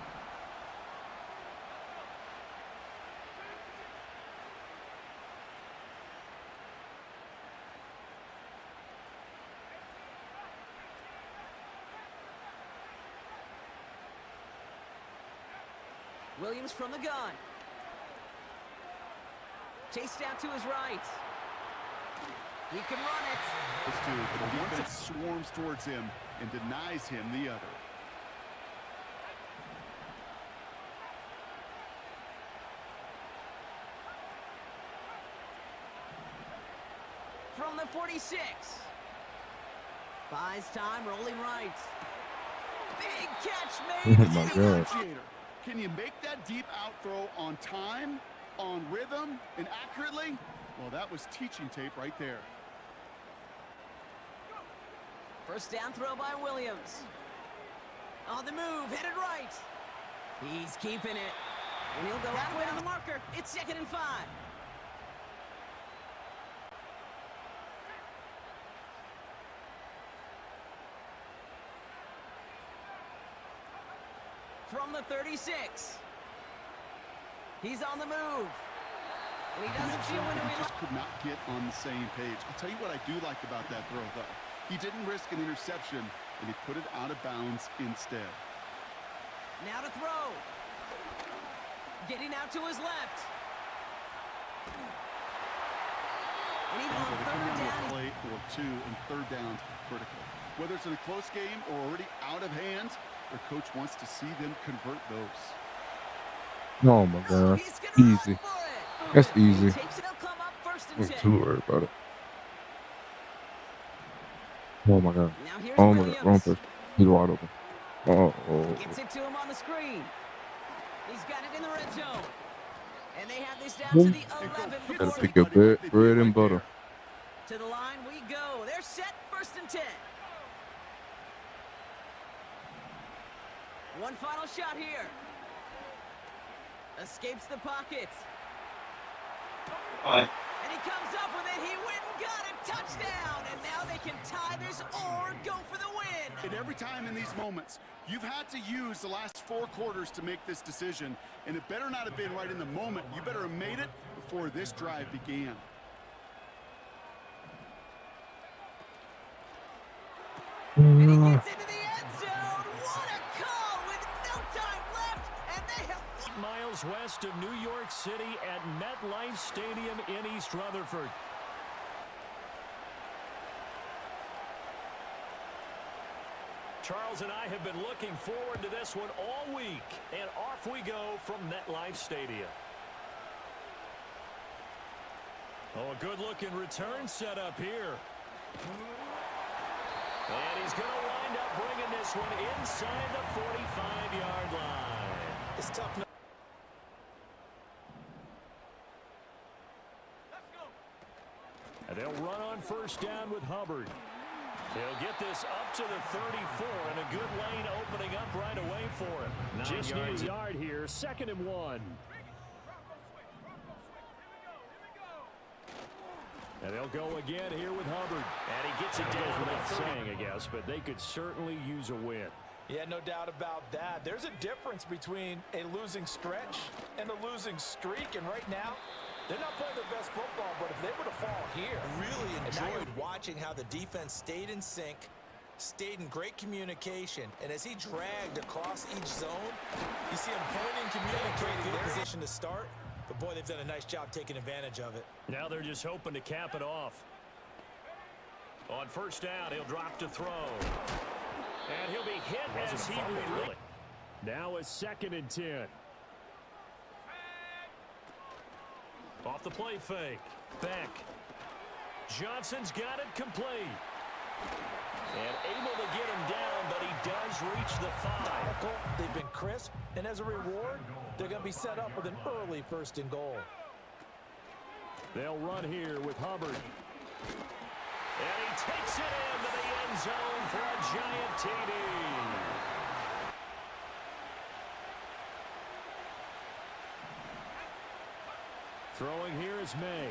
Williams from the gun. Chased out to his right. He can run it. This dude, the defense swarms towards him and denies him the other. From the 46. Buys time, rolling right. Big catch made. Oh my God. Can you make that deep out throw on time, on rhythm, and accurately? Well, that was teaching tape right there. 1st down throw by Williams. On the move, headed right. He's keeping it. And he'll go halfway to the marker. It's 2nd and 5. From the 36. He's on the move. And he doesn't feel when he just could not get on the same page. I'll tell you what I do like about that throw, though. He didn't risk an interception, and he put it out of bounds instead. Now to throw. Getting out to his left. And even on 3rd down. Play or 2, and 3rd downs are critical. Whether it's in a close game or already out of hand, their coach wants to see them convert those. Oh my God. Easy. That's easy. I'm too worried about it. Oh my God. Oh my God. Wrong person. He's wide open. Oh. Gets it to him on the screen. He's got it in the red zone. And they have this down to the 11. Gotta pick up bread and butter. To the line we go. They're set 1st and 10. One final shot here. Escapes the pocket. And he comes up with it. He went and got it. Touchdown. And now they can tie this or go for the win. And every time in these moments, you've had to use the last 4 quarters to make this decision. And it better not have been right in the moment. You better have made it before this drive began. And he gets into the end zone. What a call with no time left. And they have... Miles west of New York City at MetLife Stadium in East Rutherford. Charles and I have been looking forward to this one all week. And off we go from MetLife Stadium. Oh, a good-looking return set up here. And he's going to wind up bringing this one inside the 45-yard line. It's tough. And they'll run on 1st down with Hubbard. They'll get this up to the 34, and a good lane opening up right away for him. Just need a yard here, 2nd and 1. And they'll go again here with Hubbard. And he gets it down without saying, I guess, but they could certainly use a win. Yeah, no doubt about that. There's a difference between a losing stretch and a losing streak, and right now, they're not playing their best football, but if they were to fall here... Really enjoyed watching how the defense stayed in sync, stayed in great communication, and as he dragged across each zone, you see him pointing, communicating their position to start, but boy, they've done a nice job taking advantage of it. Now they're just hoping to cap it off. On first down, he'll drop to throw. And he'll be hit as he really. Now a 2nd and 10. Off the play fake. Beck. Johnson's got it complete. And able to get him down, but he does reach the 5. They've been crisp, and as a reward, they're going to be set up with an early 1st and goal. They'll run here with Hubbard. And he takes it into the end zone for a giant TD. Throwing here is May.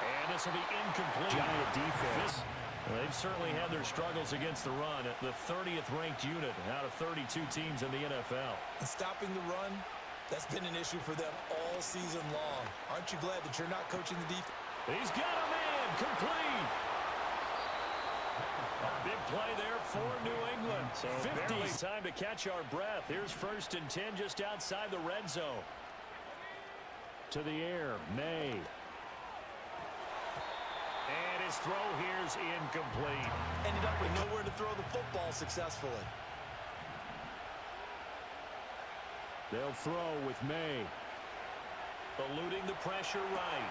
And this will be incomplete. Giant defense. Well, they've certainly had their struggles against the run. The 30th ranked unit out of 32 teams in the NFL. And stopping the run, that's been an issue for them all season long. Aren't you glad that you're not coaching the defense? He's got a man complete. Big play there for New England. So 50. Time to catch our breath. Here's 1st and 10 just outside the red zone. To the air, May. And his throw here's incomplete. Ended up with nowhere to throw the football successfully. They'll throw with May. Eluding the pressure right.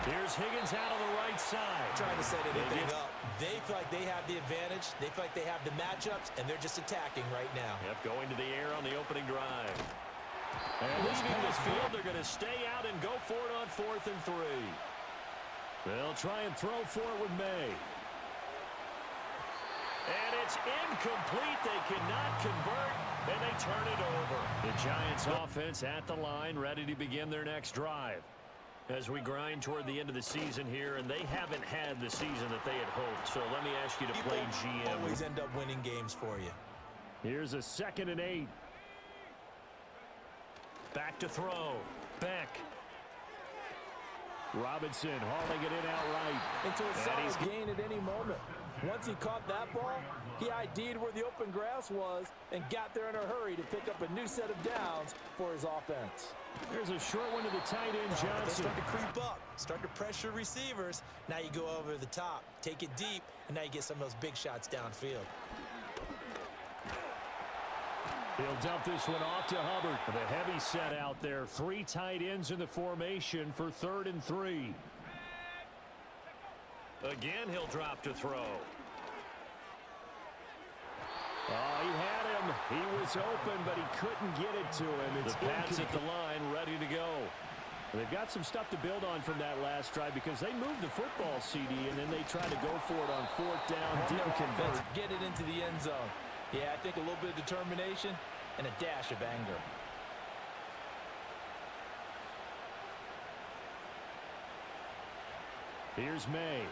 Here's Higgins out on the right side. Trying to set anything up. They feel like they have the advantage. They feel like they have the matchups, and they're just attacking right now. Yep, going to the air on the opening drive. And leaving this field, they're going to stay out and go for it on 4th and 3. They'll try and throw for it with May. And it's incomplete. They cannot convert, and they turn it over. The Giants offense at the line, ready to begin their next drive. As we grind toward the end of the season here, and they haven't had the season that they had hoped. So let me ask you to play GM. Always end up winning games for you. Here's a 2nd and 8. Back to throw. Beck. Robinson hauling it in outright. Into a solid gain at any moment. Once he caught that ball, he ID'd where the open grass was and got there in a hurry to pick up a new set of downs for his offense. There's a short one to the tight end, Johnson. They start to creep up, start to pressure receivers. Now you go over the top, take it deep, and now you get some of those big shots downfield. He'll dump this one off to Hubbard. The heavy set out there. 3 tight ends in the formation for 3rd and 3. Again, he'll drop to throw. Oh, he had him. He was open, but he couldn't get it to him. It's the pass at the line, ready to go. They've got some stuff to build on from that last drive because they moved the football, CD, and then they tried to go for it on 4th down. Didn't convert. Get it into the end zone. Yeah, I think a little bit of determination and a dash of anger. Here's May.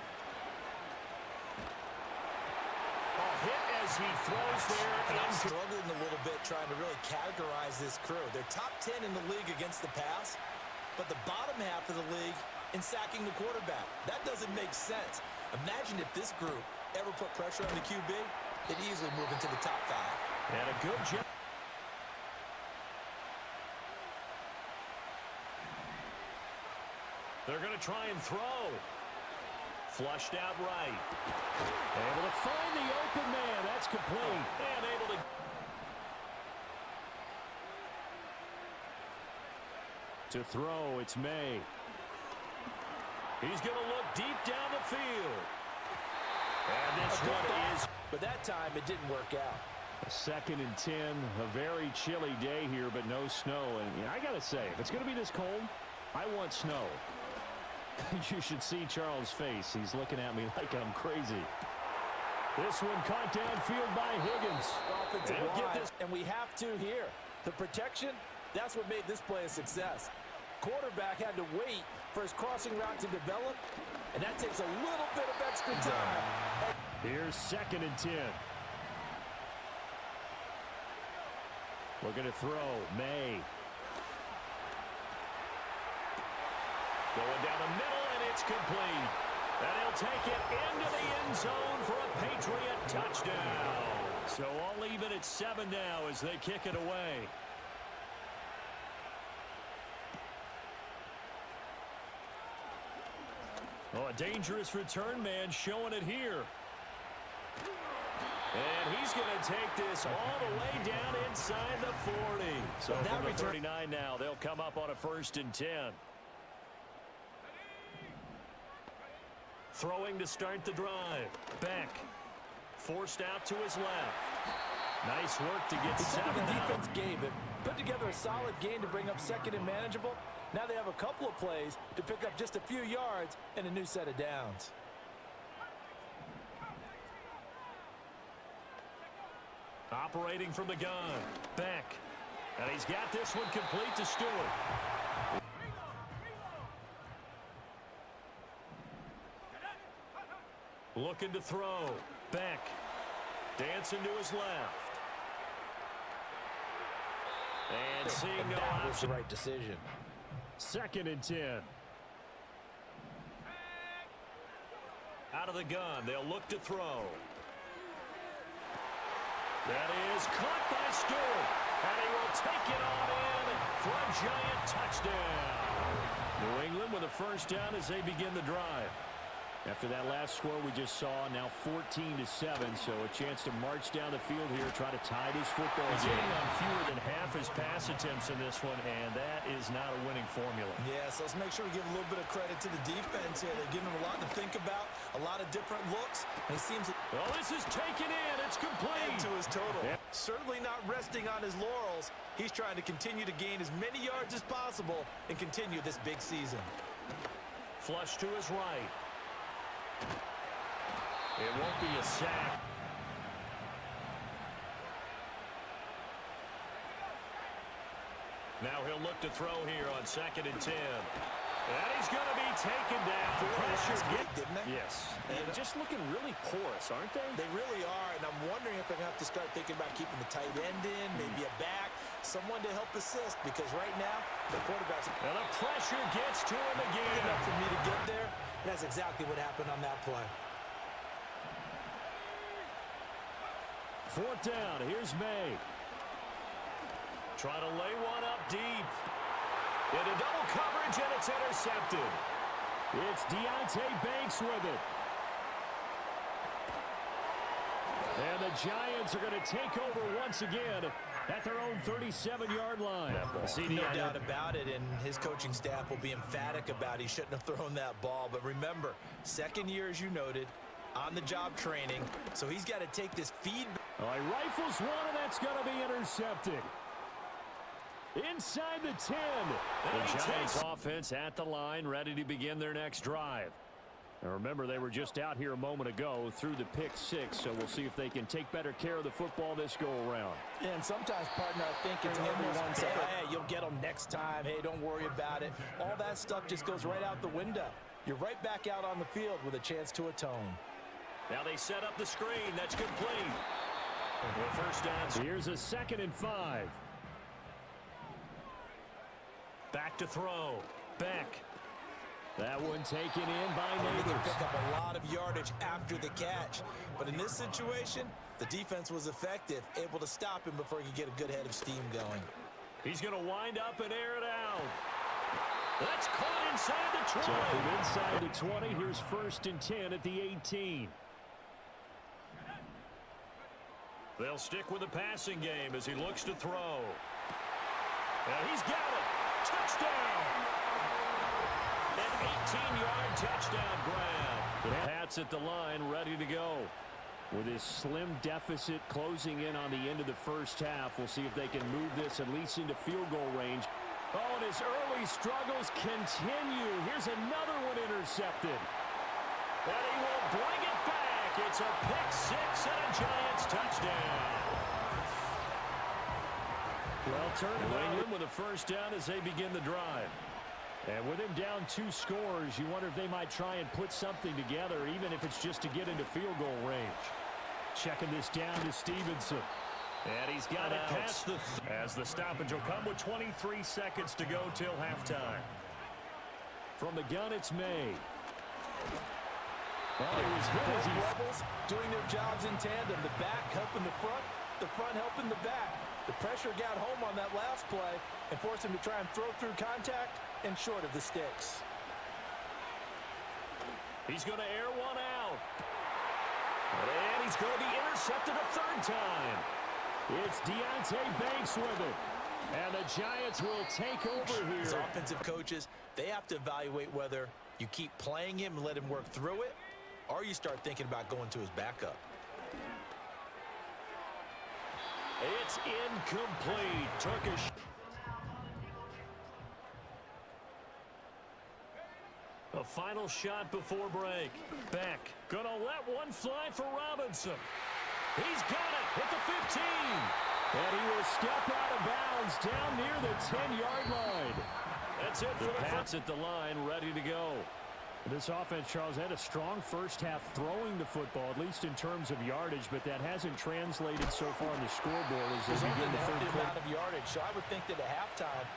Hit as he throws there. And I'm struggling a little bit trying to really categorize this crew. They're top 10 in the league against the pass, but the bottom half of the league in sacking the quarterback. That doesn't make sense. Imagine if this group ever put pressure on the QB, they'd easily move into the top 5. And a good job. They're going to try and throw. Flushed out right. Able to find the open man. That's complete. And able to throw. It's May. He's going to look deep down the field. And this one is. But that time it didn't work out. A 2nd and 10. A very chilly day here, but no snow. And I got to say, if it's going to be this cold, I want snow. You should see Charles' face. He's looking at me like I'm crazy. This one caught downfield by Higgins. Offensive line, and we have to here. The protection, that's what made this play a success. Quarterback had to wait for his crossing route to develop, and that takes a little bit of extra time. Here's 2nd and 10. We're going to throw. May. Going down the middle, and it's complete. And he'll take it into the end zone for a Patriot touchdown. So all even at 7 now as they kick it away. Oh, a dangerous return man showing it here. And he's going to take this all the way down inside the 40. So from the 39 now, they'll come up on a 1st and 10. Throwing to start the drive. Beck forced out to his left. Nice work to get 7 the out. defense gave it. Put together a solid gain to bring up 2nd and manageable. Now they have a couple of plays to pick up just a few yards and a new set of downs. Operating from the gun. Beck. And he's got this one complete to Stewart. Looking to throw. Beck. Dancing to his left. And seeing no that was the option. right decision. 2nd and 10. Out of the gun. They'll look to throw. That is caught by Stewart. And he will take it on in for a giant touchdown. New England with a 1st down as they begin the drive. After that last score we just saw, now 14-7, so a chance to march down the field here, try to tie this football game. He's hitting on fewer than half his pass attempts in this one, and that is not a winning formula. Yeah, so let's make sure we give a little bit of credit to the defense here. They're giving him a lot to think about, a lot of different looks, and it seems... Well, this is taken in. It's complete. To his total. Yeah. Certainly not resting on his laurels. He's trying to continue to gain as many yards as possible and continue this big season. Flush to his right. It won't be a sack. Now he'll look to throw here on 2nd and 10. And he's going to be taken down. Pressure, didn't they? Yes. And just looking really porous, aren't they? They really are, and I'm wondering if they're going to have to start thinking about keeping the tight end in, maybe a back, someone to help assist, because right now, the quarterback's... And the pressure gets to him again. Enough for me to get there, and that's exactly what happened on that play. 4th down, here's May. Trying to lay one up deep. Into double coverage, and it's intercepted. It's Deonte Banks with it. And the Giants are going to take over once again at their own 37-yard line. No doubt about it, and his coaching staff will be emphatic about he shouldn't have thrown that ball. But remember, 2nd year, as you noted, on-the-job training, so he's got to take this feedback. All right, rifles one, and that's going to be intercepted. Inside the 10. The Giants offense at the line, ready to begin their next drive. Now remember, they were just out here a moment ago through the pick 6, so we'll see if they can take better care of the football this go-around. And sometimes, partner, I think it's everyone's, hey, you'll get them next time. Hey, don't worry about it. All that stuff just goes right out the window. You're right back out on the field with a chance to atone. Now they set up the screen. That's complete. Well, 1st down. Here's a 2nd and 5. Back to throw. Beck. That one taken in by Neighbors. They can pick up a lot of yardage after the catch. But in this situation, the defense was effective, able to stop him before he could get a good head of steam going. He's going to wind up and air it out. That's caught inside the 20. So from inside the 20, here's 1st and 10 at the 18. They'll stick with the passing game as he looks to throw. And he's got it. Touchdown. An 18-yard touchdown grab. Pats at the line, ready to go. With his slim deficit closing in on the end of the 1st half, we'll see if they can move this at least into field goal range. Oh, and his early struggles continue. Here's another one intercepted. And he will bring it back. It's a pick 6 and a Giants touchdown. Well, turn New England with a 1st down as they begin the drive. And with him down 2 scores, you wonder if they might try and put something together, even if it's just to get into field goal range. Checking this down to Stevenson. And he's got it past the... As the stoppage will come with 23 seconds to go till halftime. From the gun, it's May. Well, it was hit as he... Rebels doing their jobs in tandem. The back helping the front helping the back. The pressure got home on that last play and forced him to try and throw through contact and short of the sticks. He's going to air one out. And he's going to be intercepted a third time. It's Deonte Banks with it. And the Giants will take over here. As offensive coaches, they have to evaluate whether you keep playing him and let him work through it, or you start thinking about going to his backup. It's incomplete. Took a A final shot before break. Beck gonna let one fly for Robinson. He's got it at the 15. And he will step out of bounds down near the 10-yard line. That's it for the Pats at the line, ready to go. This offense, Charles, had a strong first half throwing the football, at least in terms of yardage, but that hasn't translated so far on the scoreboard as they begin the third quarter. Amount of yardage, so I would think that at halftime,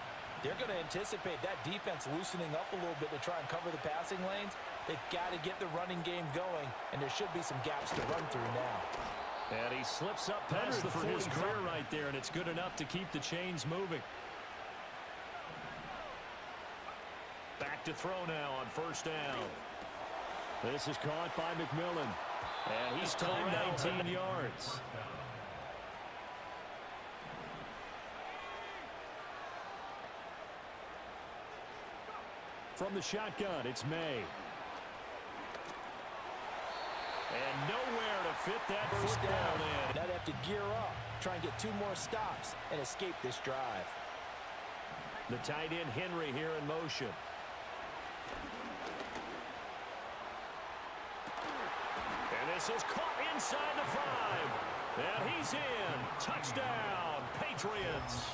they're going to anticipate that defense loosening up a little bit to try and cover the passing lanes. They've got to get the running game going, and there should be some gaps to run through now. And he slips up past the for his career right there, and it's good enough to keep the chains moving. Back to throw now on first down. This is caught by McMillan. And he's timed 19 yards. From the shotgun, it's May. And nowhere to fit that First football down. in. Now they have to gear up, try and get 2 more stops, and escape this drive. The tight end Henry here in motion. And this is caught inside the 5. And he's in. Touchdown, Patriots.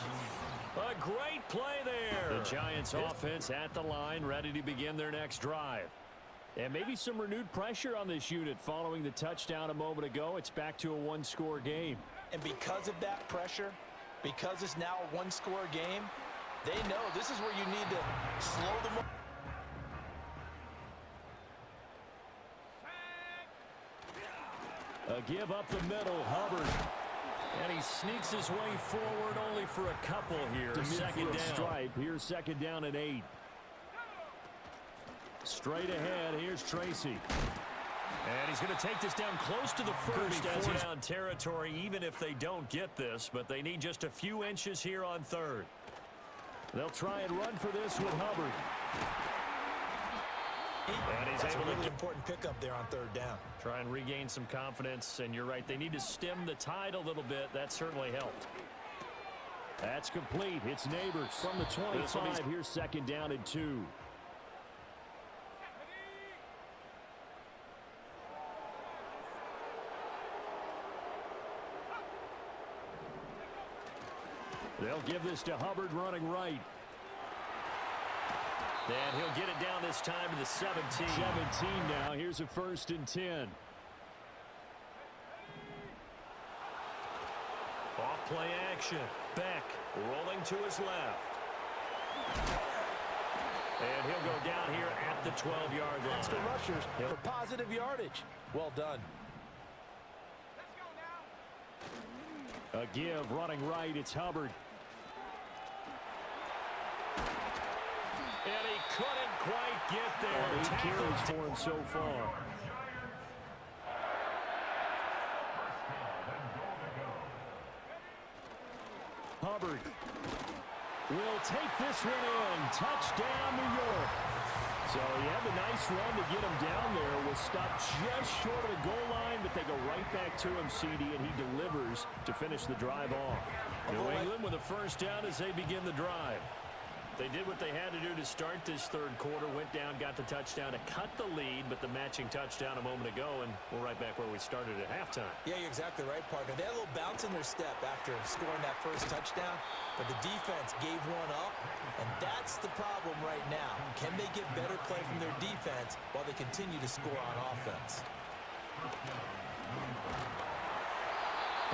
A great play there. The Giants offense at the line, ready to begin their next drive. And maybe some renewed pressure on this unit following the touchdown a moment ago. It's back to a 1-score game. And because of that pressure, because it's now a 1-score game, they know this is where you need to slow them up. A give up the middle, Hubbard. And he sneaks his way forward only for a couple here. Second down. Stripe. Here's second down and 8. Straight ahead, here's Tracy. And he's going to take this down close to the first as he's down territory, even if they don't get this, but they need just a few inches here on third. They'll try and run for this with Hubbard. And he's That's able a really to important pickup there on third down. Try and regain some confidence, and you're right, they need to stem the tide a little bit. That certainly helped. That's complete. It's Neighbors from the 25. Here's second down and 2. They'll give this to Hubbard running right. And he'll get it down this time to the 17. 17 now. Here's a 1st and 10. Off play action. Beck rolling to his left. And he'll go down here at the 12-yard line. Extra rushers for positive yardage. Well done. A give running right. It's Hubbard. And he couldn't quite get there. 8 carries for him so far. Hubbard will take this one in. Touchdown, New York. So he had a nice run to get him down there. Was stopped just short of the goal line, but they go right back to him, CD, and he delivers to finish the drive off. New England with a first down as they begin the drive. They did what they had to do to start this third quarter, went down, got the touchdown to cut the lead, but the matching touchdown a moment ago, and we're right back where we started at halftime. Yeah, you're exactly right, partner. They had a little bounce in their step after scoring that first touchdown, but the defense gave one up, and that's the problem right now. Can they get better play from their defense while they continue to score on offense?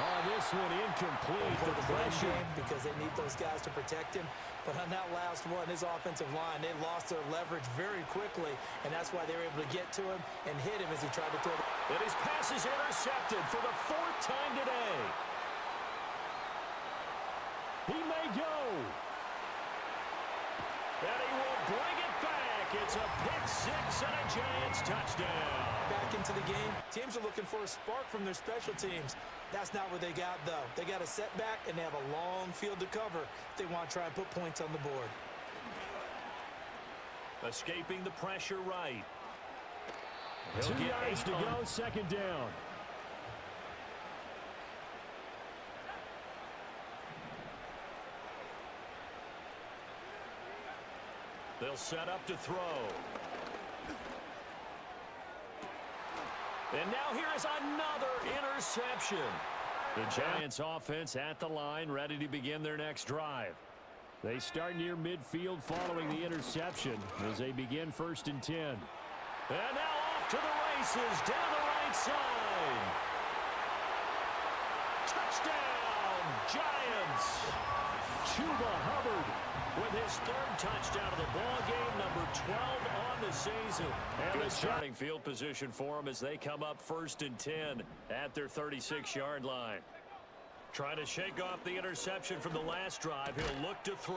Oh, this one incomplete. For the pressure, because they need those guys to protect him. But on that last one, his offensive line, they lost their leverage very quickly, and that's why they were able to get to him and hit him as he tried to throw. And his pass is intercepted for the 4th time today. He may go. And he will bring it back It's a pick six and a Giants touchdown. Back into the game, teams are looking for a spark from their special teams. That's not what they got, though. They got a setback, and they have a long field to cover if they want to try and put points on the board. Escaping the pressure right. 2 yards to go, second down. They'll set up to throw. And now here is another interception. The Giants offense at the line, ready to begin their next drive. They start near midfield following the interception as they begin 1st and 10. And now off to the races down the right side. Touchdown, Giants. Chuba Hubbard with his 3rd touchdown of the ball game, number 12 on the season. And good starting field position for them as they come up 1st and 10 at their 36-yard line. Trying to shake off the interception from the last drive. He'll look to throw.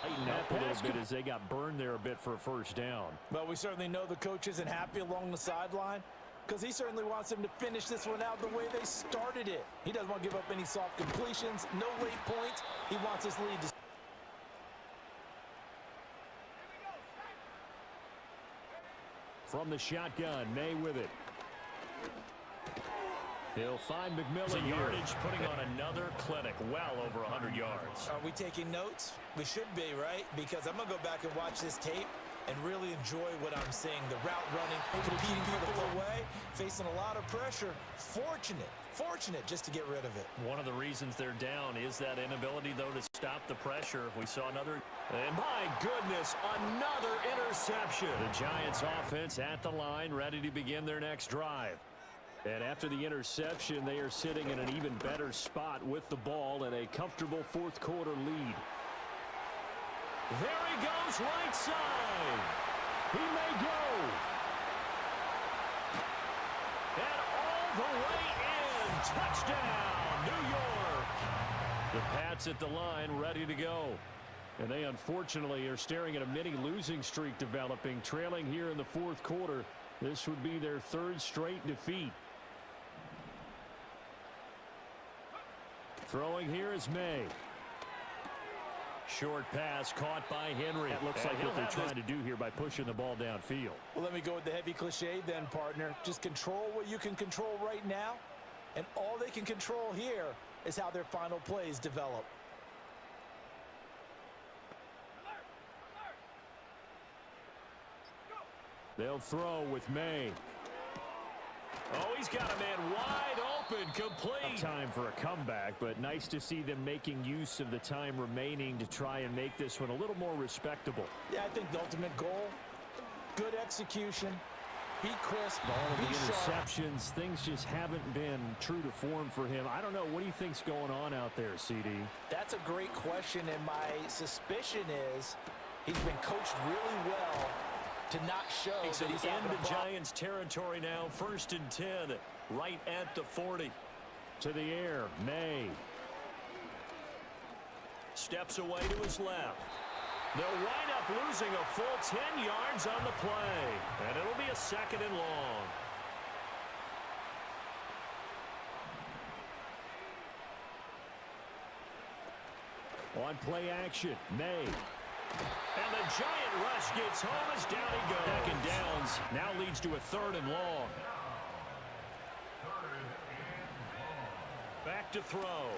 Lighten up a little bit as they got burned there a bit for a 1st down. Well, we certainly know the coach isn't happy along the sideline because he certainly wants them to finish this one out the way they started it. He doesn't want to give up any soft completions, no late points. He wants his lead to from the shotgun, May with it. He'll find McMillan the here. Yardage putting on another clinic, well over 100 yards. Are we taking notes? We should be, right? Because I'm going to go back and watch this tape and really enjoy what I'm seeing. The route running, competing for the away, facing a lot of pressure. Fortunate just to get rid of it. One of the reasons they're down is that inability, though, to stop the pressure. We saw another, and my goodness, another interception. The Giants offense at the line, ready to begin their next drive. And after the interception, they are sitting in an even better spot with the ball and a comfortable 4th quarter lead. There he goes, right side. He may go. And all the way in. Touchdown, New York. The Pats at the line, ready to go. And they unfortunately are staring at a mini losing streak developing, trailing here in the 4th quarter. This would be their 3rd straight defeat. Throwing here is May. Short pass caught by Henry. That looks like what they're trying to do here by pushing the ball downfield. Well, let me go with the heavy cliche then, partner. Just control what you can control right now. And all they can control here is how their final plays develop. They'll throw with May. Oh, he's got a man wide open, complete. Time for a comeback, but nice to see them making use of the time remaining to try and make this one a little more respectable. Yeah, I think the ultimate goal, good execution, be crisp, all of be the sharp. interceptions, things just haven't been true to form for him. I don't know. What do you think's going on out there, CD? That's a great question, and my suspicion is he's been coached really well to not show that he's in the Giants territory now, 1st and 10, right at the 40. To the air, May. Steps away to his left. They'll wind up losing a full 10 yards on the play, and it'll be a 2nd and long. On play action, May. And the giant rush gets home as down he goes. 2nd downs now leads to a 3rd and long. Back to throw.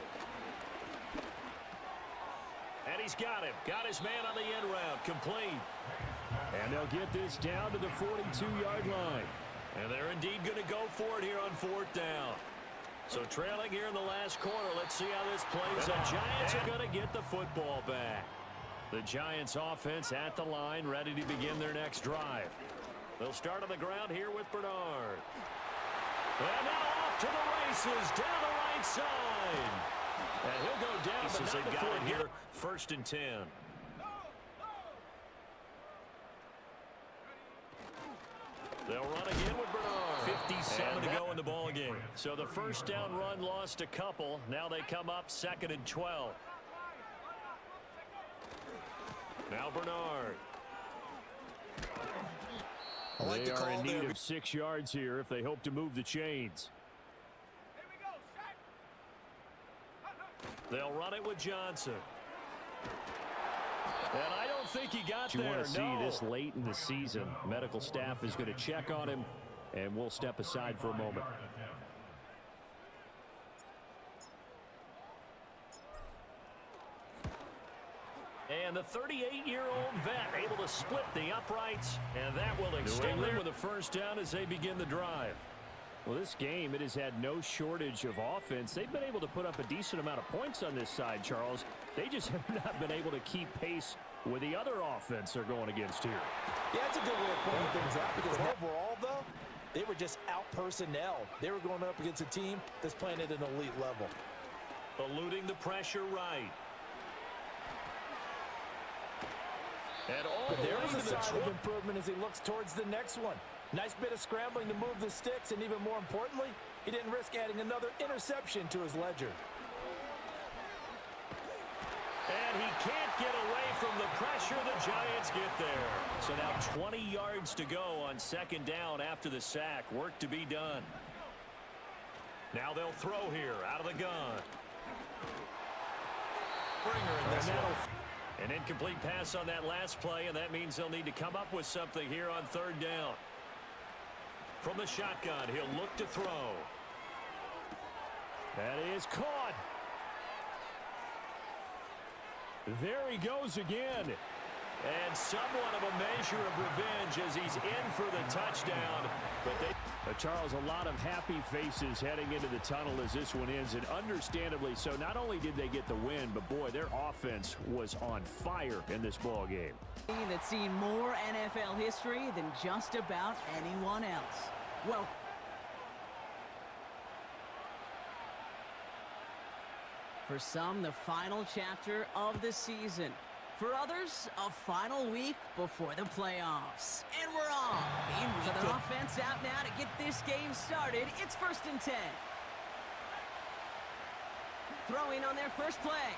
And he's got him. Got his man on the end route. Complete. And they'll get this down to the 42-yard line. And they're indeed going to go for it here on 4th down. So trailing here in the last quarter. Let's see how this plays out. The Giants are going to get the football back. The Giants offense at the line, ready to begin their next drive. They'll start on the ground here with Bernard. And now off to the races down the right side. And he'll go down, but not before it here. 1st and 10. They'll run again with Bernard. 57 to go in the ball game. So the 1st down run lost a couple. Now they come up 2nd and 12. Now Bernard. They are in need of 6 yards here if they hope to move the chains. They'll run it with Johnson. And I don't think he got there. You want to see this late in the season. Medical staff is going to check on him, and we'll step aside for a moment. And the 38-year-old vet able to split the uprights, and that will extend them with a first down as they begin the drive. Well, this game, it has had no shortage of offense. They've been able to put up a decent amount of points on this side, Charles. They just have not been able to keep pace with the other offense they're going against here. Yeah, that's a good way of pointing things out, because overall, though, they were just out-personnel. They were going up against a team that's playing at an elite level. Eluding the pressure right. And all there is a sign of improvement as he looks towards the next one. Nice bit of scrambling to move the sticks, and even more importantly, he didn't risk adding another interception to his ledger. And he can't get away from the pressure. The Giants get there. So now 20 yards to go on second down after the sack. Work to be done. Now they'll throw here out of the gun. Springer in this one. An incomplete pass on that last play, and that means they'll need to come up with something here on third down. From the shotgun, he'll look to throw. That is caught. There he goes again. And somewhat of a measure of revenge as he's in for the touchdown. But Charles, a lot of happy faces heading into the tunnel as this one ends, and understandably so. Not only did they get the win, but boy, their offense was on fire in this ball game. That's seen more NFL history than just about anyone else. Well, for some, the final chapter of the season. For others, a final week before the playoffs. And we're off. So the offense out now to get this game started. It's 1st and 10. Throwing on their first play.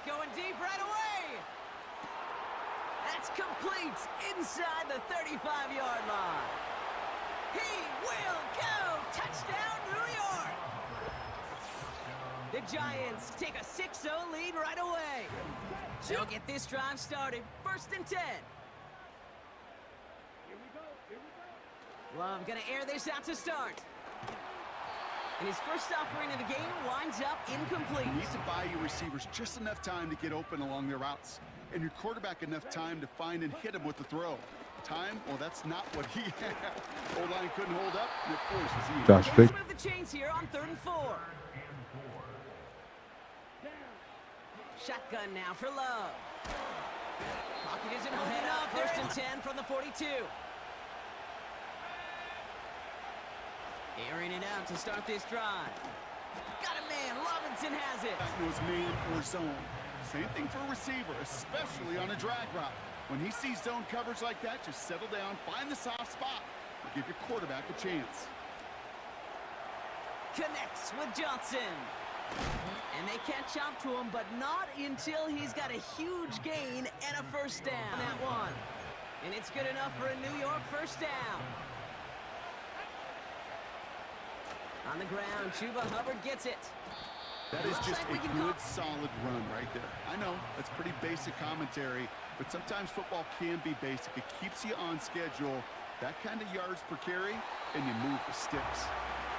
Going deep right away. That's complete inside the 35-yard line. He will go. Touchdown, New York. The Giants take a 6-0 lead right away. They'll get this drive started. 1st and 10. Love gonna air this out to start. And his first offering of the game winds up incomplete. You need to buy your receivers just enough time to get open along their routes, and your quarterback enough time to find and hit him with the throw. Time? Well, that's not what he had. O-line couldn't hold up, and it forces you. Josh, Let's move the chains here on 3rd and 4. Shotgun now for Love. Pocket isn't holding up. 1st and 10 from the 42. Airing it out to start this drive. Got a man. Robinson has it. That was man or zone. Same thing for a receiver, especially on a drag route. When he sees zone coverage like that, just settle down, find the soft spot, and give your quarterback a chance. Connects with Johnson. And they catch up to him, but not until he's got a huge gain and a first down. That one. And it's good enough for a New York first down. On the ground, Chuba Hubbard gets it. That is just a good, solid run right there. I know, that's pretty basic commentary, but sometimes football can be basic. It keeps you on schedule, that kind of yards per carry, and you move the sticks.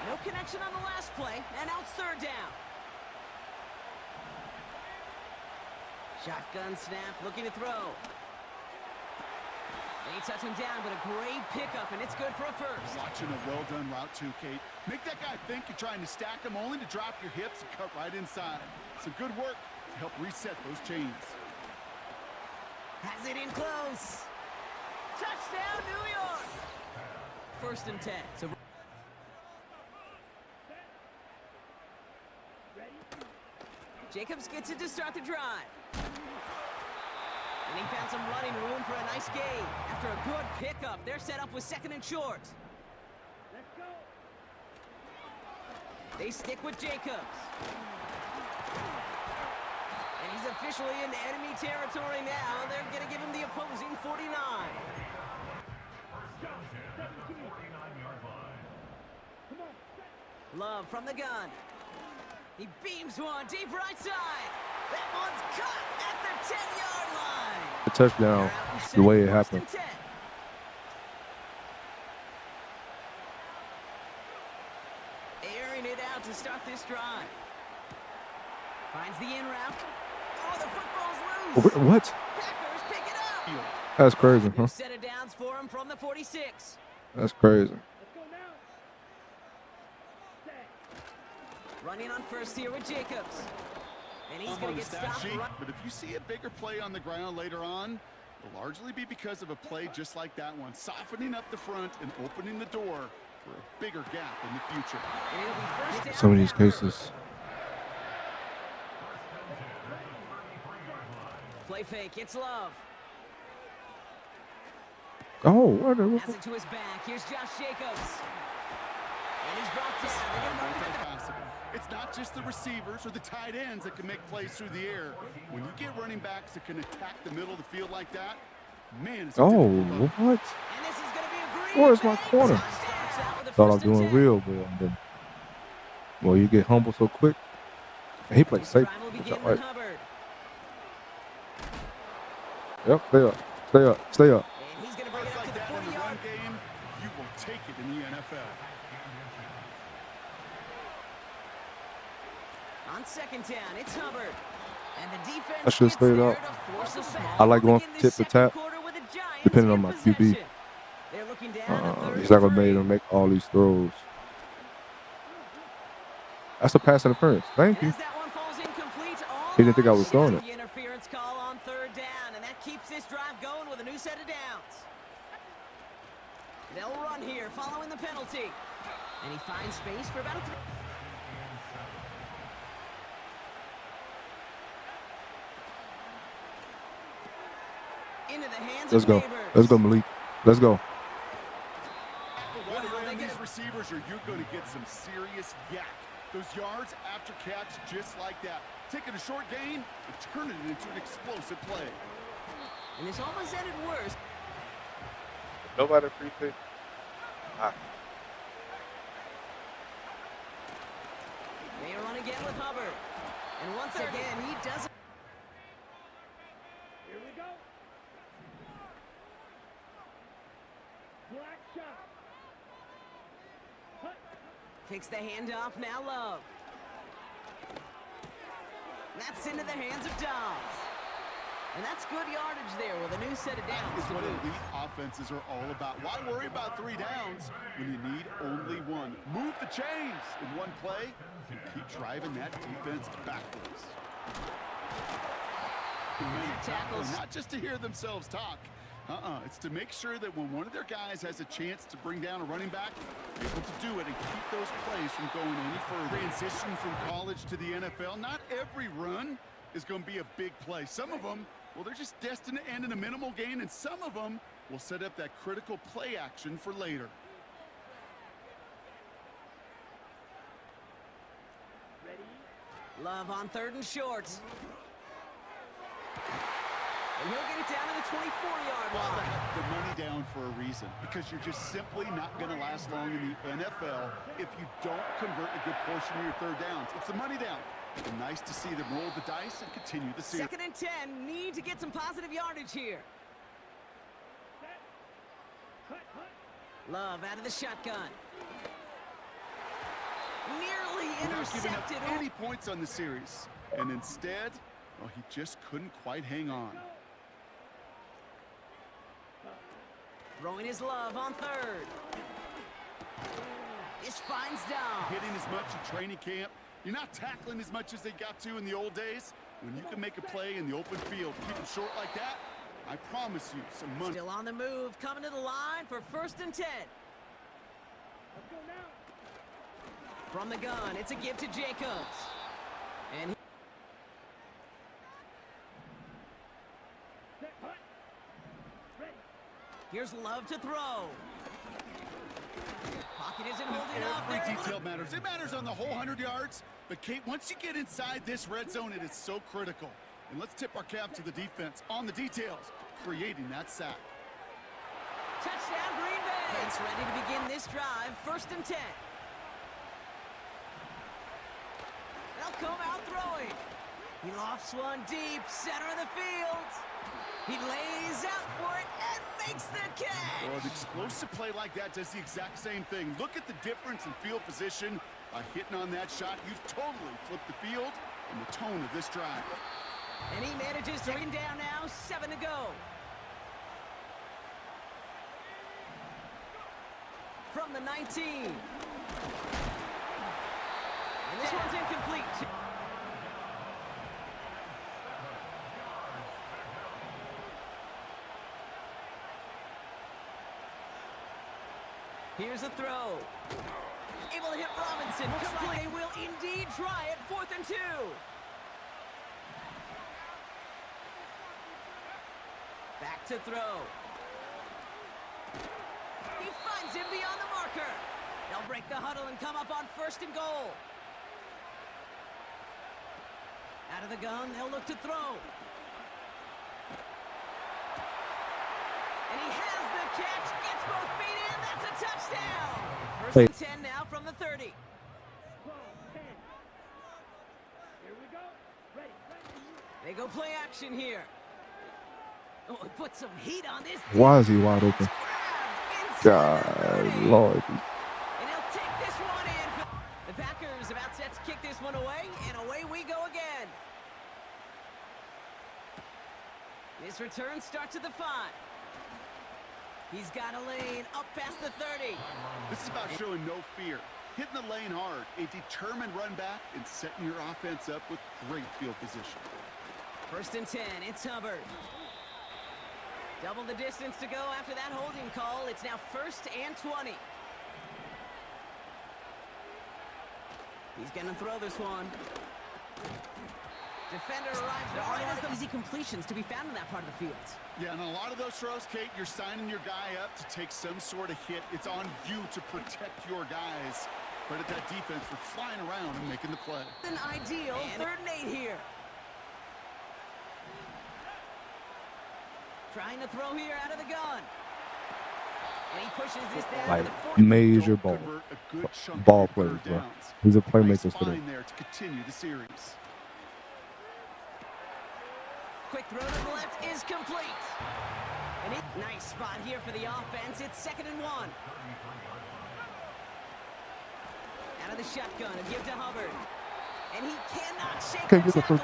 No connection on the last play, and now it's 3rd down. Shotgun snap, looking to throw. They touch him down, but a great pickup, and it's good for a first. Watching a well-done route too, Kate. Make that guy think you're trying to stack him, only to drop your hips and cut right inside. Some good work to help reset those chains. Has it in close. Touchdown, New York. 1st and 10. So Jacobs gets it to start the drive. And he found some running room for a nice gain. After a good pickup, they're set up with 2nd and short. Let's go. They stick with Jacobs. And he's officially in enemy territory now. They're going to give him the opposing 49. Love from the gun. He beams one deep right side. That one's cut at the 10-yard line. The touchdown, the way it happened. Airing it out to start this drive. Finds the in route. Oh, the football's loose. What? Packers pick it up. That's crazy, huh? Set of downs for him from the 46. That's crazy. Running on first here with Jacobs. And he's going to get stopped. But if you see a bigger play on the ground later on, it'll largely be because of a play just like that one, softening up the front and opening the door for a bigger gap in the future. And it'll be first down. Some of these cases. Play fake. It's Love. Oh, whatever. Pass it to his back. Here's Josh Jacobs. And he's brought down. It's not just the receivers or the tight ends that can make plays through the air. When you get running backs that can attack the middle of the field like that, man, it's Oh, difficult. what? And this is going to be a green. Where's my corner? Thought I was doing real good. Then, well, you get humble so quick. And he plays safe. Which I like. Yep, stay up. Stay up. Stay up. And he's going to bring it up to the 40-yard game. You will take it in the NFL. On second down, it's Hubbard. And the defense I should have stayed up. I I like going tip to tap, depending on my QB. He's not going to be able to make all these throws. That's a pass interference. Thank you. He didn't think I was throwing it. The interference call on third down, and that keeps this drive going with a new set of downs. They'll run here following the penalty. And he finds space for about a into the hands Let's of go. Neighbors. Let's go, Malik. Let's go. Around these receivers, or you're going to get some serious yak. Those yards after catch, just like that. Taking a short gain and turning it into an explosive play. And this almost ended worse. Nobody appreciates. They run again with Hubbard. And once again, he doesn't. Here we go. Black shot. Takes the handoff, now Love. That's into the hands of Dobbs. And that's good yardage there with a new set of downs. That's what elite offenses are all about. Why worry about 3 downs when you need only one? Move the chains in one play and keep driving that defense backwards. Tackles. Not just to hear themselves talk. It's to make sure that when one of their guys has a chance to bring down a running back, they're able to do it and keep those plays from going any further. Transition from college to the NFL, not every run is going to be a big play. Some of them, well, they're just destined to end in a minimal gain, and some of them will set up that critical play action for later. Love on third and short. And he'll get it down to the 24-yard Well, they line. have the money down for a reason, because you're just simply not going to last long in the NFL if you don't convert a good portion of your third downs. It's the money down. It's nice to see them roll the dice and continue the series. Second and 10. Need to get some positive yardage here. Love out of the shotgun. Nearly Without giving up intercepted. any points on the series. And instead, well, he just couldn't quite hang on. Throwing his Love on third. This finds down. Hitting as much in training camp. You're not tackling as much as they got to in the old days. When you can make a play in the open field, keep them short like that, I promise you some money. Still on the move, coming to the line for first and 10. Let's go now. From the gun, it's a give to Jacobs. And Set, hut. Ready. here's Love to throw. Pocket isn't holding up. Every They're able detail matters. It matters on the whole 100 yards. But, Kate, once you get inside this red zone, it is so critical. And let's tip our cap to the defense on the details, creating that sack. Touchdown, Green Bay. It's ready to begin this drive. 1st and 10. They'll come out throwing. He lofts one deep, center of the field. He lays out for it and makes the catch. Well, an explosive play like that does the exact same thing. Look at the difference in field position. By hitting on that shot, you've totally flipped the field and the tone of this drive. And he manages to bring down now, 7 to go. From the 19. And this one's incomplete. Here's a throw. Able to hit Robinson. Looks like they will indeed try it. 4th and 2. Back to throw. He finds him beyond the marker. They'll break the huddle and come up on 1st and goal. Out of the gun, they'll look to throw. And he has the catch, gets both feet in, that's a touchdown. 1st and 10 now from the 30. 12, 10. Here we go. Ready. They go play action here. Oh, put some heat on this. Why is he wide open? God, Lord. And he'll take this one in. The Packers about set to kick this one away, and away we go again. This return starts at the 5. He's got a lane up past the 30. This is about showing no fear. Hitting the lane hard, a determined run back, and setting your offense up with great field position. 1st and 10, it's Hubbard. Double the distance to go after that holding call. It's now 1st and 20. He's going to throw this one. Defender arrives. There aren't as easy completions to be found in that part of the field. Yeah, and a lot of those throws, Kate, you're signing your guy up to take some sort of hit. It's on you to protect your guys. Credit that defense for flying around and making the play. An ideal 3rd and 8 here. Trying to throw here out of the gun. And he pushes this down Like to the 40. major ball players, bro. He's a playmaker for them. There to continue the series. Quick throw to the left is complete. And nice spot here for the offense. It's 2nd and 1. Out of the shotgun, a give to Hubbard. And he cannot shake the tackle.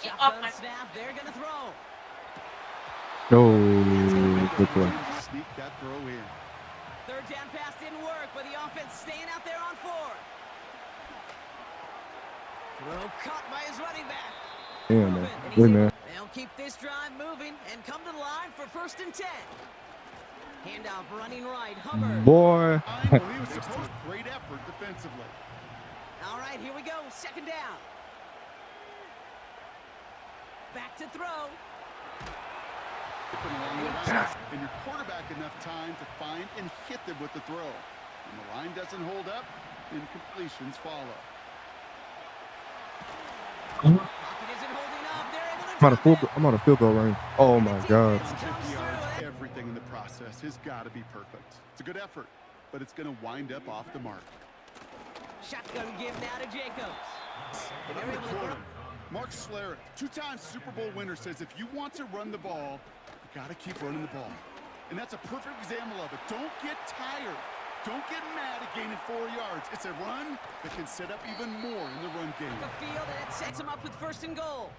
Shotgun snap, they're going to throw. Oh, good play. Sneak that throw in. 3rd down pass didn't work, but the offense staying out there on 4th. Throw caught by his running back. Yeah, man. Good man. They'll keep this drive moving and come to the line for 1st and 10. Handoff running right, Hubbard. Boy. Great effort defensively. All right, here we go. 2nd down. Back to throw. And your quarterback enough time to find and hit them with the throw. When the line doesn't hold up, incompletions follow. I'm on a field goal range. Oh my God. Everything in the process has got to be perfect. It's a good effort, but it's going to wind up off the mark. Shotgun give now to Jacobs. And they're able to throw. Mark Schlereth, 2-time Super Bowl winner, says if you want to run the ball, you got to keep running the ball. And that's a perfect example of it. Don't get tired. Don't get mad at gaining 4 yards. It's a run that can set up even more in the run game. The field, and it sets him up with 1st and goal.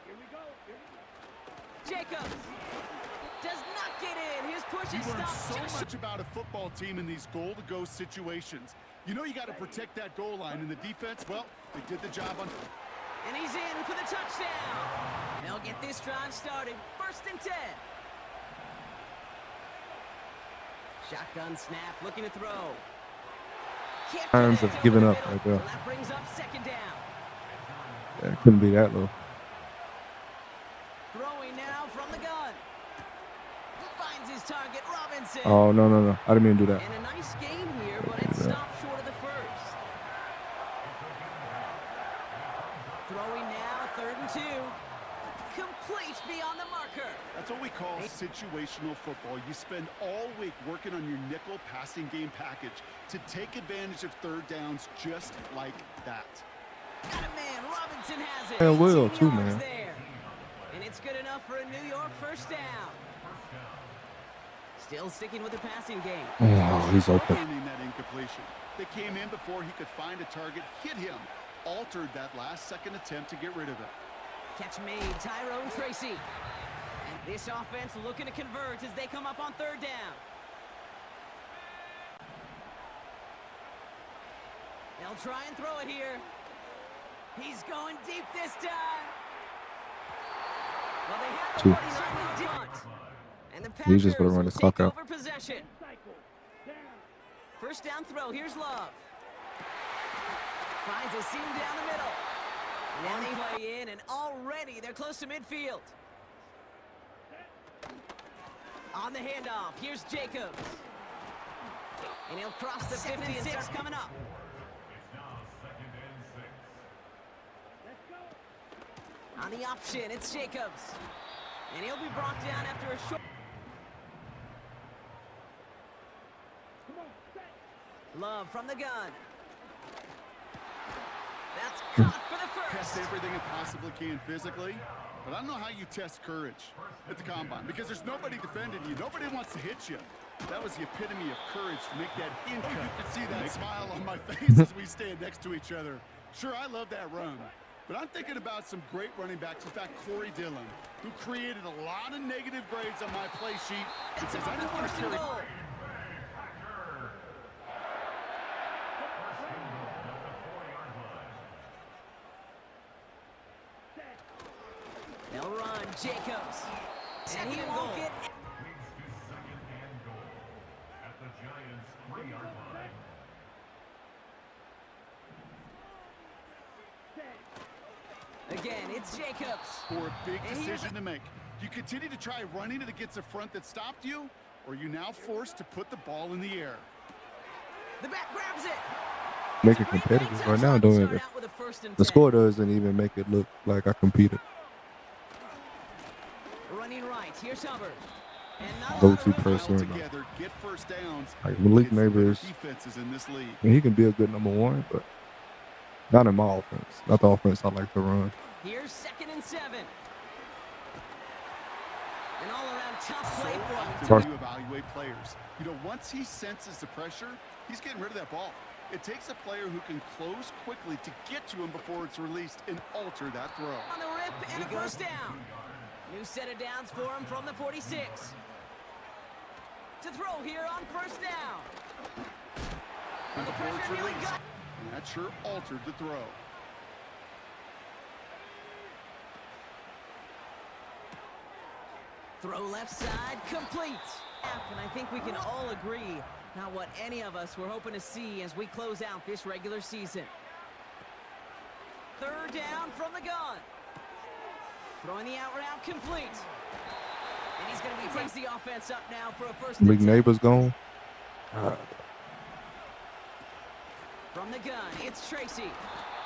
Here we go. Jacobs does not get in. His push is stopped. You learn so just much about a football team in these goal-to-go situations. You know you got to protect that goal line. And the defense, well, they did the job on... And he's in for the touchdown. They'll get this drive started. 1st and 10. Shotgun snap, looking to throw. Times of giving up right there. So that brings up 2nd down. Yeah, couldn't be that low. Throwing now from the gun. Finds his target, Robinson. Robinson. Oh, no. I didn't mean to do that. And a nice game here, but it stopped short of the first. Throwing now, 3rd and 2. Complete beyond the marker. That's what we call situational football. You spend all week working on your nickel passing game package to take advantage of 3rd downs just like that. Got a man. Robinson has it. And Will, 18 too, yards man. there. And it's good enough for a New York first down. Still sticking with the passing game. Oh, he's open. Ending that incompletion. They came in before he could find a target, hit him, altered that last-second attempt to get rid of it. Catch made, Tyrone Tracy. And this offense looking to convert as they come up on 3rd down. They'll try and throw it here. He's going deep this time. Well, they have the 49 punt. And the Packers He's just gonna run his will take clock out. over possession. First down throw, here's Love. Finds a seam down the middle. And they play in, and already they're close to midfield. On the handoff, here's Jacobs. And he'll cross the 50 and 6 coming up. On the option, it's Jacobs. And he'll be brought down after a short... Love from the gun. That's caught for the Test first. everything it possibly can physically, but I don't know how you test courage at the combine because there's nobody defending you. Nobody wants to hit you. That was the epitome of courage to make that in cut. You can see that smile on my face as we stand next to each other. Sure, I love that run, but I'm thinking about some great running backs. In fact, Corey Dillon, who created a lot of negative grades on my play sheet because I didn't want to carry... They'll run, Jacobs. And he won't get... Again, it's Jacobs. For a big decision to make. Do you continue to try running it against a front that stopped you, or are you now forced to put the ball in the air? The back grabs it. Make it competitive right now, doing it. The score doesn't even make it look like I competed. Running right, here's Hubbard. Go-to person. Together, get first downs. Like Malik Neighbors, Defenses in this league. and he can be a good number 1, but not in my offense. Not the offense I like to run. Here's 2nd and 7. An all-around tough play for him. You evaluate players. You know, once he senses the pressure, he's getting rid of that ball. It takes a player who can close quickly to get to him before it's released and alter that throw. On the rip and a first down. New set of downs for him from the 46. To throw here on first down. And the pressure nearly got. And that sure altered the throw. Throw left side, complete. And I think we can all agree, not what any of us were hoping to see as we close out this regular season. 3rd down from the gun. Throwing the out route complete. And he's going to takes the offense up now for a first Big attempt. Neighbors gone. From the gun, it's Tracy.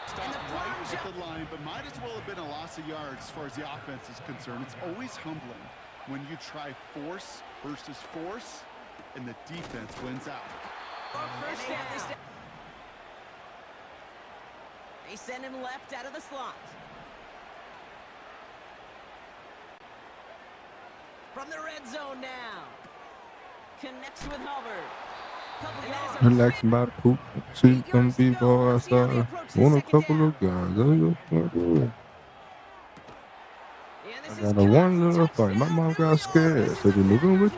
Stopped right at the line, but might as well have been a loss of yards as far as the offense is concerned. It's always humbling when you try force versus force, and the defense wins out. First down. They send him left out of the slot. From the red zone now. Connects with Hubbard. Relax my poop. See some people outside. Want a couple of guys. I got a one little fight. My mom got scared. So you're moving with.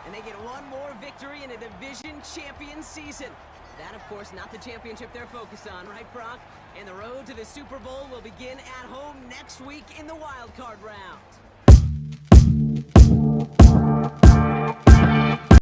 And they get one more victory in a division champion season. That, of course, not the championship they're focused on, right, Brock? And the road to the Super Bowl will begin at home next week in the wild card round.